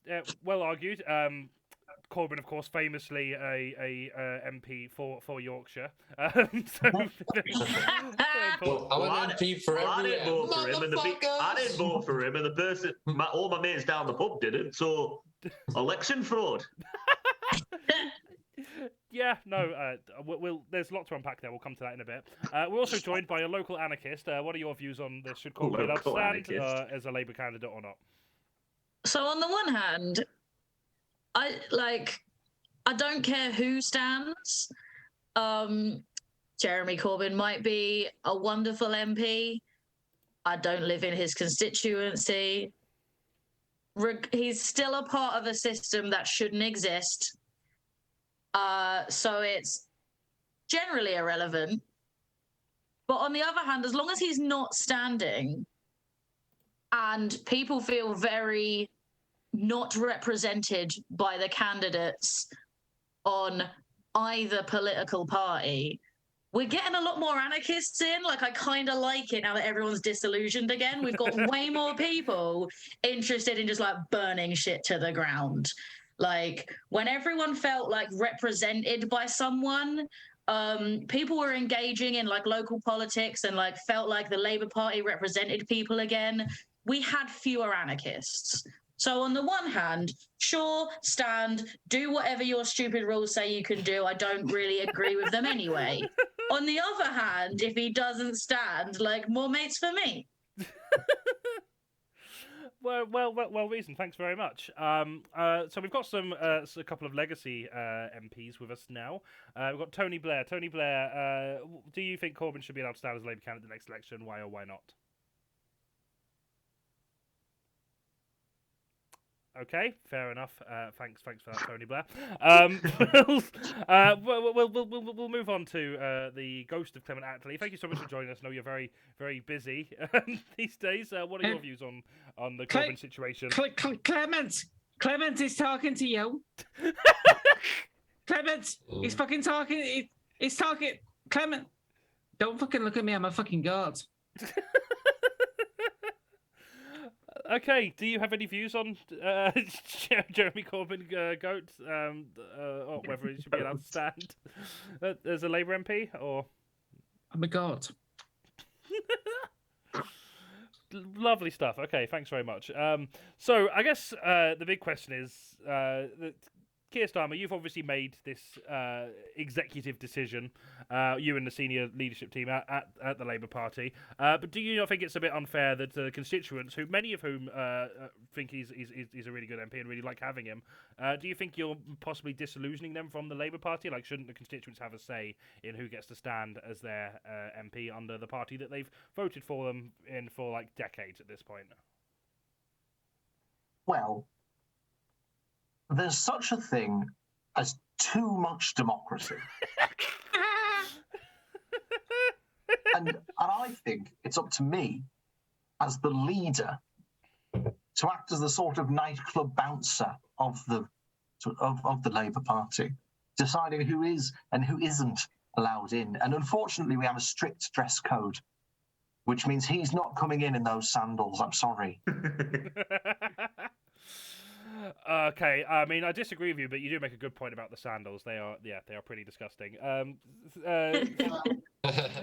yeah, well argued. Corbyn, of course, famously a MP for Yorkshire. Well, I'm an MP for I every didn't vote for him, and I didn't motherfuckers. vote for him, and the person, all my mates down the pub didn't. So, election fraud. Yeah, no, there's a lot to unpack there. We'll come to that in a bit. We're also joined by a local anarchist. What are your views on this? Should Corbyn be allowed to Local stand anarchist. as a Labour candidate or not? So on the one hand, I don't care who stands. Jeremy Corbyn might be a wonderful MP. I don't live in his constituency. He's still a part of a system that shouldn't exist. So it's generally irrelevant. But on the other hand, as long as he's not standing and people feel very not represented by the candidates on either political party, we're getting a lot more anarchists in. Like, I kind of like it now that everyone's disillusioned again. We've got way more people interested in just like burning shit to the ground. Like, when everyone felt like represented by someone, people were engaging in like local politics and like felt like the Labour Party represented people again. We had fewer anarchists. So on the one hand, sure, stand, do whatever your stupid rules say you can do. I don't really agree with them anyway. On the other hand, if he doesn't stand, like, more mates for me. Well reasoned. Thanks very much. So we've got a couple of legacy MPs with us now. We've got Tony Blair. Tony Blair, do you think Corbyn should be allowed to stand as a Labour candidate next election? Why or why not? Okay, fair enough. Thanks for that, Tony Blair. We'll move on to the ghost of Clement Attlee. Thank you so much for joining us. I know you're very, very busy these days. What are your views on the Corbyn situation? Clement is talking to you. Clement, he's fucking talking. He's talking. Clement, don't fucking look at me. I'm a fucking god. Okay, do you have any views on Jeremy Corbyn, GOAT, or whether he should be allowed to stand as a Labour MP, or? I'm a god. Lovely stuff. Okay, thanks very much. So I guess the big question is that Keir Starmer, you've obviously made this executive decision, you and the senior leadership team at the Labour Party. But do you not think it's a bit unfair that the constituents, who many of whom think he's a really good MP and really like having him, do you think you're possibly disillusioning them from the Labour Party? Like, shouldn't the constituents have a say in who gets to stand as their MP under the party that they've voted for them in for like decades at this point? Well, there's such a thing as too much democracy. and I think it's up to me, as the leader, to act as the sort of nightclub bouncer of the Labour Party, deciding who is and who isn't allowed in. And unfortunately, we have a strict dress code, which means he's not coming in those sandals. I'm sorry. Okay, I mean, I disagree with you, but you do make a good point about the sandals. They are pretty disgusting. I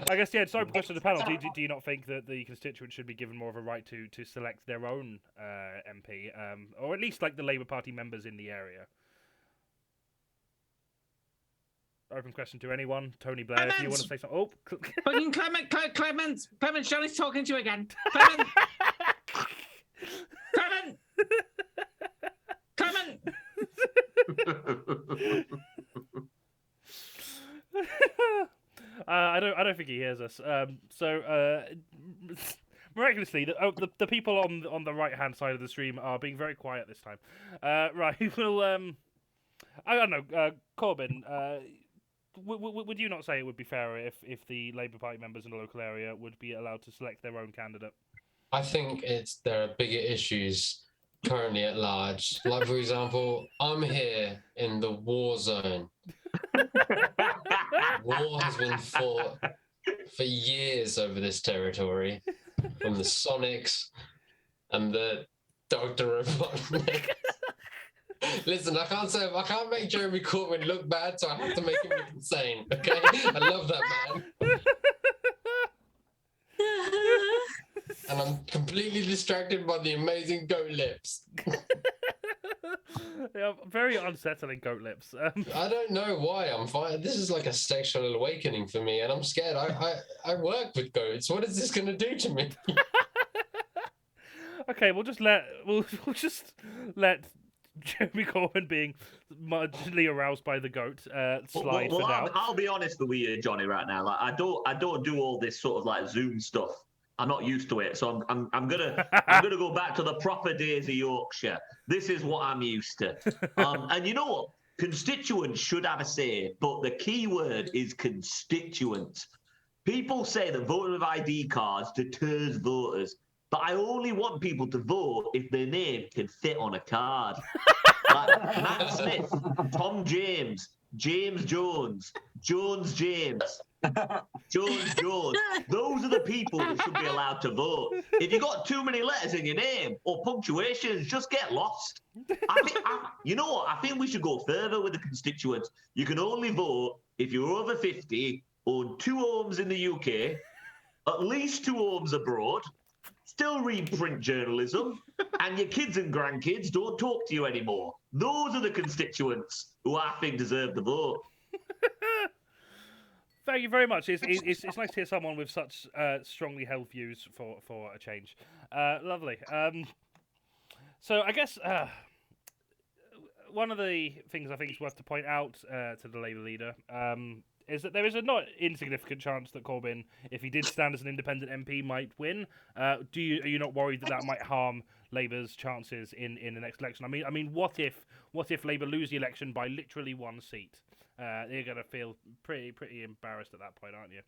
guess, yeah, so question to the panel. Do you not think that the constituents should be given more of a right to select their own MP, or at least like the Labour Party members in the area? Open question to anyone. Tony Blair, if you want to say something. Oh, fucking Clement, Johnny's talking to you again. Clement. I don't think he hears us. Miraculously, the people on the right hand side of the stream are being very quiet this time. Right, well, I don't know, Corbyn. Would you not say it would be fairer if the Labour Party members in the local area would be allowed to select their own candidate? I think there are bigger issues currently at large. Like, for example, I'm here in the war zone. War has been fought for years over this territory, from the Sonics and the Dr. Robotnik. Listen, I can't make Jeremy Corbyn look bad, so I have to make him look insane. Okay, I love that man. And I'm completely distracted by the amazing goat lips. Yeah, very unsettling goat lips. I don't know why I'm fine. This is like a sexual awakening for me, and I'm scared. I work with goats. What is this going to do to me? Okay, we'll just let Jeremy Corbyn being marginally aroused by the goat slide for now. I'll be honest with you, Johnny, right now. Like, I don't do all this sort of like Zoom stuff. I'm not used to it, so I'm gonna go back to the proper days of Yorkshire. This is what I'm used to. And you know what? Constituents should have a say, but the key word is constituents. People say that voting with ID cards deters voters, but I only want people to vote if their name can fit on a card. Like Matt Smith, Tom James, James Jones, Jones James, Jones Jones. Those are the people that should be allowed to vote. If you got too many letters in your name or punctuations, just get lost. You know what? I think we should go further with the constituents. You can only vote if you're over 50, own 2 homes in the UK, at least 2 homes abroad, still read print journalism, and your kids and grandkids don't talk to you anymore. Those are the constituents who I think deserve the vote. Thank you very much. It's nice to hear someone with such strongly held views for a change. Lovely. So I guess one of the things I think is worth to point out to the Labour leader is that there is a not insignificant chance that Corbyn, if he did stand as an independent MP, might win. Are you not worried that might harm Labour's chances in the next election? I mean, what if Labour lose the election by literally 1 seat? You're gonna feel pretty embarrassed at that point, aren't you?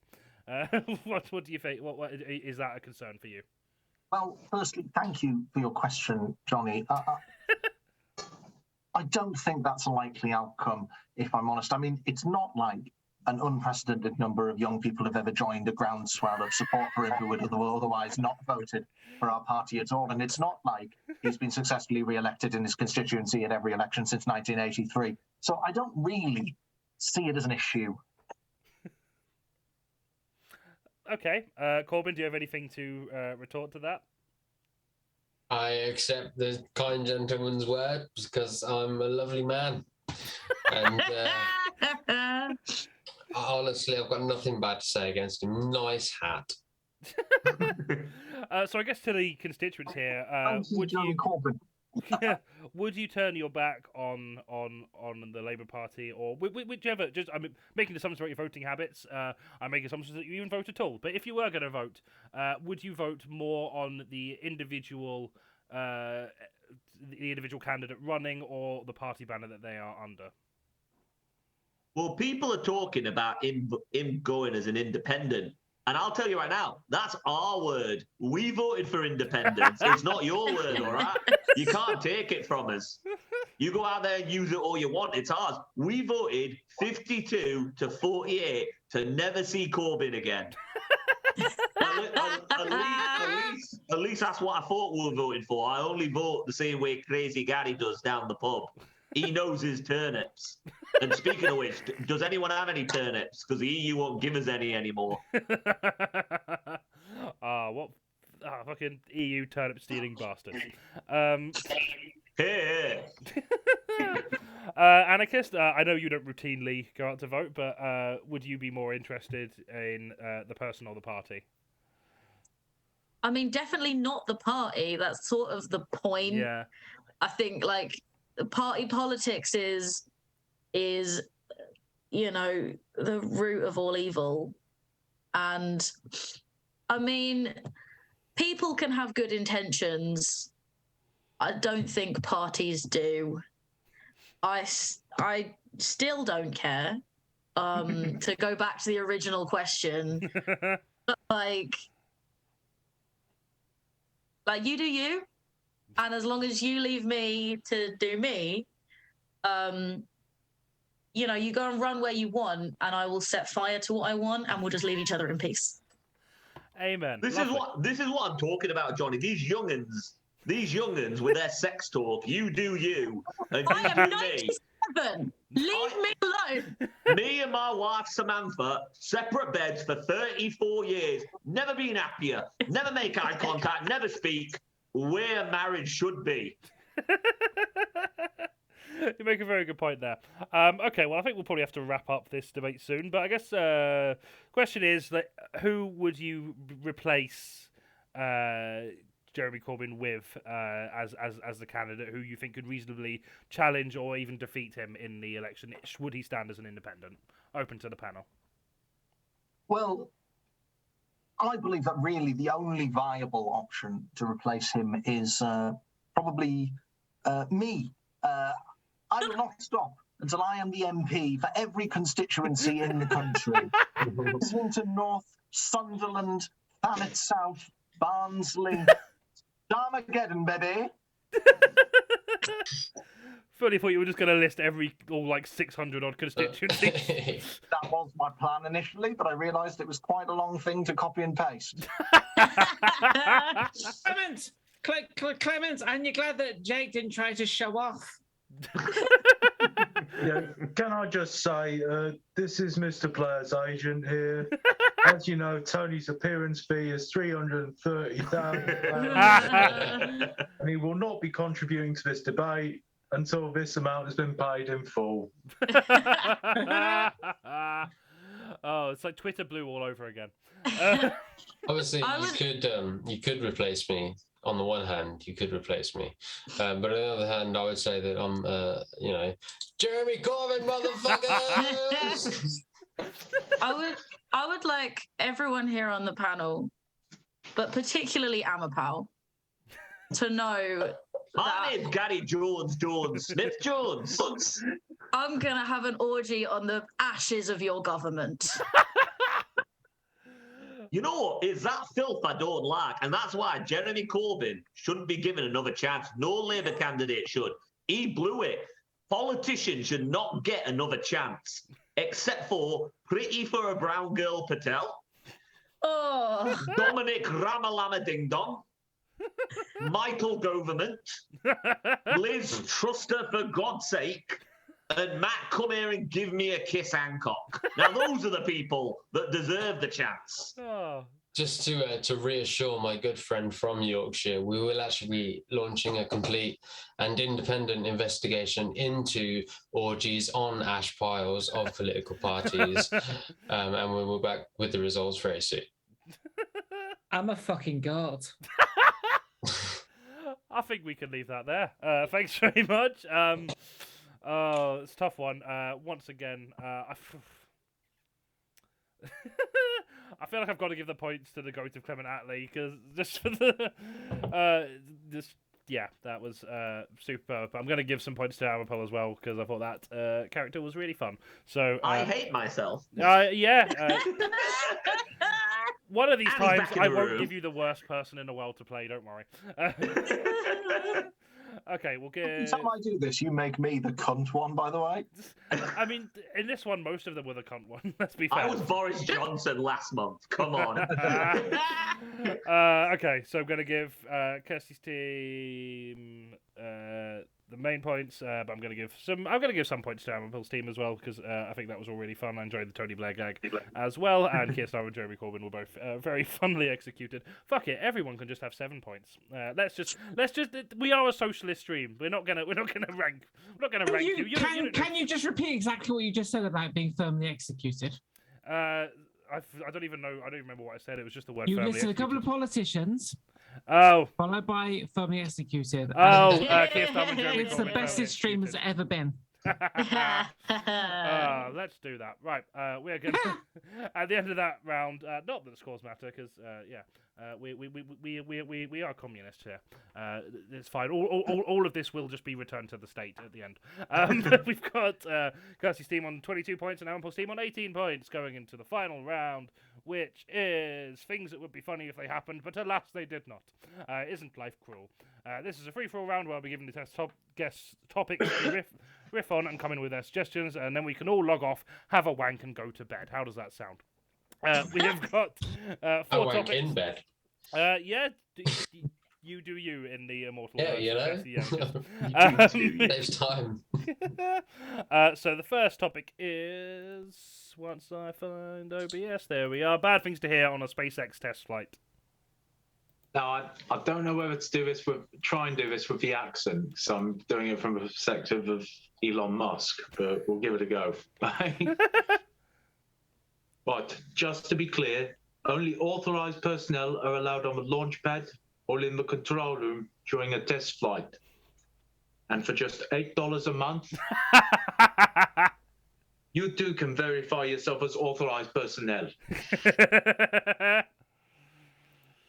What do you think? What is that a concern for you? Well, firstly, thank you for your question, Johnny. I don't think that's a likely outcome, if I'm honest. I mean, it's not like an unprecedented number of young people have ever joined a groundswell of support for him who would have otherwise not voted for our party at all. And it's not like he's been successfully re-elected in his constituency at every election since 1983. So I don't really see it as an issue. Okay. Corbyn, do you have anything to retort to that? I accept the kind gentleman's word because I'm a lovely man. And honestly, I've got nothing bad to say against him. Nice hat. So I guess to the constituents here, would you turn your back on the Labour Party, or whichever? Just I'm making assumptions about your voting habits. I'm making assumptions that you even vote at all. But if you were going to vote, would you vote more on the individual candidate running, or the party banner that they are under? Well, people are talking about him going as an independent. And I'll tell you right now, that's our word. We voted for independence. It's not your word, all right? You can't take it from us. You go out there and use it all you want. It's ours. We voted 52 to 48 to never see Corbyn again. At least that's what I thought we were voting for. I only vote the same way Crazy Gary does down the pub. He knows his turnips. And speaking of which, does anyone have any turnips? Because the EU won't give us any anymore. Fucking EU turnip stealing bastard. Hey. Anarchist, I know you don't routinely go out to vote, but would you be more interested in the person or the party? I mean, definitely not the party. That's sort of the point. Yeah. I think, like, party politics is you know, the root of all evil. And I mean, people can have good intentions. I don't think parties do. I still don't care. To go back to the original question, but like, Like, you do you, and as long as you leave me to do me, you know, you go and run where you want, and I will set fire to what I want, and we'll just leave each other in peace. Amen. This Lovely. is what I'm talking about, Johnny. These young'uns with their sex talk. You do you, and I you am do me. 97. Leave me alone. Me and my wife Samantha, separate beds for 34 years. Never been happier. Never make eye contact. Never speak. Where marriage should be. You make a very good point there. Okay, well, I think we'll probably have to wrap up this debate soon. But I guess question is that who would you replace Jeremy Corbyn with as the candidate who you think could reasonably challenge or even defeat him in the election? Would he stand as an independent? Open to the panel. Well, I believe that really the only viable option to replace him is probably me. I will not stop until I am the MP for every constituency in the country. Islington North, Sunderland, Thanet South, Barnsley, Armageddon, baby. Fully thought you were just going to list all like 600 odd constituencies. That was my plan initially, but I realised it was quite a long thing to copy and paste. Clement, and you're glad that Jake didn't try to show off. Yeah, can I just say, this is Mr. Player's agent here. As you know, Tony's appearance fee is £330,000, and he will not be contributing to this debate until this amount has been paid in full. Oh, it's like Twitter blue all over again. Obviously, you could replace me. On the one hand, you could replace me, but on the other hand, I would say that I'm, Jeremy Corbyn, motherfuckers. I would like everyone here on the panel, but particularly AMARPAL, to know My name's Gary Jones, Smith Jones. I'm gonna have an orgy on the ashes of your government. You know, it's that filth I don't like, and that's why Jeremy Corbyn shouldn't be given another chance. No Labour candidate should. He blew it. Politicians should not get another chance, except for Pretty for a Brown Girl Patel, Dominic Ramalama Ding Dong, Michael Government, Liz Truster for God's sake, and Matt, come here and give me a kiss, Hancock. Now, those are the people that deserve the chance. Oh. Just to reassure my good friend from Yorkshire, we will actually be launching a complete and independent investigation into orgies on ash piles of political parties, and we will be back with the results very soon. I'm a fucking god. I think we can leave that there. Thanks very much. Oh, it's a tough one. Once again, I feel like I've got to give the points to the goat of Clement Attlee because just for the, that was superb. I'm going to give some points to AMARPAL as well because I thought that character was really fun. So I hate myself. One of these And times, I won't room. give you the worst person in the world to play. Don't worry. Okay, we'll get. Every time I do this, you make me the cunt one, by the way. I mean, in this one, most of them were the cunt one. Let's be fair. I was Boris Johnson last month. Come on. Okay, so I'm going to give Kirstie's team the main points, but I'm going to give some points to AMARPAL's team as well because I think that was all really fun. I enjoyed the Tony Blair gag as well, and Keir Starmer and Jeremy Corbyn were both very funnily executed. Fuck it, everyone can just have 7 points. Let's just. We are a socialist stream. We're not gonna rank. We're not gonna rank you. Can you just repeat exactly what you just said about being firmly executed? I don't even know. I don't remember what I said. It was just the word. You firmly listed a couple of executed. politicians. Oh. Followed by firmly executed. Oh, Keir Starmer and Jeremy It's the Corbyn best firmly this stream has executed. ever been. Let's do that. Right, we're going to at the end of that round. Not that the scores matter, because we are communists here. It's fine. All of this will just be returned to the state at the end. We've got Kirstie's team on 22 points and AMARPAL's team on 18 points going into the final round, which is things that would be funny if they happened, but alas, they did not. Isn't life cruel? This is a free-for-all round where I'll be giving the guests topics to riff on and come in with their suggestions, and then we can all log off, have a wank, and go to bed. How does that sound? We have got 4 I wank topics. in bed. Yeah, you do you in the immortal Yeah, words you of know. Kirsty Young. Saves time. So the first topic is, once I find OBS, there we are. Bad things to hear on a SpaceX test flight. Now, I don't know whether to try and do this with the accent, so I'm doing it from the perspective of Elon Musk, but we'll give it a go. But just to be clear, only authorized personnel are allowed on the launch pad or in the control room during a test flight. And for just $8 a month, you too can verify yourself as authorized personnel.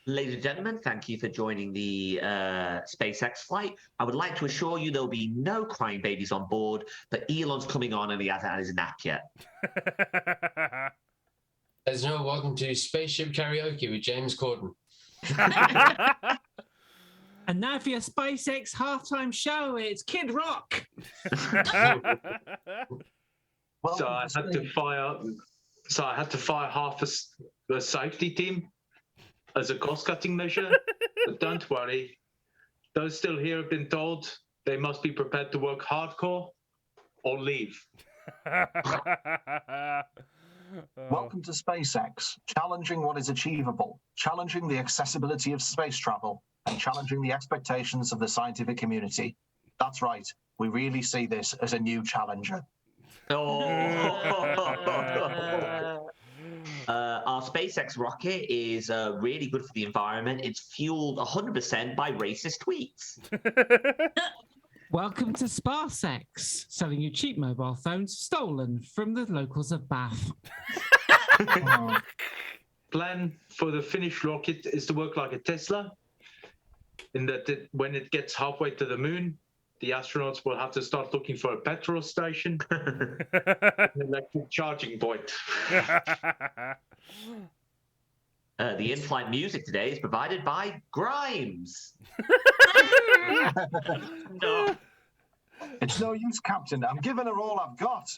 Ladies and gentlemen, thank you for joining the SpaceX flight. I would like to assure you there'll be no crying babies on board, but Elon's coming on and he hasn't had his nap yet. There's no welcome to Spaceship Karaoke with James Corden. And now for your SpaceX halftime show, it's Kid Rock. So I had to fire half the safety team as a cost-cutting measure. But don't worry, those still here have been told they must be prepared to work hardcore or leave. Welcome to SpaceX, challenging what is achievable, challenging the accessibility of space travel, and challenging the expectations of the scientific community. That's right, we really see this as a new challenger. Our SpaceX rocket is really good for the environment. It's fueled 100% by racist tweets. Welcome to SpaceX, selling you cheap mobile phones stolen from the locals of Bath. Plan for the finished rocket is to work like a Tesla, in that when it gets halfway to the moon, the astronauts will have to start looking for a petrol station, an electric charging point. The in-flight music today is provided by Grimes. No. It's no use, Captain. I'm giving her all I've got.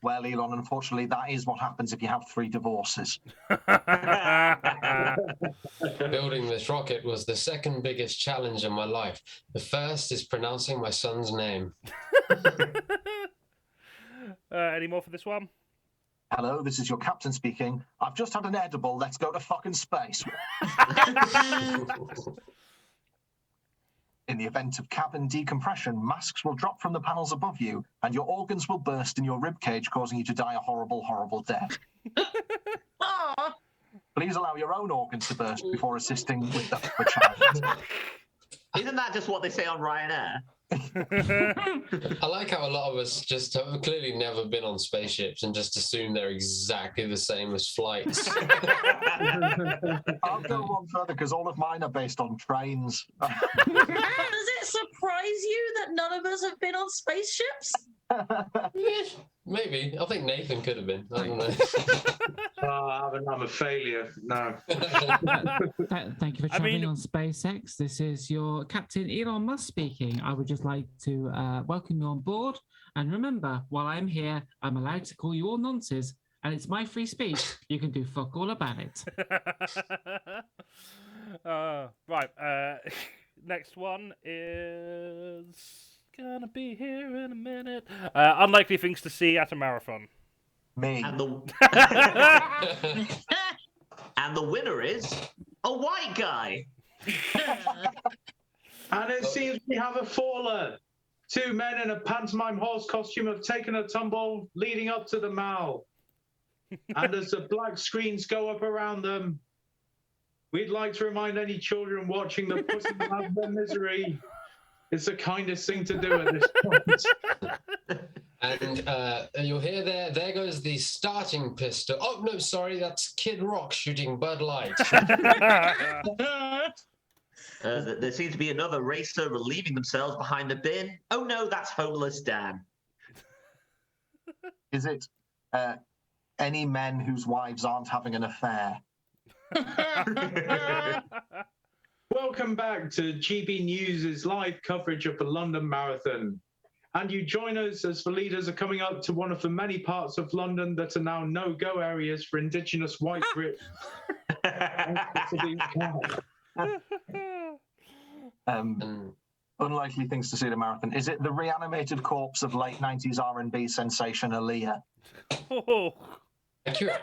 Well, Elon, unfortunately, that is what happens if you have 3 divorces. Building this rocket was the second biggest challenge in my life. The first is pronouncing my son's name. Any more for this one? Hello, this is your captain speaking. I've just had an edible. Let's go to fucking space. In the event of cabin decompression, masks will drop from the panels above you, and your organs will burst in your ribcage, causing you to die a horrible, horrible death. Please allow your own organs to burst before assisting with the child. Isn't that just what they say on Ryanair? I like how a lot of us just have clearly never been on spaceships and just assume they're exactly the same as flights. I'll go one further because all of mine are based on trains. Does it surprise you that none of us have been on spaceships? Yeah, maybe. I think Nathan could have been. I don't know. I'm a failure. No. Thank you for traveling on SpaceX. This is your Captain Elon Musk speaking. I would just like to welcome you on board. And remember, while I'm here, I'm allowed to call you all nonces, and it's my free speech. You can do fuck all about it. Right. Next one is gonna be here in a minute. Unlikely things to see at a marathon. Me. And the and the winner is a white guy. And it seems we have a faller. 2 men in a pantomime horse costume have taken a tumble leading up to the mall. And as the black screens go up around them, we'd like to remind any children watching the putting out of their misery. It's the kindest thing to do at this point. And you'll hear there goes the starting pistol. Oh, no, sorry, that's Kid Rock shooting Bud Light. There seems to be another racer relieving themselves behind the bin. Oh no, that's homeless Dan. Is it any men whose wives aren't having an affair. Welcome back to GB News' live coverage of the London Marathon. And you join us as the leaders are coming up to one of the many parts of London that are now no-go areas for Indigenous white Brits. Unlikely things to see at a marathon. Is it the reanimated corpse of late 90s R&B sensation Aaliyah?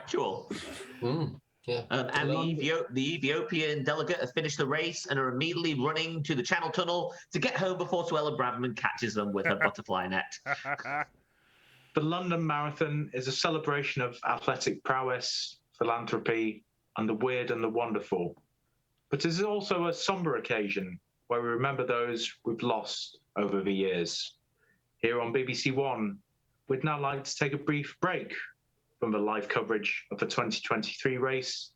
Sure. Yeah. And the Ethiopian delegate has finished the race and are immediately running to the Channel Tunnel to get home before Suella Braverman catches them with her butterfly net. The London Marathon is a celebration of athletic prowess, philanthropy, and the weird and the wonderful. But it is also a somber occasion where we remember those we've lost over the years. Here on BBC One, we'd now like to take a brief break from the live coverage of the 2023 race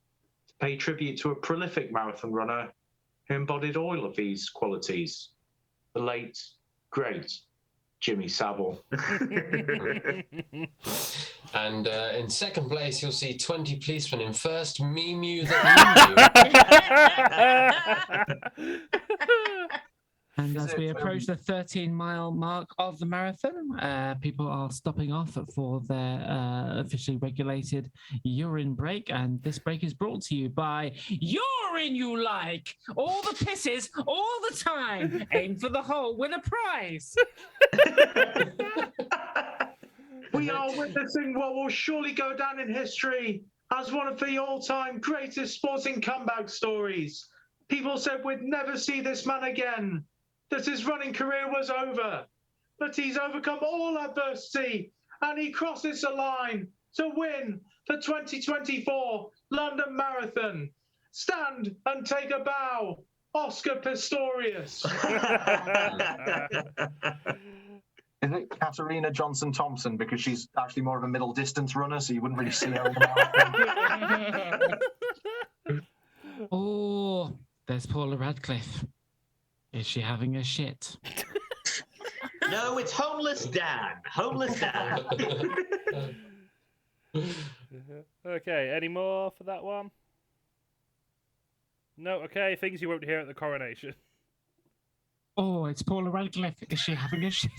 to pay tribute to a prolific marathon runner who embodied all of these qualities, the late, great Jimmy Savile. And in second place, you'll see 20 policemen in first. Mew the Emu. And as we approach the 13-mile mark of the marathon, people are stopping off for their officially regulated urine break. And this break is brought to you by Urine You Like! All the pisses, all the time! Aim for the hole, win a prize! We are witnessing what will surely go down in history as one of the all-time greatest sporting comeback stories. People said we'd never see this man again, that his running career was over, but he's overcome all adversity and he crosses the line to win the 2024 London Marathon. Stand and take a bow, Oscar Pistorius. Is it Katarina Johnson-Thompson? Because she's actually more of a middle distance runner, so you wouldn't really see her in the marathon. Oh, there's Paula Radcliffe. Is she having a shit? No, it's Homeless Dan. Homeless Dan. Okay, any more for that one? No, okay, things you won't hear at the coronation. Oh, it's Paula Radcliffe. Is she having a shit?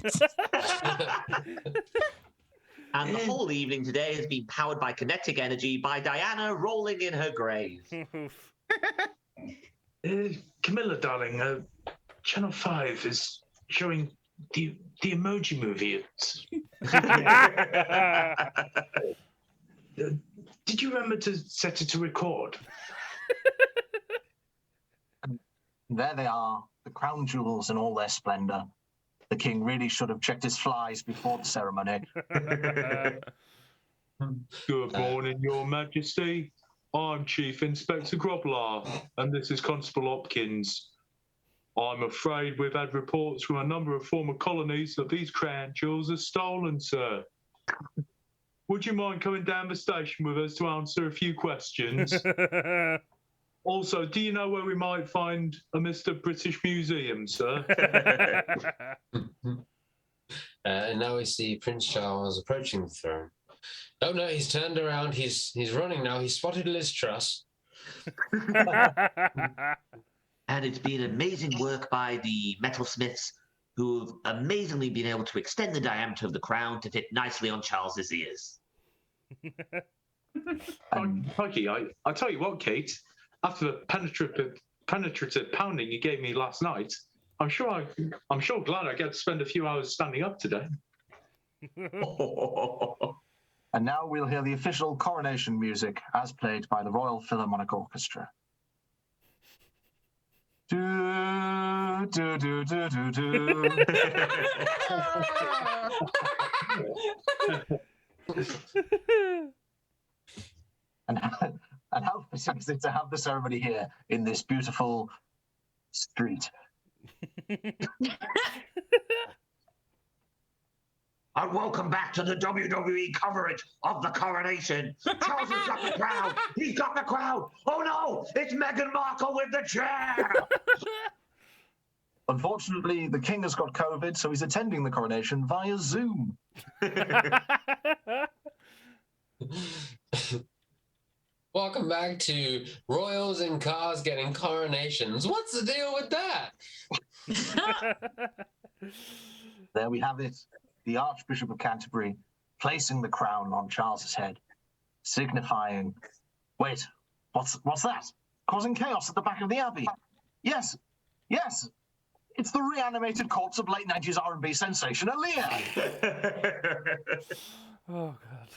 And the whole evening today has been powered by kinetic energy by Diana rolling in her grave. Camilla, darling, Channel 5 is showing the Emoji Movie. Did you remember to set it to record? There they are, the crown jewels in all their splendour. The king really should have checked his flies before the ceremony. Good morning, Your Majesty. I'm Chief Inspector Groblar, and this is Constable Hopkins. I'm afraid we've had reports from a number of former colonies that these crown jewels are stolen, sir. Would you mind coming down the station with us to answer a few questions? Also, do you know where we might find a Mr. British Museum, sir? And now we see Prince Charles approaching the throne. Oh no, he's turned around. He's running now. He spotted Liz Truss. And it's been amazing work by the metalsmiths who've amazingly been able to extend the diameter of the crown to fit nicely on Charles's ears. Mikey, I tell you what, Kate, after the penetrative pounding you gave me last night, I'm sure glad I get to spend a few hours standing up today. And now we'll hear the official coronation music as played by the Royal Philharmonic Orchestra. Do, do, do, do, do, do. And how fitting is it to have the ceremony here in this beautiful street? And welcome back to the WWE coverage of the coronation. Charles has got the crown. He's got the crown. Oh no, it's Meghan Markle with the chair. Unfortunately, the king has got COVID, so he's attending the coronation via Zoom. welcome back to Royals and Cars getting coronations. What's the deal with that? There we have it. The Archbishop of Canterbury placing the crown on Charles's head, signifying, wait, what's that? Causing chaos at the back of the Abbey. Yes, it's the reanimated corpse of late 90s R&B sensation Aaliyah. Oh, God.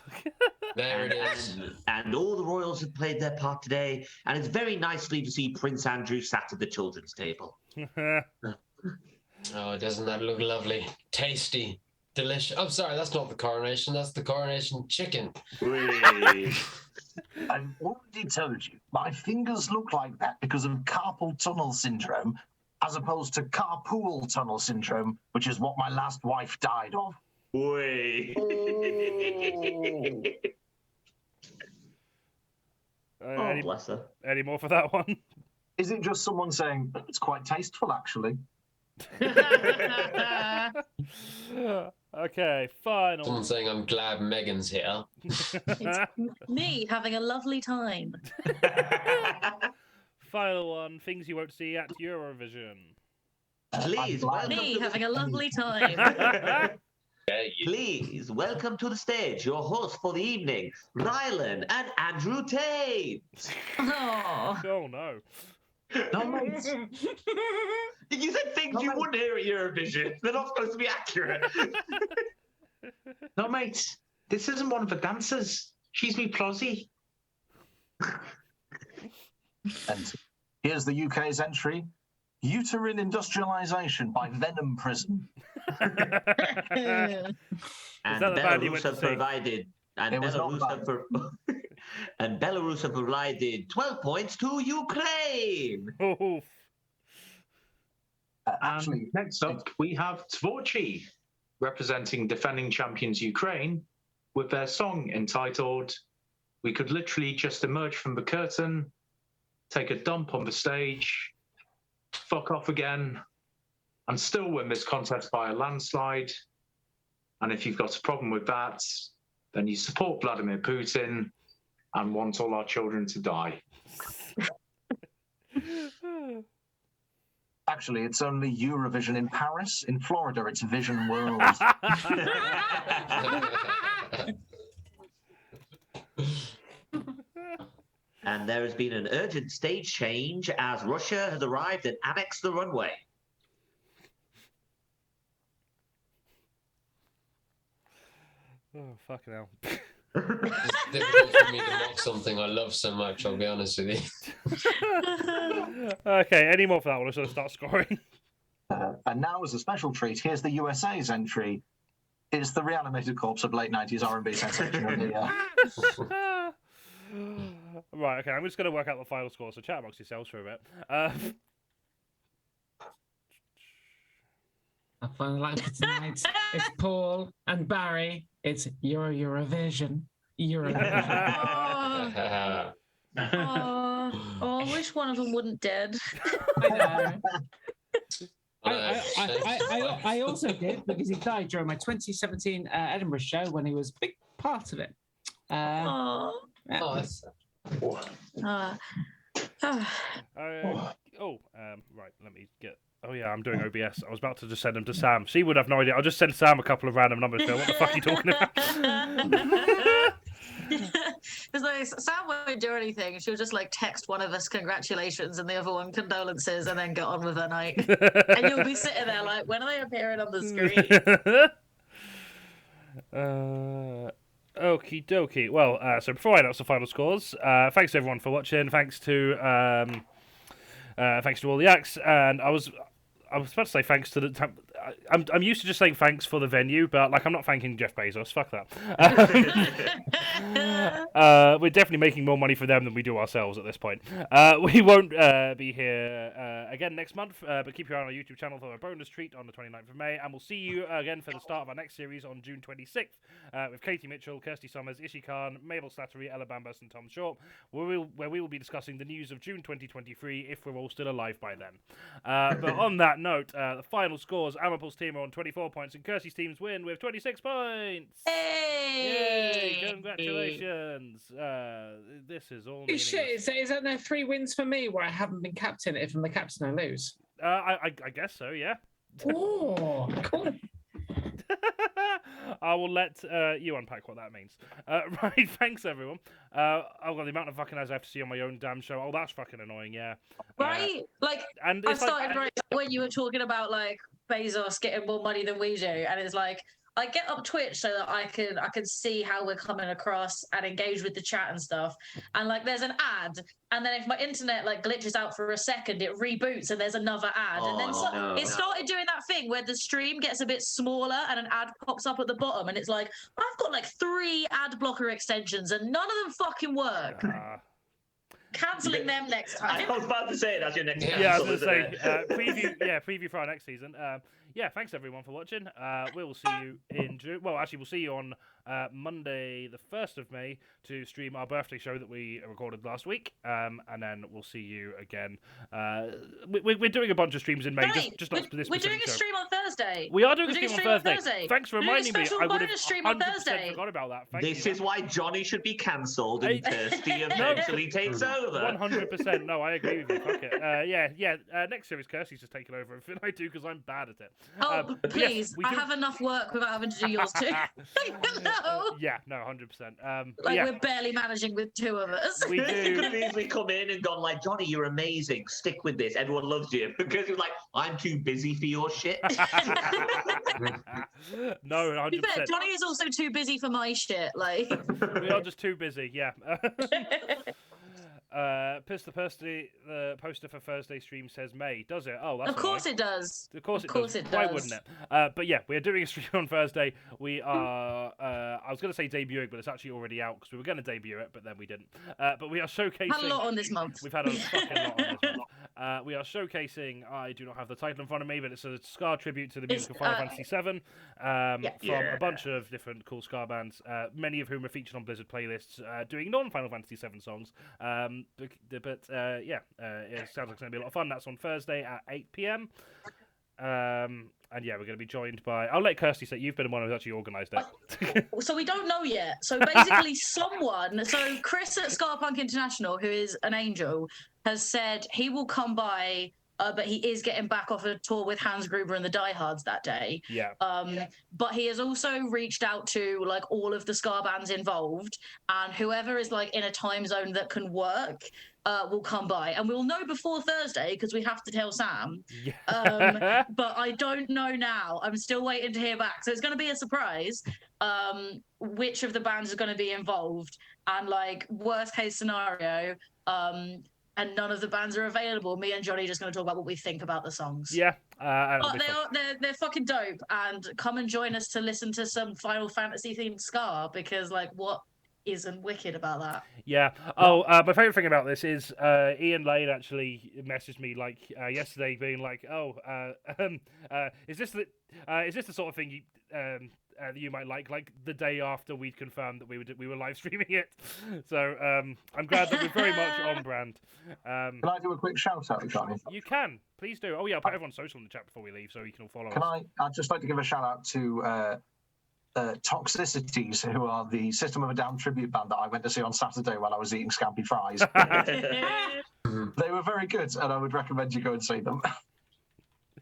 There it is. And all the royals have played their part today, and it's very nicely to see Prince Andrew sat at the children's table. Oh, doesn't that look lovely? Tasty. Delicious. I'm sorry, that's not the coronation. That's the coronation chicken. I've already told you, my fingers look like that because of carpal tunnel syndrome, as opposed to carpool tunnel syndrome, which is what my last wife died of. Bless her. Any more for that one? Is it just someone saying, it's quite tasteful, actually? Okay, final. Someone saying, I'm glad Megan's here. It's me having a lovely time. Final one. Things you won't see at Eurovision. Please, welcome Me to having a lovely time. Please welcome to the stage your hosts for the evening, Rylan and Andrew Tate. Oh. Oh, no. No, mate. You said things you wouldn't hear at Eurovision. They're not supposed to be accurate. No, mate, this isn't one of the dancers. She's me Plozzy. And here's the UK's entry, Uterine Industrialisation by Venom Prison. And that the band you Belarus went to have see? provided, and It was not and Belarus have provided 12 points to Ukraine. Oh, Actually, Next up, we have Tvorchi, representing defending champions Ukraine, with their song entitled We Could Literally Just Emerge from the Curtain, Take a Dump on the Stage, Fuck Off Again, and still win this contest by a landslide. And if you've got a problem with that, then you support Vladimir Putin and want all our children to die. actually, it's only Eurovision in Paris. In Florida, it's Vision World. And there has been an urgent stage change as Russia has arrived and annexed the runway. oh fucking hell. It's difficult for me to mock something I love so much, I'll be honest with you. Okay, any more for that one? Or should I start scoring? And now, as a special treat, here's the USA's entry. It's the reanimated corpse of late 90s R&B sensation of the Right, okay, I'm just going to work out the final score, so chat amongst yourselves for a bit. I finally like it tonight. It's Paul and Barry. It's Eurovision. Eurovision. I wish one of them wasn't dead. I know. I also did, because he died during my 2017 Edinburgh show when he was a big part of it. Oh. Right, let me get... Oh yeah, I'm doing OBS. I was about to just send them to Sam. She would have no idea. I'll just send Sam a couple of random numbers. Go, what the fuck are you talking about? It's like Sam won't do anything. She'll just like text one of us congratulations and the other one condolences and then get on with her night. And you'll be sitting there like, when are they appearing on the screen? Okie dokie. Well, so before I announce the final scores, thanks to everyone for watching. Thanks to all the acts, and I was about to say thanks to the. I'm used to just saying thanks for the venue, but like I'm not thanking Jeff Bezos. Fuck that. We're definitely making more money for them than we do ourselves at this point. We won't be here again next month, but keep your eye on our YouTube channel for a bonus treat on the 29th of May, and we'll see you again for the start of our next series on June 26th with Katie Mitchell, Kirstie Summers, Ishi Khan, Mabel Slattery, Ella Bambas, and Tom Short, where we will be discussing the news of June 2023 if we're all still alive by then. But on that note, the final scores: AMARPAL's team are on 24 points, and Kirstie's teams win with 26 points. Hey! Yay! Congratulations. This is all. Holy shit, is that now 3 wins for me where I haven't been captain? If I'm the captain, I lose. I guess so, yeah. Oh, cool. I will let you unpack what that means. Right, thanks everyone. Oh god, the amount of fucking ads I have to see on my own damn show. Oh, that's fucking annoying, yeah. Right? Like, and I started right when you were talking about like Bezos getting more money than we do, and it's like I get up Twitch so that I can see how we're coming across and engage with the chat and stuff. And like there's an ad, and then if my internet like glitches out for a second, it reboots and there's another ad. And then it started doing that thing where the stream gets a bit smaller and an ad pops up at the bottom, and it's like I've got like 3 ad blocker extensions and none of them fucking work. Cancelling them next time. I was about to say that's your next cancel. Yeah, I was going to say preview for our next season. Yeah, thanks everyone for watching. We will see you in June. Well, actually, we'll see you on Monday, the 1st of May, to stream our birthday show that we recorded last week. And then we'll see you again. We're doing a bunch of streams in May. Right. Just not this We're doing a show. stream on Thursday. We are doing a stream on Thursday. Thanks for reminding me. I would have stream on Thursday. forgot about that. This is why Jonny should be cancelled and Kirsty eventually takes over. 100%. No, I agree with you. Fuck it. Next series, Kirstie's just taken over everything I do because I'm bad at it. Oh, please. I have enough work without having to do yours too. No. Yeah, no, 100%. We're barely managing with 2 of us. We do. You could have easily come in and gone like, Jonny, you're amazing. Stick with this. Everyone loves you. Because you're like, I'm too busy for your shit. No, 100%. Fair, Jonny is also too busy for my shit. Like we are just too busy. Yeah. The poster for Thursday stream says May. Does it? Oh, that's of course it does. Of course it does. Why wouldn't it? But yeah, we're doing a stream on Thursday. We are. I was going to say debuting, but it's actually already out because we were going to debut it, but then we didn't. But we are showcasing. Had a lot on this month. We've had a fucking lot on this month. We are showcasing. I do not have the title in front of me, but it's a Scar tribute to the music of Final Fantasy VII from a bunch of different cool Scar bands, many of whom are featured on Blizzard playlists, doing non-Final Fantasy VII songs. It sounds like it's going to be a lot of fun. That's on Thursday at 8 p.m. And yeah, we're going to be joined by. I'll let Kirstie say you've been the one who's actually organised it. So we don't know yet. So basically, So Chris at Scarpunk International, who is an angel, has said he will come by. But he is getting back off a tour with Hans Gruber and the Diehards that day. Yeah. But he has also reached out to like all of the Scar bands involved, and whoever is like in a time zone that can work will come by, and we'll know before Thursday because we have to tell Sam. Yeah. But I don't know now. I'm still waiting to hear back, so it's going to be a surprise. Which of the bands is going to be involved, and like worst case scenario. And none of the bands are available. Me and Jonny are just going to talk about what we think about the songs. Yeah. But they're fucking dope. And come and join us to listen to some Final Fantasy themed Scar, because like what isn't wicked about that? Yeah. Oh, my favourite thing about this is Ian Lane actually messaged me like yesterday, being like, "Oh, is this the sort of thing you that you might like the day after we'd confirmed that we were live streaming it?" So I'm glad that we're very much on brand. Can I do a quick shout out, Jonny? You can, please do. Oh yeah, I'll put everyone's social in the chat before we leave, so you can all follow us. I'd just like to give a shout out to Toxicities, who are the System of a Down tribute band that I went to see on Saturday while I was eating scampi fries. They were very good, and I would recommend you go and see them.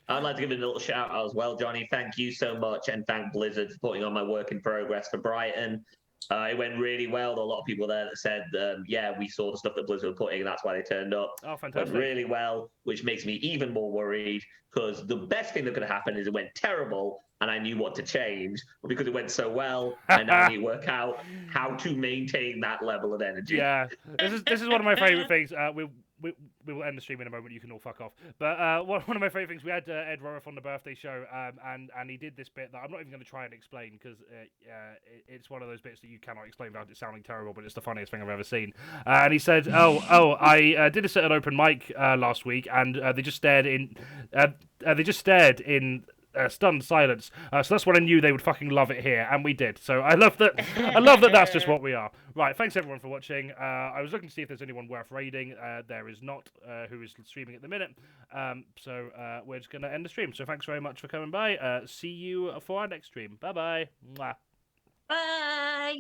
I'd like to give a little shout out as well, Jonny. Thank you so much, and thank Blizzard for putting on my work in progress for Brighton. It went really well. There were a lot of people there that said, yeah, we saw the stuff that Blizzard were putting, and that's why they turned up. Oh, fantastic. Went really well, which makes me even more worried, because the best thing that could happen is it went terrible, and I knew what to change. But because it went so well, I now need to work out how to maintain that level of energy. Yeah, this is one of my favourite things. We will end the stream in a moment. You can all fuck off. But one of my favourite things, we had Ed Roroff on the birthday show, and he did this bit that I'm not even going to try and explain, because it's one of those bits that you cannot explain without it sounding terrible, but it's the funniest thing I've ever seen. And he said, I did this at an open mic last week, and they just stared in stunned silence. So that's when I knew they would fucking love it here, and we did. So I love that. I love that. That's just what we are. Right. Thanks everyone for watching. I was looking to see if there's anyone worth raiding. There is not. Who is streaming at the minute? So we're just gonna end the stream. So thanks very much for coming by. See you for our next stream. Bye bye. Bye.